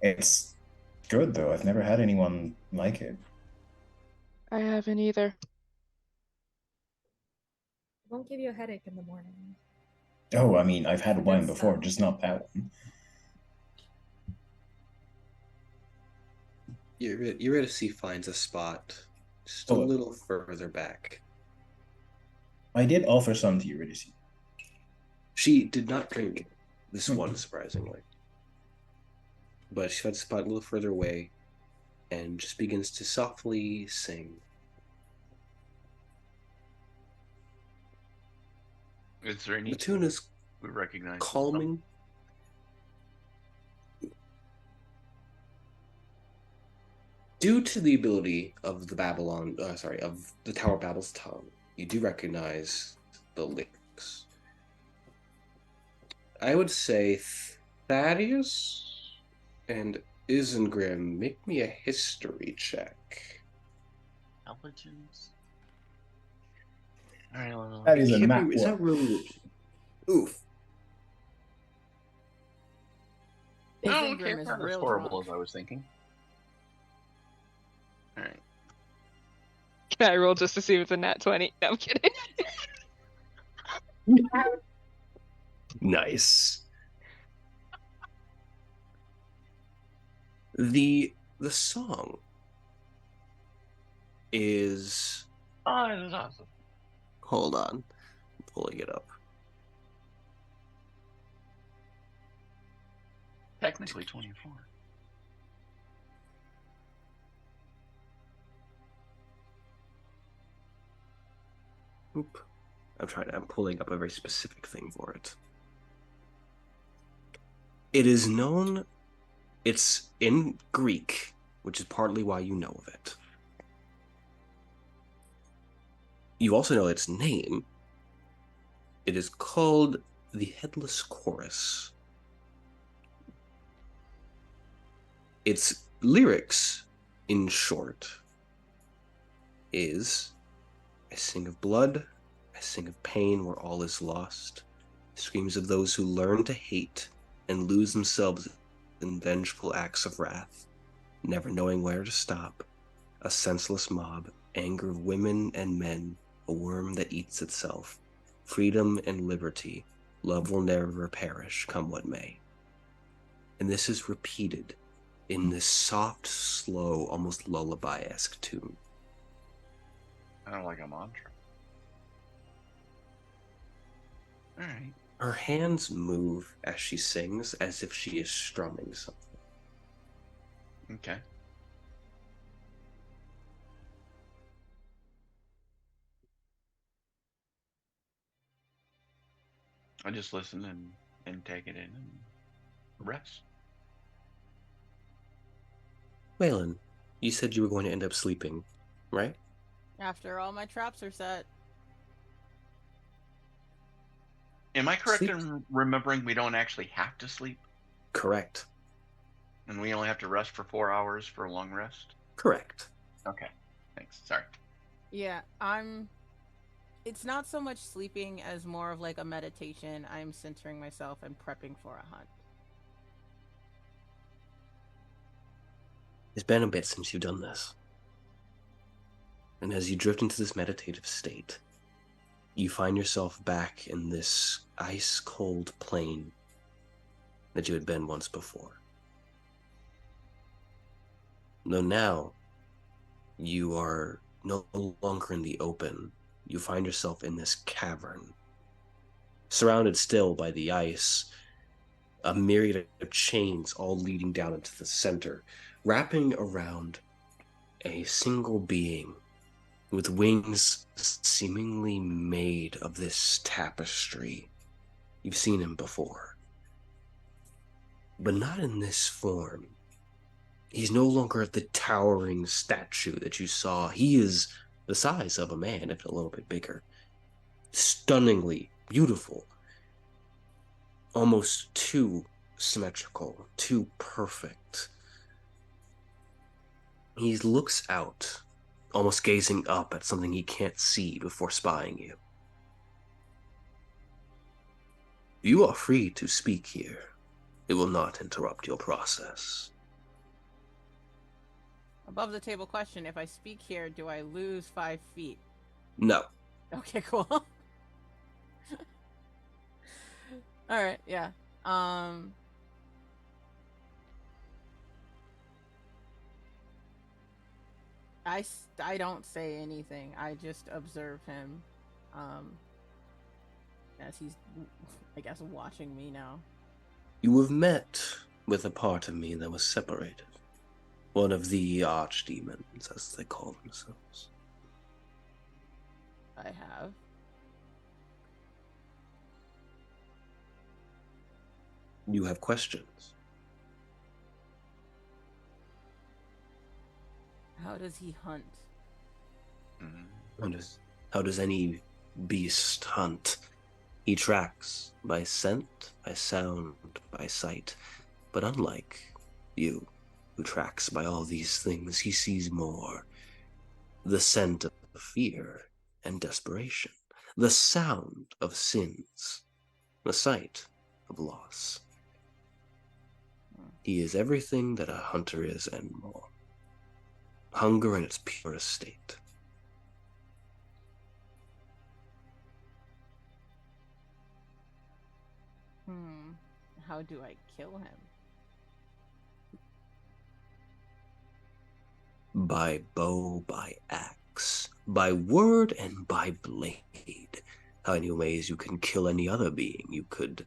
It's good though. I've never had anyone like it. I haven't either. It won't give you a headache in the morning. Oh, I mean, I've had Good wine before, stuff. just not that one. Eurydice finds a spot just a Oh. little further back. I did offer some to Eurydice. She did not drink this one, surprisingly. But she finds a spot a little further away and just begins to softly sing. Is there any The tune is we recognize? calming. Due to the ability of the of the Tower of Babel's tongue, you do recognize the lyrics. I would say Thaddaeus and Isengrim, make me a history check. Intelligence. All right, well, That is a nat Is that one. really? Oof. oh, Isengrim okay, is not as real horrible drunk. as I was thinking. All right. Can I roll just to see if it's a nat 20? No, I'm kidding. Nice. The song is, Oh, this is awesome. hold on, I'm pulling it up. Technically 24. Oop. I'm pulling up a very specific thing for it. It is known, it's in Greek, which is partly why you know of it. You also know its name. It is called the Headless Chorus. Its lyrics, in short, is: I sing of blood, I sing of pain where all is lost, screams of those who learn to hate and lose themselves in vengeful acts of wrath, never knowing where to stop, a senseless mob, anger of women and men, a worm that eats itself, freedom and liberty, love will never perish, come what may. And this is repeated in this soft, slow, almost lullaby-esque tune. I don't like a mantra. All right. Her hands move as she sings, as if she is strumming something. Okay. I just listen and take it in and rest. Weylin, you said you were going to end up sleeping, right? After all my traps are set. Am I correct Sleep. in remembering we don't actually have to sleep? Correct. And we only have to rest for 4 hours for a long rest? Correct. Okay. Thanks. Sorry. Yeah, it's not so much sleeping as more of like a meditation. I'm centering myself and prepping for a hunt. It's been a bit since you've done this. And as you drift into this meditative state, you find yourself back in this ice-cold plain that you had been once before. Though now, you are no longer in the open. You find yourself in this cavern, surrounded still by the ice, a myriad of chains all leading down into the center, wrapping around a single being with wings seemingly made of this tapestry. You've seen him before, but not in this form. He's no longer the towering statue that you saw. He is the size of a man, if a little bit bigger. Stunningly beautiful. Almost too symmetrical, too perfect. He looks out, almost gazing up at something he can't see before spying you. You are free to speak here. It will not interrupt your process. Above the table question: if I speak here, do I lose 5 feet? No. Okay, cool. All right, yeah. I don't say anything. I just observe him, as he's, I guess, watching me now. You have met with a part of me that was separated. One of the archdemons, as they call themselves. I have. You have questions. How does he hunt? How does any beast hunt? He tracks by scent, by sound, by sight. But unlike you, who tracks by all these things, he sees more. The scent of fear and desperation, the sound of sins, the sight of loss. He is everything that a hunter is and more. Hunger in its purest state. How do I kill him? By bow, by axe, by word, and by blade. How many ways you can kill any other being? You could,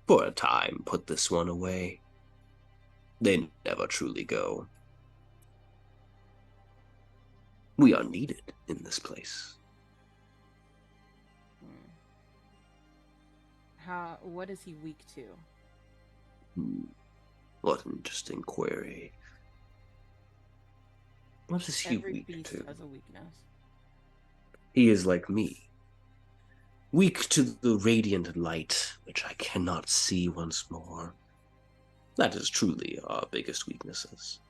for a time, put this one away. They never truly go. We are needed in this place. What is he weak to? What an interesting query. What is he Every weak beast to? has a weakness. He is like me. Weak to the radiant light, which I cannot see once more. That is truly our biggest weaknesses.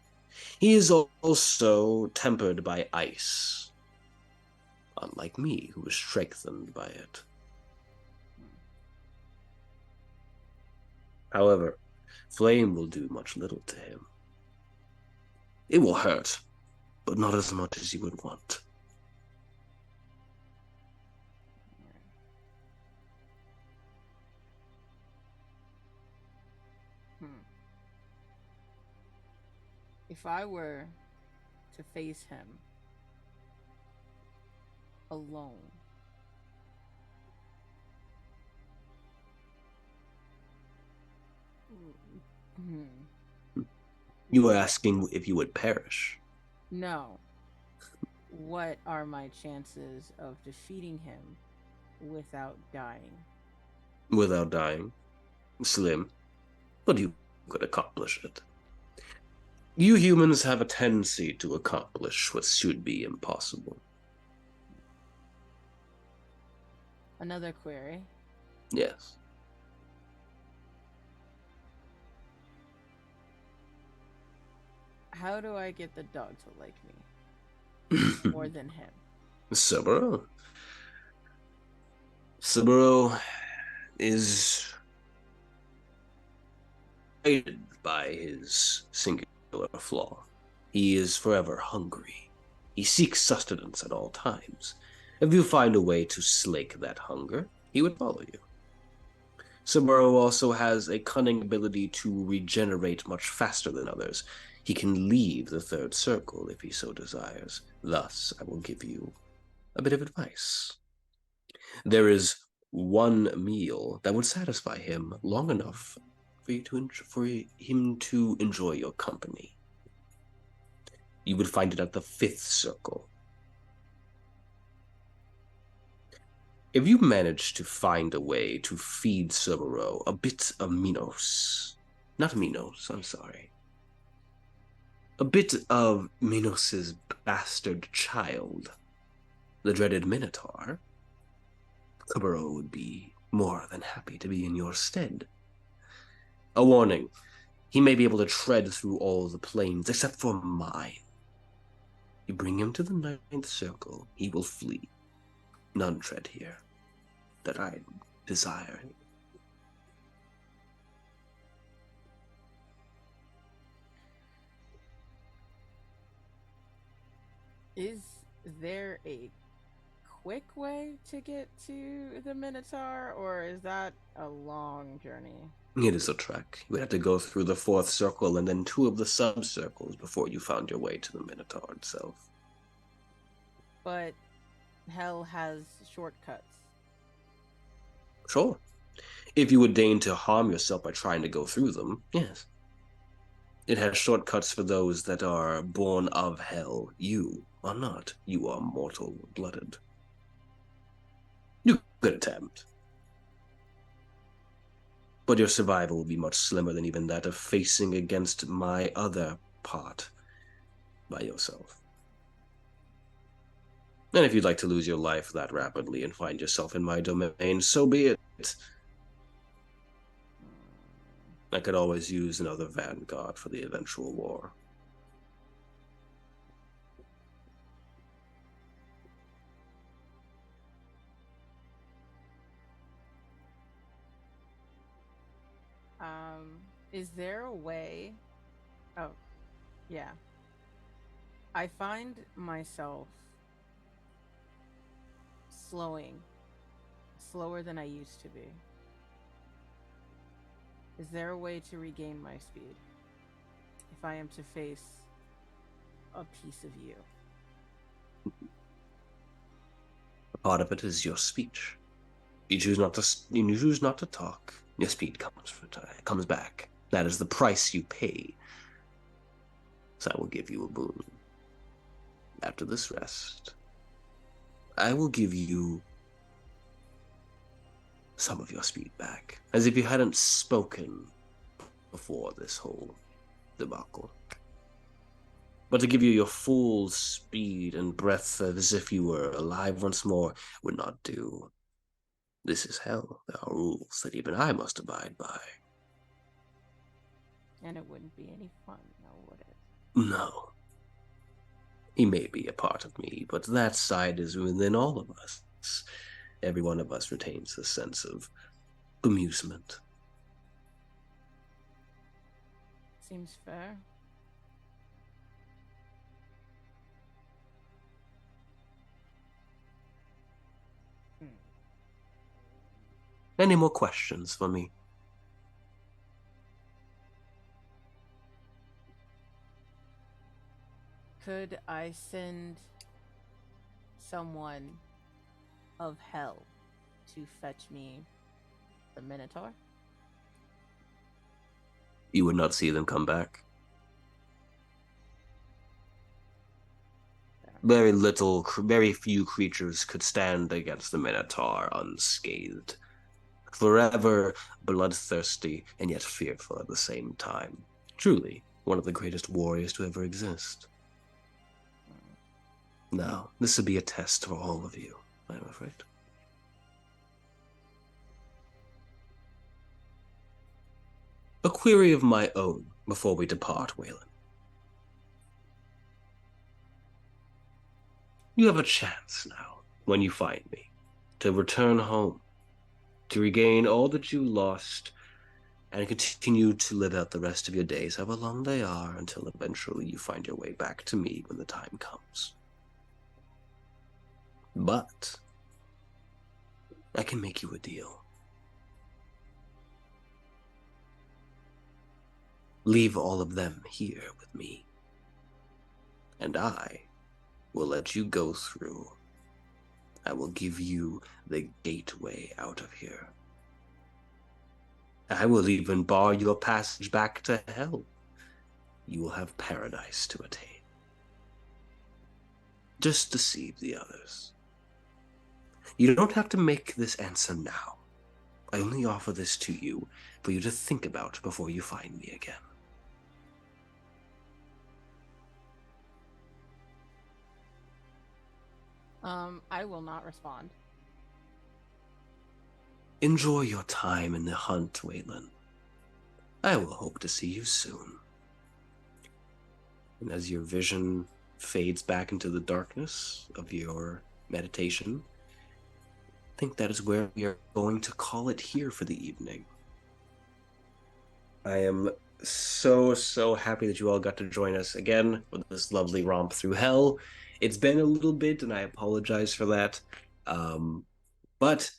He is also tempered by ice, unlike me, who is strengthened by it. However, flame will do much little to him. It will hurt, but not as much as you would want. If I were to face him alone, You are asking if you would perish. no. What are my chances of defeating him without dying? Without dying. Slim. But you could accomplish it. You humans have a tendency to accomplish what should be impossible. Another query. Yes. How do I get the dog to like me more than him? Saburo. Saburo is aided by his singular flaw. He is forever hungry. He seeks sustenance at all times. If you find a way to slake that hunger, he would follow you. Saburo also has a cunning ability to regenerate much faster than others. He can leave the third circle if he so desires. Thus, I will give you a bit of advice. There is one meal that would satisfy him long enough for him to enjoy your company. You would find it at the fifth circle. If you manage to find a way to feed Saburo a bit of Minos, not Minos, I'm sorry, a bit of Minos's bastard child, the dreaded Minotaur, Saburo would be more than happy to be in your stead. A warning, he may be able to tread through all the planes except for mine. You bring him to the ninth circle, he will flee. None tread here that I desire. Is there a quick way to get to the Minotaur, or is that a long journey? It is a trek. You would have to go through the fourth circle and then two of the sub-circles before you found your way to the Minotaur itself. But hell has shortcuts. Sure. If you would deign to harm yourself by trying to go through them, yes. It has shortcuts for those that are born of hell. You are not. You are mortal-blooded. You could attempt. But your survival will be much slimmer than even that of facing against my other part. by yourself. And if you'd like to lose your life that rapidly and find yourself in my domain, so be it. I could always use another vanguard for the eventual war. Is there a way? Oh, yeah. I find myself slower than I used to be. Is there a way to regain my speed if I am to face a piece of you? A part of it is your speech. You choose not to talk. Your speed comes back. That is the price you pay. So I will give you a boon. After this rest, I will give you some of your speed back, as if you hadn't spoken before this whole debacle. But to give you your full speed and breath as if you were alive once more would not do. This is hell. There are rules that even I must abide by. And it wouldn't be any fun, now would it? No. He may be a part of me, but that side is within all of us. Every one of us retains a sense of amusement. Seems fair. Any more questions for me? Could I send someone of hell to fetch me the Minotaur? You would not see them come back. Very few creatures could stand against the Minotaur unscathed. Forever bloodthirsty and yet fearful at the same time. Truly, one of the greatest warriors to ever exist. Now, this would be a test for all of you, I'm afraid. A query of my own before we depart, Weylin. You have a chance now, when you find me, to return home, to regain all that you lost, and continue to live out the rest of your days, however long they are, until eventually you find your way back to me when the time comes. But I can make you a deal. Leave all of them here with me, and I will let you go through. I will give you the gateway out of here. I will even bar your passage back to hell. You will have paradise to attain. Just deceive the others. You don't have to make this answer now. I only offer this to you for you to think about before you find me again. I will not respond. Enjoy your time in the hunt, Weylin. I will hope to see you soon. And as your vision fades back into the darkness of your meditation, I think that is where we are going to call it here for the evening. I am so happy that you all got to join us again for this lovely romp through hell. It's been a little bit, and I apologize for that. But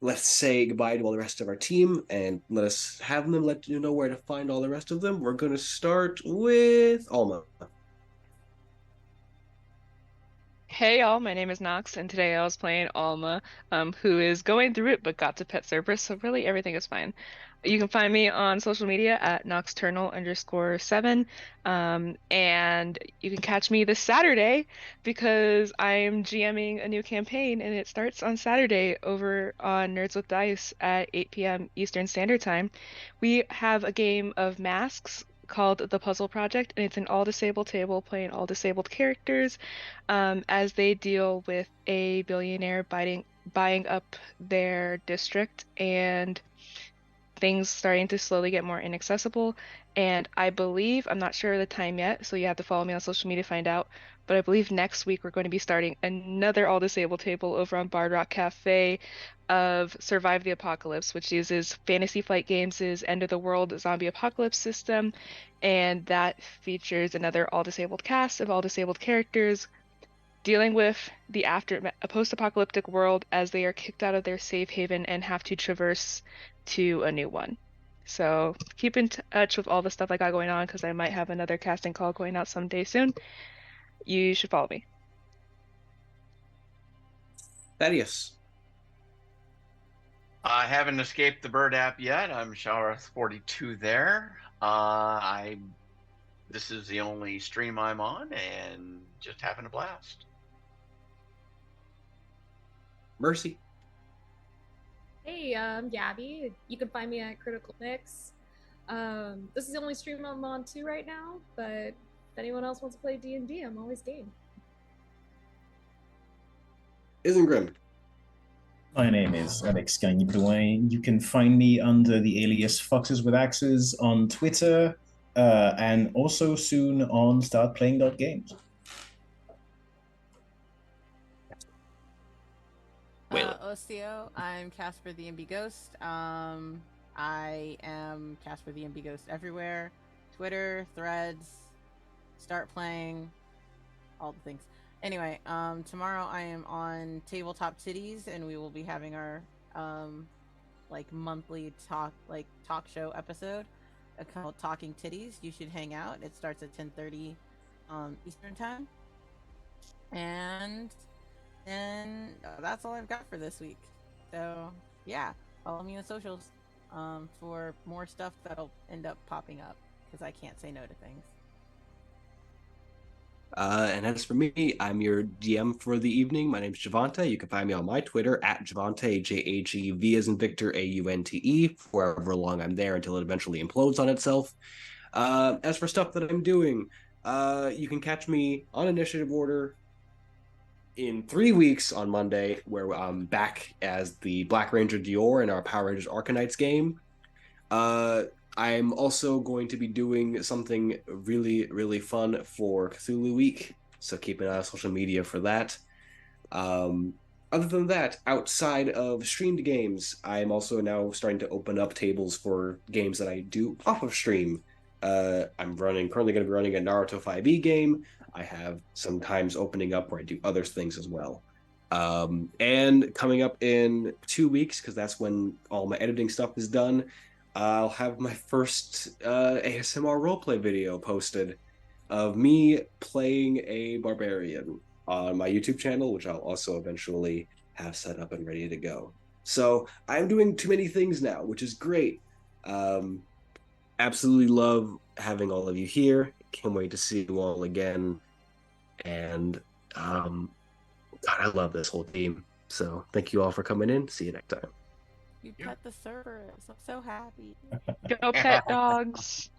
let's say goodbye to all the rest of our team, and let us have them let you know where to find all the rest of them. We're going to start with Alma. Hey y'all, my name is Nox, and today I was playing Alma, who is going through it but got to pet Cerberus, so really everything is fine. You can find me on social media at Noxternal_7, and you can catch me this Saturday because I am GMing a new campaign, and it starts on Saturday over on Nerds with Dice at 8 p.m. Eastern Standard Time. We have a game of Masks called The Puzzle Project, and it's an all-disabled table playing all disabled characters as they deal with a billionaire buying up their district and things starting to slowly get more inaccessible. And I believe, I'm not sure of the time yet, so you have to follow me on social media to find out, but I believe next week we're going to be starting another all-disabled table over on Bard Rock Cafe of Survive the Apocalypse, which uses Fantasy Flight Games' End of the World zombie apocalypse system, and that features another all-disabled cast of all-disabled characters dealing with a post-apocalyptic world as they are kicked out of their safe haven and have to traverse to a new one. So keep in touch with all the stuff I got going on, because I might have another casting call going out someday soon. You should follow me. Thaddeus. I haven't escaped the bird app yet. I'm Shawareth42 there. This is the only stream I'm on, and just having a blast. Mercy. Hey, I'm Gabby. You can find me at Critical Mix. This is the only stream I'm on too right now, but if anyone else wants to play D&D, I'm always game. Isengrim. My name is Alex Gagne-Blouin. You can find me under the alias Foxes with Axes on Twitter, and also soon on startplaying.games. Osio, I'm Casper the MB Ghost. I am Casper the MB Ghost everywhere. Twitter, Threads, Start Playing, all the things. Anyway, tomorrow I am on Tabletop Titties, and we will be having our monthly talk show episode called Talking Titties. You should hang out. It starts at 10:30 Eastern time. And that's all I've got for this week. So yeah, follow me on socials for more stuff that'll end up popping up, because I can't say no to things. And as for me, I'm your DM for the evening. My name's Jhevaunte. You can find me on my Twitter at Jhevaunte, Jhev as in Victor, Aunte, for however long I'm there until it eventually implodes on itself. As for stuff that I'm doing, you can catch me on Initiative Order in 3 weeks on Monday, where I'm back as the Black Ranger Dior in our Power Rangers Arcanites game. I'm also going to be doing something really, really fun for Cthulhu Week, so keep an eye on social media for that. Other than that, outside of streamed games, I'm also now starting to open up tables for games that I do off of stream. I'm currently going to be running a Naruto 5e game. I have sometimes opening up where I do other things as well. And coming up in 2 weeks, because that's when all my editing stuff is done, I'll have my first ASMR roleplay video posted of me playing a barbarian on my YouTube channel, which I'll also eventually have set up and ready to go. So I'm doing too many things now, which is great. Absolutely love having all of you here. Can't wait to see you all again. And God, I love this whole team. So thank you all for coming in. See you next time. You pet the Cerberus. I'm so happy. Go pet dogs.